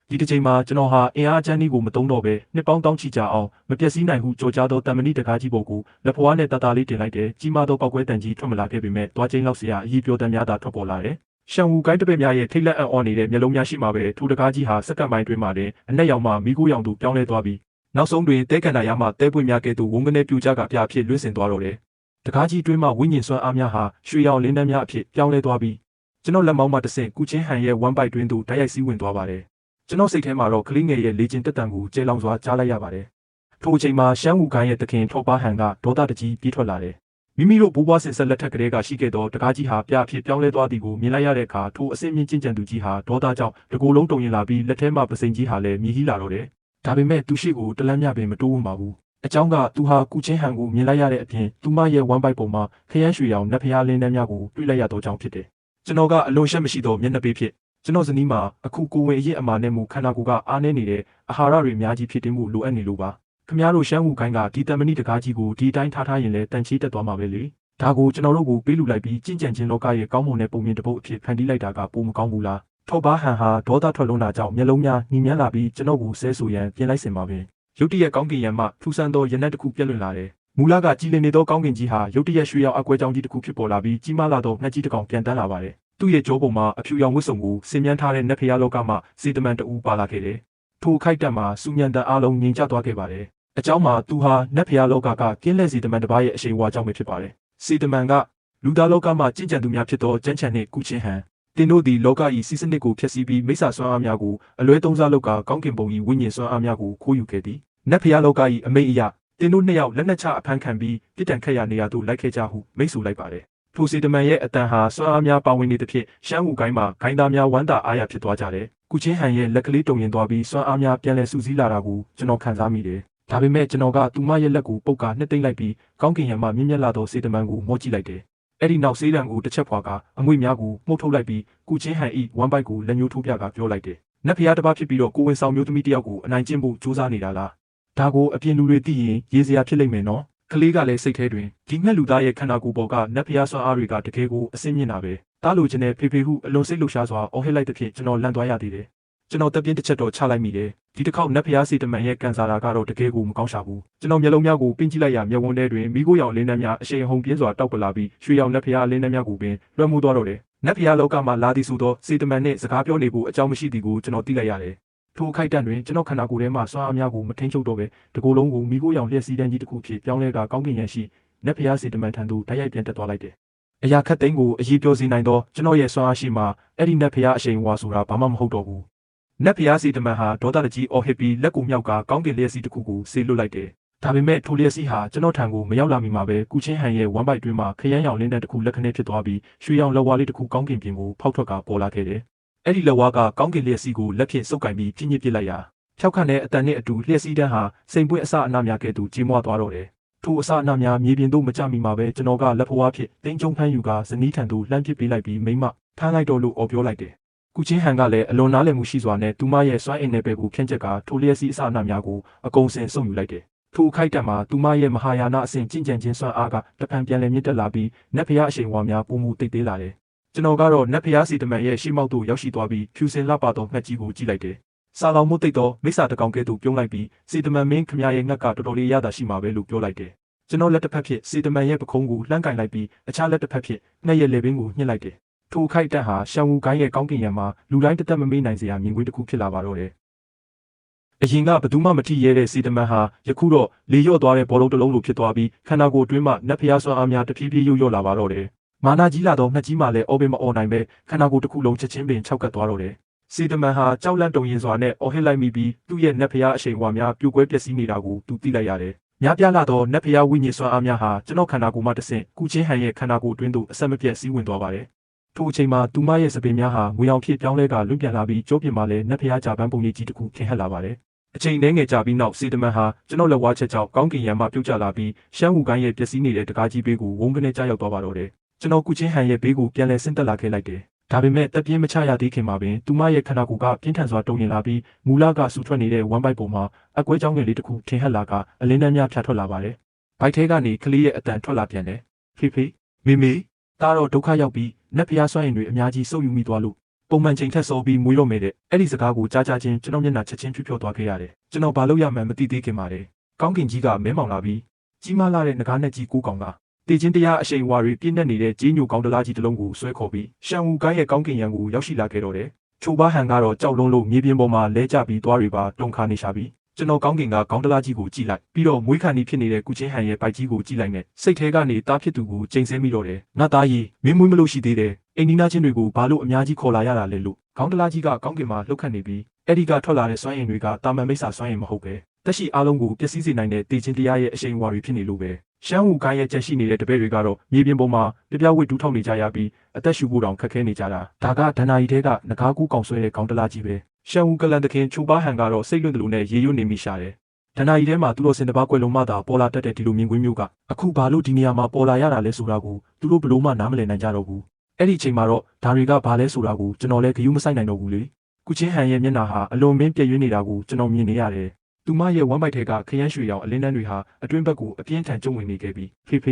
ဒီတစ်ချိန်မှာကျွန်တော်ဟာအင်အားချမ်းကြီးကိုမတုံးတော့ပဲနှစ်ပေါင်းတောင်းချီကြအောင်မပျက်စီးနိုင်ဟုကြော်ကြားသောတမဏိတကားကြီးပေါ်ကိုလက်ဖွားနဲ့တတလေးတင်လိုက်တယ်ကြီးမားသောပောက်ကွဲတန်ကြီးထွက်မလာခဲ့ပေမဲ့တွားချင်းလောက်စရာအကြီးပြောတမ်းများသာထွက်ပေါ်လာတယ်ရှန်ဝူကိုင်းတပည့်များရဲ့ထိတ်လန့်အော်နေတဲ့မျက်လုံးများရှိမှပဲထိုတကားကြီးဟာစက္ကန့်ပိုင်းတွင်မှလည်းအနက်ရောင်မှမိခိုးရောင်သို့ပြောင်းလဲသွားပြီးနောက်ဆုံးတွင်တဲကန်တာရမှတဲပွင့်များကဲ့သို့ဝုန်းကနေပြူကြကအပြာဖြစ်လွင့်စင်သွားတော့တယ်တကားကြီးတွင်မှဝိညာဉ်စွမ်းအားများဟာရွှေရောင်လင်းတန်းများအဖြစ်ပြောင်းလဲသွားပြီးကျွန်တော်လက်မောင်းမှတဆင့်ကုချင်းဟန်ရဲ့ဝမ်ပိုက်တွင်သို့တိုက်ရိုက်စီးဝင်သွားပါတယ်ကျွန်တော်စိတ်ထဲမှာတော့ကလေးငယ်ရဲ့လေကျင်တက်တံကိုကျေလောင်စွာကြားလိုက်ရပါတယ်ထိုအချိန်မှာရှန်ဝူကိုင်းရဲ့တခင်ထော်ပါဟန်ကဒေါသတကြီးပြေးထွက်လာတယ်မိမိတို့ဘိုးဘွားဆင်ဆက်လက်ထက်ကလေးကရှိခဲ့သောတကားကြီးဟာပြအဖြစ်ပြောင်းလဲသွားသည်ကိုမြင်လိုက်ရတဲ့အခါထိုအစင်းမြင့်ကျင့်ကြံသူကြီးဟာဒေါသကြောင့်တကိုယ်လုံးတုန်ရင်လာပြီးလက်ထဲမှာပစိန်ကြီးဟာလည်းမြည်ဟီးလာတော့တယ်။ဒါပေမဲ့သူရှိကိုတလန်းမြပင်မတိုးဝပါဘူး။အကြောင်းကသူဟာကုချင်းဟန်ကိုမြင်လိုက်ရတဲ့အပြင်သူမရဲ့ဝမ်ပိုက်ပုံမှာခရမ်းရွှေရောင်နက်ဖျားလင်းနှမ်းများကိုတွေ့လိုက်ရသောကြောင့်ဖြစ်တယ်။ကျွန်တော်ကအလွန်ရှက်မရှိသောမျက်နှာပေးဖြစ်ကျွန်တော်ဇနီးမှာအခုကိုဝင်အရေးအမာနဲ့မူခန္ဓာကိုယ်ကအားနည်းနေတဲ့အာဟာရတွေအများကြီးဖြစ်တင်မှုလိုအပ်နေလို့ပါ။ခမည်းတော်ရှမ်းဝူကိုင်းကဒီတမဏိတကားကြီးကိုဒီတိုင်းထားရင်လည်းတန်ချေးတက်သွားမှာပဲလေ။ ဒါကိုကျွန်တော်တို့ကိုပေးလူလိုက်ပြီးကြင်ကြံချင်းလောကရဲ့ကောင်းမွန်တဲ့ပုံမြင်တစ်ပုဒ်အဖြစ်ဖန်တီးလိုက်တာကပိုမကောင်းဘူးလားထော်ဘာဟန်ဟာဒေါသထွက်လွန်းတာကြောင့်မျက်လုံးများညှိမြန်းလာပြီးကျွန်တော်ကိုဆဲဆူရန်ပြင်လိုက်စင်ပါပဲရုတ်တရက်ကောင်းကင်ယံမှထူဆန်းသောရနက်တစ်ခုပြက်လွင့်လာတယ်မူလကကြည်လင်နေသောကောင်းကင်ကြီးဟာရုတ်တရက်ရွှေရောင်အကွဲကြောင်းကြီးတစ်ခုဖြစ်ပေါ်လာပြီးကြီးမားလာသောငှက်ကြီးတစ်ကောင်ပြန်တန်းလာပါတယ်သူ့ရဲ့ကြောပုံမှာအဖြူရောင်ဝတ်စုံကိုဆင်မြန်းထားတဲ့နတ်ဖျားလောကမှစေတမန်တဦးပါလာခဲ့တယ်ထိုခိုက်တက်မှာစူညံတန်အားလုံးငြိမ်ချသွားခဲ့ပါတယ်အကြောင်းမှာသူဟာနတ်ဖျားလောကကကင်းလက်စေတမန်တစ်ပါးရဲ့အရှိန်အဝါကြောင့်ပဲဖြစ်ပါတယ်စေတမန်ကလူသားလောကမှာကြင်ကြံသူများဖြစ်သောကြမ်းချမ်းနှင့်ကုချင်းဟန်တင်တို့သည်လောက၏စီးစနစ်ကိုဖျက်ဆီးပြီးမိစ္ဆာစွမ်းအားများကိုအလွဲသုံးစားလုပ်ကာကောင်းကင်ဘုံ၏ဝိညာဉ်စွမ်းအားများကိုခိုးယူခဲ့သည်နတ်ဖျားလောက၏အမိန့်အရတင်တို့နှစ်ယောက်လက်နက်ချအဖမ်းခံပြီးပြစ်ဒဏ်ခတ်ရနေရာသို့လိုက်ခဲ့ကြဟုမိန့်ဆိုလိုက်ပါတယ်ထိုစေတမန်ရဲ့အတန်ဟာစွမ်းအားများပါဝင်နေသဖြင့်ရှမ်းဟူကိုင်းမှာဂိုင်းသားများဝမ်းသာအားရဖြစ်သွားကြတယ်ကုချင်းဟန်ရဲ့လက်ကလေးတုံရင်သွားပြီးစွမ်းအားများပြန်လည်စုစည်းလာတာကိုကျွန်တော်ခံစားမိတယ်ဒါပေမဲ့ကျွန်တော်ကသူမရဲ့လက်ကိုပုတ်ကာနှစ်သိမ့်လိုက်ပြီးကောင်းကင်ယံမှမြင့်မြတ်လာသောစေတမန်ကိုမော့ကြည့်လိုက်တယ်အဲ့ဒီနောက်ဆေးတံကိုတစ်ချက်ဖွာကအငွေ့များကိုမှုတ်ထုတ်လိုက်ပြီးကုချင်းဟန်ဤဝမ်ဘိုက်ကိုလက်ညှိုးထိုးပြကပြောလိုက်တယ်။နတ်ဖျားတစ်ပါးဖြစ်ပြီးတော့ကိုဝင်ဆောင်မျိုးသမီးတစ်ယောက်ကိုအနိုင်ကျင့်ဖို့ကြိုးစားနေတာလား။ဒါကိုအပြင်လူတွေသိရင်ရေးစရာဖြစ်လိမ့်မယ်နော်။ကလေးကလည်းစိတ်ထဲတွင်ဒီငှက်လူသားရဲ့ခန္ဓာကိုယ်ပေါ်ကနတ်ဖျားစွမ်းအားတွေကတကယ်ကိုအစင်းမြင့်တာပဲ။တားလိုချင်တဲ့ဖေဖေဟုအလွန်စိတ်လှုပ်ရှားစွာအော်ဟစ်လိုက်တဲ့ဖြင့်ကျွန်တော်လန့်သွားရသေးတယ်။ကျွန်တော်တက်ပြင်းတစ်ချက်တော့ချလိုက်မိတယ်။ဒီတစ်ခေါက်နတ်ဖျားစေတမန်ရဲ့ကန်ဆာတာကတော့တကယ်ကိုမကောင်းရှာဘူး။ကျွန်တော်မျက်လုံးများကိုပင်းကြည့်လိုက်ရမျက်ဝန်းထဲတွင်မိခိုးရောင်လင်းနှမ်းများအရှိန်ဟုန်ပြင်းစွာတောက်ပလာပြီးရွှေရောင်နတ်ဖျားလင်းနှမ်းများကိုပင်လွှမ်းမိုးသွားတော့တယ်။နတ်ဖျားလောကမှာလာသည်ဆိုသောစေတမန်နှင့်စကားပြောနေဖို့အကြောင်းမရှိသည်ကိုကျွန်တော်သိလိုက်ရတယ်။ထိုခိုက်တန့်တွင်ကျွန်တော်ခန္ဓာကိုယ်ထဲမှစွမ်းအားများကိုမထိန်ချုပ်တော့ပဲတကိုယ်လုံးကိုမိခိုးရောင်လျှက်စီးတန်းကြီးတစ်ခုဖြစ်ပြောင်းလဲကကောင်းကင်ယံရှိနတ်ဖျားစေတမန်ထံသို့တိုက်ရိုက်ပြန်တက်သွားလိုက်တယ်။အရာခတ်သိမ်းကိုအရေးပြောစေနိုင်သောကျွန်တော်ရဲ့စွမ်းအားရှိမှအဲ့ဒီနတ်ဖျားအရှိန်အဝါဆိုတာဘာမှမဟုတ်တော့ဘူး။နတ်ဖျားစေတမန်ဟာဒေါသတကြီးအော်ဟစ်ပြီးလက်ကိုမြောက်ကကောင်းကင်လျက်စီတစ်ခုကိုဆေးလွတ်လိုက်တယ်။ဒါပေမဲ့ထိုလျက်စီဟာကျွန်တော်ထံကိုမရောက်လာမီမှာပဲကုချင်းဟန်ရဲ့ဝမ်ဘိုက်တွင်မှခရမ်းရောင်လင်းတဲ့တစ်ခုလက်ခနဲ့ဖြစ်သွားပြီးရွှေရောင်လက်ဝါးလေးတစ်ခုကောင်းကင်ပြင်ကိုဖောက်ထွက်ကပေါ်လာခဲ့တယ်။အဲ့ဒီလက်ဝါးကကောင်းကင်လျက်စီကိုလက်ဖြင့်စုပ်ကင်ပြီးပြင်းညစ်ပစ်လိုက်ရာဖြောက်ခန့်တဲ့အတန်နဲ့အတူလျက်စီတန်းဟာစိန်ပွင့်အစအနများကဲ့သို့ကြီးမွားသွားတော့တယ်။ထိုအစအနများမြေပြင်သို့မကျမီမှာပဲကျွန်တော်ကလက်ဖွားဖြင့်တင်းကျုံဖမ်းယူကဇနီးထံသို့လှမ်းပစ်ပေးလိုက်ပြီးမိမဖမ်းလိုက်တော့လို့အော်ပြောလိုက်တယ်။ကုချင်းဟန်ကလည်းအလွန်နားလည်မှုရှိစွာနဲ့သူမရဲ့စွမ်းအင်နယ်ပယ်ကိုဖြန့်ကျက်ကထိုလျက်စီအစအနများကိုအကုန်စင်စုံယူလိုက်တယ်။ထိုခိုက်တက်မှာသူမရဲ့မဟာယာနအစဉ်ကြင်ကြံခြင်းစွမ်းအားကတဖန်ပြန်လည်မြင့်တက်လာပြီးနတ်ဖျားအရှိန်အဝါများပုံမှုတိတ်သေးလာတယ်။ကျွန်တော်ကတော့နတ်ဖျားစီတမန်ရဲ့ရှေ့မောက်သို့ရောက်ရှိသွားပြီးဖြူစင်လှပသောငှက်ကြီးကိုကြည့်လိုက်တယ်။စာလောင်မှုတိတ်သောမိစ္ဆာတကောင်ကဲ့သို့ပြုံးလိုက်ပြီးစီတမန်မင်းခမရဲ့ငှက်ကတော်တော်လေးရတာရှိမှာပဲလို့ပြောလိုက်တယ်။ကျွန်တော်လက်တစ်ဖက်ဖြင့်စီတမန်ရဲ့ပခုံးကိုလှမ်းကင်လိုက်ပြီးအခြားလက်တစ်ဖက်ဖြင့်ငှက်ရဲ့လေပင်ကိုညှစ်လိုက်တယ်။ထိုခိုက်တက်ဟာရှံဝူကိုင်းရဲ့ကောင်းကင်ယံမှာလူတိုင်းတသက်မမေ့နိုင်စရာမြင်ကွင်းတစ်ခုဖြစ်လာပါတော့တယ်။အရင်ကဘသူမှမထိရဲတဲ့စီတမန်ဟာယခုတော့လေလျော့သွားတဲ့ဘောလုံးတစ်လုံးလိုဖြစ်သွားပြီးခန္ဓာကိုယ်အတွင်းမှနတ်ဖျားစွမ်းအားများတဖြည်းဖြည်းရုပ်လျော့လာပါတော့တယ်။မာနာကြီးလာတော့ငှက်ကြီးမှလည်းအော်ပင်မအော်နိုင်ပဲခန္ဓာကိုယ်တစ်ခုလုံးချက်ချင်းပင်ခြောက်ကပ်သွားတော့တယ်။စီတမန်ဟာကြောက်လန့်တုန်ရင်စွာနဲ့အော်ဟစ်လိုက်မိပြီးသူ့ရဲ့နတ်ဖျားအရှိန်အဝါများပြိုကွဲပျက်စီးနေတာကိုသူသိလိုက်ရတယ်။များပြားလာသောနတ်ဖျားဝိညာဉ်စွမ်းအားများဟာကျွန်တော်ခန္ဓာကိုယ်မှတဆင့်ကုချင်းဟန်ရဲ့ခန္ဓာကိုယ်အတွင်းသို့အဆက်မပြတ်စီးဝင်သွားပါတယ်။ထိုအချိန်မှာသူမရဲ့စပင်များဟာငွေအောင်ဖြစ်ပြောင်းလဲကလွင့်ပြန်လာပြီးကြောပြင်မှာလည်းနတ်ဖျားကြာပန်းပုံရိပ်ကြီးတစ်ခုထင်ဟပ်လာပါတယ်။အချိန်နှဲငယ်ကြာပြီးနောက်စီတမန်ဟာကျွန်တော်လက်ဝါးချက်ကြောင့်ကောင်းကင်ယံမှပြုတ်ကျလာပြီးရှမ်းဟူကိုင်းရဲ့ပျက်စီးနေတဲ့တကားကြီးဘေးကိုဝုန်းကနေကျရောက်သွားပါတော့တယ်။ကျွန်တော်ကုချင်းဟန်ရဲ့ဘေးကိုပြန်လည်ဆင်းသက်လာခဲ့လိုက်တယ်။ဒါပေမဲ့တက်ပြင်းမချရသေးခင်မှာပင်သူမရဲ့ခန္ဓာကိုယ်ကပြင်းထန်စွာတုန်ရင်လာပြီးမူလကဆူထွက်နေတဲ့ဝမ်ဘိုက်ပေါ်မှာအကွဲကြောင်းငယ်လေးတစ်ခုထင်ဟပ်လာကအလင်းတန်းများဖြတ်ထွက်လာပါတယ်။ဘိုက်ထဲကနေကလေးရဲ့အတန်ထွက်လာပြန်တယ်။ဖေဖေမေမေဒါတော့ဒုက္ခရောက်ပြီးနတ်ဖျားစွမ်းရင်တွေအများကြီးစုပ်ယူမိသွားလို့ပုံမှန်ချိန်ထက်စောပြီးမွေးတော့မယ်တဲ့အဲ့ဒီစကားကိုကြားကြချင်းကျွန်တော်မျက်နှာချက်ချင်းဖြူဖြောသွားခဲ့ရတယ်ကျွန်တော်ဘာလို့ရမှန်းမသိသေးခင်ပါတယ်ကောင်းကင်ကြီးကမဲမောင်လာပြီးကြီးမားလာတဲ့ငကားနဲ့ကြီးကိုကောင်ကတေချင်းတရားအရှိန်ဝါတွေပြည့်နှက်နေတဲ့ကြီးညိုကောင်းတလားကြီးတစ်လုံးကိုဆွဲခေါ်ပြီးရှံဝူကိုင်းရဲ့ကောင်းကင်ရံကိုရောက်ရှိလာခဲ့တော့တယ်ချိုဘာဟန်ကတော့ကြောက်လုံးလို့မြေပြင်ပေါ်မှာလဲကျပြီးသွားတွေပါတုန်ခါနေရှာပြီးကျွန်တော်ကောင်းကင်ကကောင်းတလားကြီးကိုကြည့်လိုက်ပြီးတော့မွေးခါနီဖြစ်နေတဲ့ကုချင်းဟန်ရဲ့ပိုက်ကြီးကိုကြည့်လိုက်နဲ့စိတ်ထဲကနေတားဖြစ်သူကိုချိန်ဆမိတော့တယ်ငါသားကြီးမင်းမွေးမလို့ရှိသေးတယ်အိမ်နီးနားချင်းတွေကိုဘာလို့အများကြီးခေါ်လာရတာလဲလို့ကောင်းတလားကြီးကကောင်းကင်မှာလှုပ်ခတ်နေပြီးအဲ့ဒီကထွက်လာတဲ့စွမ်းရည်တွေကတာမန်မိစ္ဆာစွမ်းရည်မဟုတ်ပဲတက်ရှိအားလုံးကိုပျက်စီးစေနိုင်တဲ့တေချင်းတရားရဲ့အရှိန်အဝါတွေဖြစ်နေလို့ပဲရှမ်းဟူကိုင်းရဲ့ကြက်ရှိနေတဲ့တပည့်တွေကတော့မြေပြင်ပေါ်မှာပြပြဝစ်ဒူးထောက်နေကြရပြီးအသက်ရှူဖို့တောင်ခက်ခဲနေကြတာဒါကဒဏ္ဍာရီထဲကငကားကူးကောင်ဆွဲတဲ့ကောင်းတလားကြီးပဲရှမ်းဟူကလန်တခင်ချိုပါဟန်ကတော့စိတ်လွင့်တယ်လို့နဲ့ရေရွတ်နေမိရှာတယ်ဒဏ္ဍာရီထဲမှာသူတို့စင်တပါးကွယ်လုံးမှသာပေါ်လာတတ်တဲ့ဒီလိုမြင်ကွင်းမျိုးကအခုဘာလို့ဒီနေရာမှာပေါ်လာရတာလဲဆိုတာကိုသူတို့ဘလို့မှနားမလည်နိုင်ကြတော့ဘူးအဲ့ဒီအချိန်မှာတော့ဒါတွေကဘာလဲဆိုတာကိုကျွန်တော်လည်းဂရုမစိုက်နိုင်တော့ဘူးလေကုချင်းဟန်ရဲ့မျက်နှာဟာအလွန်မင်းပြည့်ရွေးနေတာကိုကျွန်တော်မြင်နေရတယ်သူမရဲ့ဝမ်းပိုက်ထဲကခရမ်းရွှေရောင်အလင်းတန်းတွေဟာအတွင်းဘက်ကိုအပြင်းထန်ကျုံဝင်နေခဲ့ပြီးဖေဖ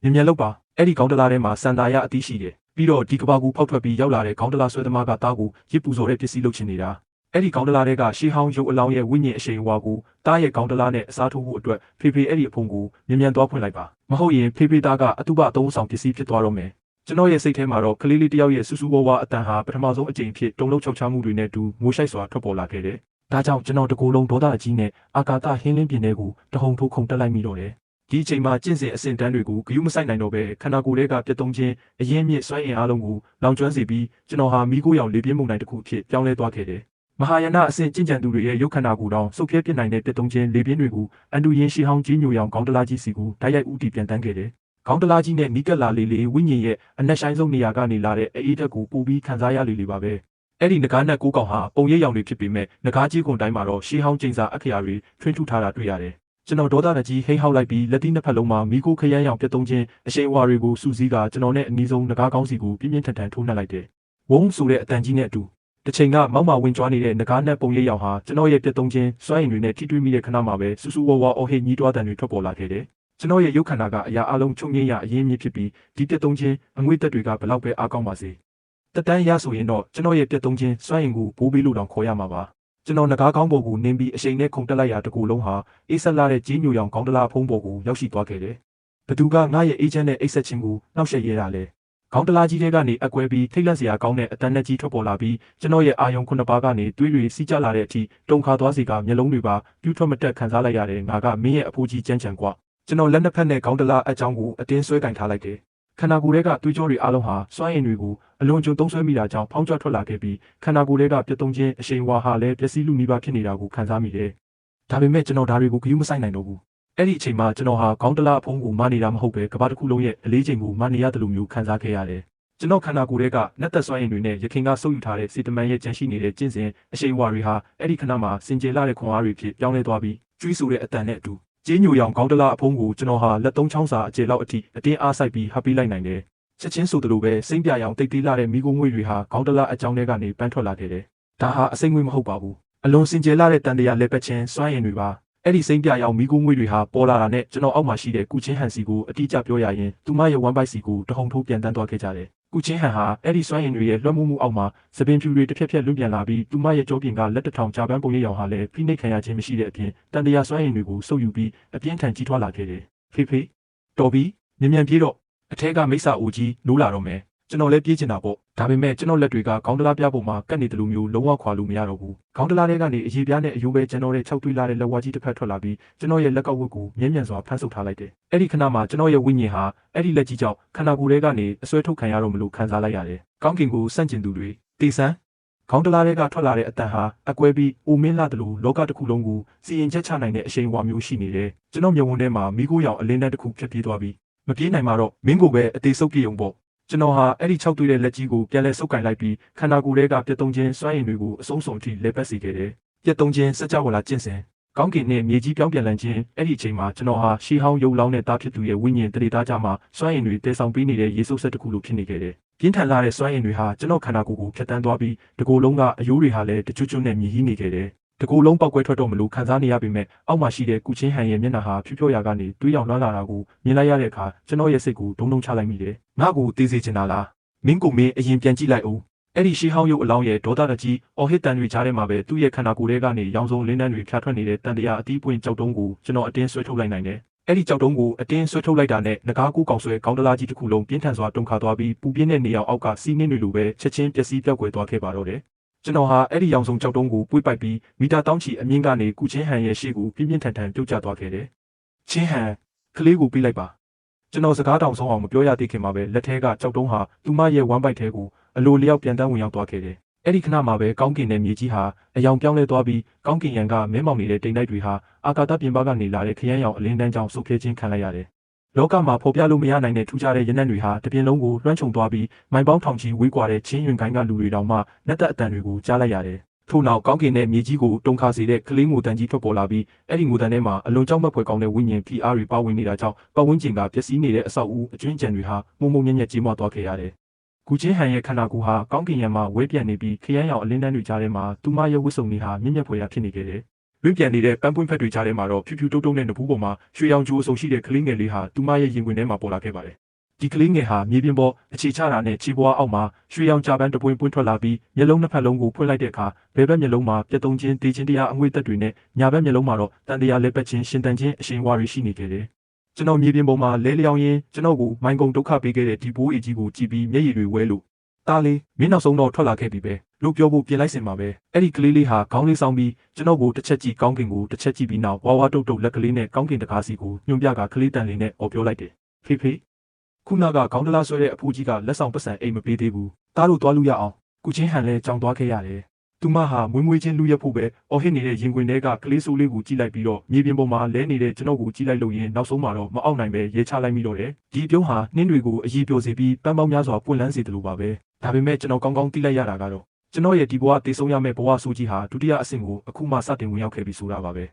ေမြင်မြန်လောက်ပါ အဲ့ဒီခေါင်းတလားထဲမှာစံသာရအသီးရှိတယ်ပြီးတော့ဒီကဘာကူဖောက်ထွက်ပြီးရောက်လာတဲ့ခေါင်းတလားဆွဲသမားကတားကိုရစ်ပူစော်တဲ့ပစ္စည်းလုပ်ချင်နေတာအဲ့ဒီခေါင်းတလားတွေကရှေးဟောင်းရုပ်အလောင်းရဲ့ဝိညာဉ်အရှိန်အဝါကိုတားရဲ့ခေါင်းတလားနဲ့အစားထိုးဖို့အတွက်ဖေဖေအဲ့ဒီအဖုံကိုမြ мян သွားဖွင့်လိုက်ပါမဟုတ်ရင်ဖေဖေသားကအတုပအသုံးအဆောင်ပစ္စည်းဖြစ်သွားတော့မယ်ကျွန်တော်ရဲ့စိတ်ထဲမှာတော့ကလေးလေးတယောက်ရဲ့စူးစူးဝါးဝါအတန်ဟာပထမဆုံးအကြိမ်ဖြစ်တုံလုံးချောက်ချမှုတွေနဲ့တူငိုရှိုက်စွာထွက်ပေါ်လာခဲ့တယ်ဒါကြောင့်ကျွန်တော်တကူလုံးဒေါသအကြီးနဲ့အာကာသဟင်းလင်းပြင်းတဲ့ကိုတဟုန်ထိုးခုန်တက်လိုက်မိတော့တယ်ဒီအချိန်မှာကျင့်စဉ်အဆင့်တန်းတွေကိုဂရုမစိုက်နိုင်တော့ပဲခန္ဓာကိုယ်တွေကပြတ်သုံးခြင်းအရင်မြင့်စွမ်းအင်အားလုံးကိုလောင်ကျွမ်းစေပြီးကျွန်တော်ဟာမိခိုးရောင်လေပြင်းမှုန်တိုင်းတစ်ခုအဖြစ်ပြောင်းလဲသွားခဲ့တယ်မဟာယာနအဆင့်ကျင့်ကြံသူတွေရဲ့ရုပ်ခန္ဓာကိုယ်တောင်စုပ်ပြဲပြစ်နိုင်တဲ့ပြတ်သုံးခြင်းလေပြင်းတွေကိုအန်တူရင်ရှီဟောင်းကြီးညိုရောင်ခေါင်းတလားကြီးစီကိုတိုက်ရိုက်ဥတီပြန်တန်းခဲ့တယ်ခေါင်းတလားကြီးနဲ့နီးကပ်လာလေဝိညာဉ်ရဲ့အနက်ဆိုင်ဆုံးနေရာကနေလာတဲ့အေးဓာတ်ကိုပို့ပြီးခံစားရလေပါပဲအဲ့ဒီငကားနဲ့ကိုးကောင်ဟာပုံရိပ်ရောင်တွေဖြစ်ပေမဲ့ငကားကြီးကွန်တိုင်းမှာတော့ရှေးဟောင်းကျင်းစာအခရာတွေထွင်းထူထားတာတွေ့ရတယ်ကျွန်တော်ဒေါသတကြီးဟိန်းဟောက်လိုက်ပြီးလက်သီးနှစ်ဖက်လုံးမှာမိခိုးခရမ်းရောင်ပြတ်သုံးခြင်းအရှိန်အဝါတွေကိုစူးစီးကကျွန်တော်နဲ့အနီးဆုံးငကားကောင်းစီကိုပြင်းပြင်းထန်ထန်ထိုးနှက်လိုက်တယ်ဝုန်းဆိုတဲ့အတန်ကြီးနဲ့အတူတစ်ချိန်ကမောက်မာဝင်ကြွားနေတဲ့ငကားနဲ့ပုံရိပ်ရောင်ဟာကျွန်တော်ရဲ့ပြတ်သုံးခြင်းစွမ်းရည်တွေနဲ့ထိတွေ့မိတဲ့ခဏမှာပဲစူးစူးဝါးဝါအော်ဟစ်ညီးတွားတန်တွေထွက်ပေါ်လာခဲ့တယ်ကျွန်တော်ရဲ့ရုပ်ခန္ဓာကအရာအလုံးချုပ်ငင်းရအရင်မြစ်ဖြစ်ပြီးဒီပြတ်သုံးခြင်းအငွေ့သက်တွေကဘလောက်ပဲအားကောင်းပါစေတက်တန်းရဆိုရင်တော့ကျွန်တော်ရဲ့ပြတ်သုံးခြင်းစွမ်းရည်ကိုဘိုးဘေးလိုတောင်ခေါ်ရမှာပါကျွန်တော်ငကားကောင်းပေါ်ကိုနင်းပြီးအချိန်နဲ့ခုန်တက်လိုက်ရာတကူလုံးဟာအေးဆက်လာတဲ့ကြီးညိုရောင်ခေါင်းတလားဖုံးပေါ်ကိုရောက်ရှိသွားခဲ့တယ်ဘသူကငါရဲ့အေးချမ်းတဲ့အိတ်ဆက်ခြင်းကိုနှောက်ယှက်ရဲတာလဲခေါင်းတလားကြီးတွေကနေအကွဲပြီးထိတ်လန့်စရာကောင်းတဲ့အတန်းနဲ့ကြီးထွက်ပေါ်လာပြီးကျွန်တော်ရဲ့အာယုံခုနှစ်ပါးကနေတွေးတွေစီးကျလာတဲ့အထိတုန်ခါသွားစေကမျက်လုံးတွေပါပြူးထွက်မတက်ခံစားလိုက်ရတယ်ငါကမင်းရဲ့အဖိုးကြီးကြမ်းကြံကွာကျွန်တော်လက်နှစ်ဖက်နဲ့ခေါင်းတလားအကြောင်းကိုအတင်းဆွဲကင်ထားလိုက်တယ်ခန္ဓာကိုယ်တွေကသွေးကြောတွေအားလုံးဟာစွမ်းရည်တွေကိုအလွန်ကျွံသုံးဆွဲမိတာကြောင့်ဖောင်းကျထွက်လာခဲ့ပြီးခန္ဓာကိုယ်တွေကပြတ်သုံးခြင်းအရှိန်ဝါဟာလည်းပျက်စီးလူနီးပါးဖြစ်နေတာကိုခံစားမိတယ်ဒါပေမဲ့ကျွန်တော်ဒါတွေကိုဂရုမစိုက်နိုင်တော့ဘူးအဲ့ဒီအချိန်မှာကျွန်တော်ဟာခေါင်းတလားအဖုံးကိုမနေတာမဟုတ်ပဲကဘာတစ်ခုလုံးရဲ့အလေးချိန်ကိုမနေရတယ်လို့မျိုးခံစားခဲ့ရတယ်ကျွန်တော်ခန္ဓာကိုယ်တွေကနက်သက်စွမ်းရည်တွေနဲ့ရခင်ကစုပ်ယူထားတဲ့စီတမန်ရဲ့ကြန့်ရှိနေတဲ့ကျင့်စဉ်အရှိန်ဝါတွေဟာအဲ့ဒီခဏမှာစင်ကြယ်လာတဲ့ခွန်အားတွေဖြစ်ပြောင်းလဲသွားပြီးကျွေးဆူတဲ့အတန်နဲ့အတူကျင်းညိုရောင်ခေါင်းတလားအဖုံးကိုကျွန်တော်ဟာလက်သုံးချောင်းစာအကျေလောက်အထိအတင်းအားစိုက်ပြီးဟပ်ပြီးလိုက်နိုင်တယ်ချက်ချင်းဆိုသလိုပဲစိမ့်ပြရောင်တိတ်သေးလာတဲ့မိခိုးငွေတွေဟာခေါင်းတလားအကြောင်းထဲကနေပန်းထွက်လာခဲ့တယ်ဒါဟာအစိမ့်ငွေမဟုတ်ပါဘူးအလွန်စင်ကြယ်လာတဲ့တန်တရားလက်ပတ်ချင်းစွမ်းရည်တွေပါအဲ့ဒီစိမ့်ပြရောင်မိခိုးငွေတွေဟာပေါ်လာတာနဲ့ကျွန်တော်အောက်မှာရှိတဲ့ကုချင်းဟန်စီကိုအတိအကျပြောရရင်သူမရဲ့ဝမ်ဘိုက်စီကိုတဟုန်ထိုးပြန်တန်းသွားခဲ့ကြတယ်ကုချင်းဟန်ဟာအဲ့ဒီစွမ်းရည်တွေရဲ့လွှမ်းမိုးမှုအောက်မှာသပင်ဖြူတွေတစ်ဖြက်ဖြက်လွင့်ပြန်လာပြီးသူမရဲ့ကြောပြင်ကလက်တထောင်ကြာပန်းပုံရိပ်ရောင်ဟာလည်းဖိနှိပ်ခံရခြင်းမရှိတဲ့အပြင်တန်တရားစွမ်းရည်တွေကိုစုပ်ယူပြီးအပြင်းထန်ကြီးထွားလာခဲ့တယ်ဖေဖေတော်ပြီးမြန်ပြေးတော့အထက်ကမိစ္ဆာအိုကြီးနိုးလာတော့မယ်ကျွန်တော်လည်းပြေးချင်တာပေါ့ဒါပေမဲ့ကျွန်တော်လက်တွေကခေါင်းတလားပြပုံမှာကတ်နေတယ်လို့မျိုးလုံးဝခွာလို့မရတော့ဘူးခေါင်းတလားတွေကနေအရေပြားနဲ့အယိုးပဲကျွန်တော်ရဲ့၆တွေးလာတဲ့လက်ဝါးကြီးတစ်ဖက်ထွက်လာပြီးကျွန်တော်ရဲ့လက်ကောက်ဝတ်ကိုမြဲမြံစွာဖမ်းဆုပ်ထားလိုက်တယ်အဲ့ဒီခဏမှာကျွန်တော်ရဲ့ဝိညာဉ်ဟာအဲ့ဒီလက်ကြီးကြောင့်ခန္ဓာကိုယ်တွေကနေအစွဲထုတ်ခံရတော့မလို့ခံစားလိုက်ရတယ်ကောင်းကင်ကိုစန့်ကျင်သူတွေတေဆန်းခေါင်းတလားတွေကထွက်လာတဲ့အတန်ဟာအကွဲပြီးအိုမင်းလာတယ်လို့လောကတစ်ခုလုံးကိုစီရင်ချက်ချနိုင်တဲ့အရှိန်အဝါမျိုးရှိနေတယ်ကျွန်တော်မျက်ဝန်းထဲမှာမိခိုးရောင်အလင်းတန်းတစ်ခုဖြတ်ပြေးသွားပြီးမပြေးနိုင်မှာတော့မင်းကိုပဲအသေးဆုပ်ပြေုံပေါ့ကျွန်တော်ဟာအဲ့ဒီ၆တွေးတဲ့လက်ကြီးကိုပြန်လဲဆုပ်ကင်လိုက်ပြီးခန္ဓာကိုယ်တွေကပြတ်သုံးခြင်းစွမ်းရည်တွေကိုအဆုံးစုံအထိလဲပတ်စေခဲ့တယ်။ပြတ်သုံးခြင်းစကြဝဠာကျင့်စဉ်ကောင်းကင်နဲ့မြေကြီးပြောင်းပြန်လည်ခြင်းအဲ့ဒီအချိန်မှာကျွန်တော်ဟာရှီဟောင်းရုပ်လောင်းတဲ့တားဖြစ်သူရဲ့ဝိညာဉ်တရေသားကြမှာစွမ်းရည်တွေတည်ဆောင်ပေးနေတဲ့ရေစုပ်ဆက်တစ်ခုလိုဖြစ်နေခဲ့တယ်။ပြင်းထန်လာတဲ့စွမ်းရည်တွေဟာကျွန်တော်ခန္ဓာကိုယ်ကိုဖျက်ဆီးသွားပြီးတကိုယ်လုံးကအယိုးတွေဟာလည်းတကျွတ်ကျွတ်နဲ့မြည်ဟီးနေခဲ့တယ်။တကူလုံးပောက်ကွဲထွက်တော့မလို့ခံစားနေရပေမဲ့အောက်မှာရှိတဲ့ကုချင်းဟန်ရဲ့မျက်နှာဟာဖြူဖြောရာကနေတွေးရောင်လွှမ်းလာတာကိုမြင်လိုက်ရတဲ့အခါကျွန်တော်ရဲ့စိတ်ကိုဒုံဒုံချလိုက်မိတယ်။ငါ့ကိုတေးစေချင်တာလားမင်းကိုမင်းအရင်ပြန်ကြည့်လိုက်အောင်အဲ့ဒီရှေးဟောင်းရုပ်အလောင်းရဲ့ဒေါသတကြီးအော်ဟစ်တန်တွေကြားထဲမှာပဲသူ့ရဲ့ခန္ဓာကိုယ်ထဲကနေရောင်စုံလင်းတန်းတွေဖြာထွက်နေတဲ့တန်တရားအသီးပွင့်ကြောက်တုံးကိုကျွန်တော်အတင်းဆွဲထုတ်လိုက်နိုင်တယ်။အဲ့ဒီကြောက်တုံးကိုအတင်းဆွဲထုတ်လိုက်တာနဲ့ငကားကိုကောင်ဆွဲခေါင်းတလားကြီးတစ်ခုလုံးပြင်းထန်စွာတုန်ခါသွားပြီးပူပြင်းတဲ့နေရာအောက်ကစီးနှင်းတွေလိုပဲချက်ချင်းပျက်စီးပြောက်ကွယ်သွားခဲ့ပါတော့တယ်။ကျွန်တော်ဟာအဲ့ဒီရောင်စုံကြောက်တုံးကိုပွေ့ပိုက်ပြီးမီတာတောင်းချီအမြင့်ကနေကုချင်းဟန်ရဲ့ရှေ့ကိုပြင်းပြင်းထန်ထန်ပြုတ်ကျသွားခဲ့တယ်။ချင်းဟန်ကလေးကိုပြေးလိုက်ပါကျွန်တော်စကားတောင်ဆုံးအောင်မပြောရသေးခင်မှာပဲလက်ထဲကကြောက်တုံးဟာသူမရဲ့ဝမ်းပိုက်ထဲကိုအလိုလျောက်ပြန်တန်းဝင်ရောက်သွားခဲ့တယ်။အဲ့ဒီခဏမှာပဲကောင်းကင်နဲ့မြေကြီးဟာအယောင်ပြောင်းလဲသွားပြီးကောင်းကင်ရံကမဲမောင်နေတဲ့တိမ်တိုက်တွေဟာအာကာသပြင်ပကနေလာတဲ့ခရမ်းရောင်အလင်းတန်းကြောင့်ဆုပ်ဖြဲခြင်းခံလိုက်ရတယ်။လောကမှာဖော်ပြလို့မရနိုင်တဲ့ထူးခြားတဲ့ရနံ့တွေဟာတပြင်လုံးကိုလွှမ်းခြုံသွားပြီးမိုင်ပေါင်းထောင်ချီဝေးကွာတဲ့ချင်းရင်ကိုင်းကလူတွေတောင်မှနက်သက်အတန်တွေကိုကြားလိုက်ရတယ်။ထို့နောက်ကောင်းကင်နဲ့မြေကြီးကိုတုန်ခါစေတဲ့ကလေးငိုတန်ကြီးထွက်ပေါ်လာပြီးအဲ့ဒီငိုတန်ထဲမှာအလွန်ကြောက်မက်ဖွယ်ကောင်းတဲ့ဝိညာဉ်ဖိအားတွေပါဝင်နေတာကြောင့်ပတ်ဝန်းကျင်ကပျက်စီးနေတဲ့အဆောက်အဦအကျွင်းကြံတွေဟာမှုံမှုံမြက်မြက်ကြီးမွားသွားခဲ့ရတယ်။ကုချင်းဟန်ရဲ့ခန္ဓာကိုယ်ဟာကောင်းကင်ယံမှာဝဲပြန့်နေပြီးခရမ်းရောင်အလင်းတန်းတွေကြားထဲမှာသူမရဲ့ဝတ်စုံတွေဟာမြင့်မြတ်ဖွယ်ရာဖြစ်နေခဲ့တယ်။လွင့်ပြန်နေတဲ့ပန်းပွင့်ဖက်တွေကြားထဲမှာတော့ဖြူဖြူတုံတုံနဲ့နဖူးပေါ်မှာရွှေရောင်ကြိုးအစုံရှိတဲ့ကလေးငယ်လေးဟာသူမရဲ့ရင်ခွင်ထဲမှာပေါ်လာခဲ့ပါတယ် ဒီကလေးငယ်ဟာမြေပြင်ပေါ်အခြေချတာနဲ့ခြေပွားအောက်မှာရွှေရောင်ကြာပန်းတပွင့်ပွင့်ထွက်လာပြီးမျက်လုံးနှစ်ဖက်လုံးကိုဖွင့်လိုက်တဲ့အခါဘယ်ဘက်မျက်လုံးမှာပြတ်သုံးခြင်းတေးခြင်းတရားအငွေ့သက်တွေနဲ့ညာဘက်မျက်လုံးမှာတော့တန်တရားလဲပတ်ခြင်းရှင်တန်ခြင်းအရှင်ဝါတွေရှိနေခဲ့တယ်။ကျွန်တော်မြေပြင်ပေါ်မှာလဲလျောင်းရင်းကျွန်တော်ကိုမိုင်းကုံဒုက္ခပေးခဲ့တဲ့ဒီဘိုးအေကြီးကိုကြည့်ပြီးမျက်ရည်တွေဝဲလို့တားလေးမင်းနောက်ဆုံးတော့ထွက်လာခဲ့ပြီပဲလို့ပြောဖို့ပြင်လိုက်စင်ပါပဲအဲ့ဒီကလေးလေးဟာခေါင်းလေးဆောင်ပြီးကျွန်တော်ကိုတစ်ချက်ကြည့်ကောင်းကင်ကိုတစ်ချက်ကြည့်ပြီးနောက်ဝါဝါတုတ်တုတ်လက်ကလေးနဲ့ကောင်းကင်တကားစီကိုညွှန်ပြကကလေးတန်လေးနဲ့အော်ပြောလိုက်တယ်ဖေဖေခုနကခေါင်းတလားဆွဲတဲ့အဖိုးကြီးကလက်ဆောင်ပတ်စံအိမ်မပေးသေးဘူးတားလို့သွားလို့ရအောင်ကုချင်းဟန်လဲကြောင်သွားခဲ့ရတယ်သူမဟာမွေးမွေးချင်းလူရက်ဖို့ပဲအော်ဟစ်နေတဲ့ရင်ခွင်ထဲကကလေးဆိုးလေးကိုကြည့်လိုက်ပြီးတော့မြေပြင်ပေါ်မှာလဲနေတဲ့ကျွန်တော်ကိုကြည့်လိုက်လို့ရင်နောက်ဆုံးမှာတော့မအောင်နိုင်ပဲရဲချလိုက်မိတော့တယ်ဒီပြုံးဟာနှင်းတွေကိုအည်ပျော်စေပြီးပန်းပေါင်းများစွာပွင့်လန်းစေတယ်လို့ပါပဲဒါပေမဲ့ကျွန်တော်ကောင်းကောင်းသိလိုက်ရတာကတော့ကျွန်တော်ရဲ့ဒီဘဝတည်ဆုံးရမယ့်ဘဝဆိုးကြီးဟာဒုတိယအဆင့်ကိုအခုမှစတင်ဝင်ရောက်ခဲ့ပြီဆိုတာပါပဲ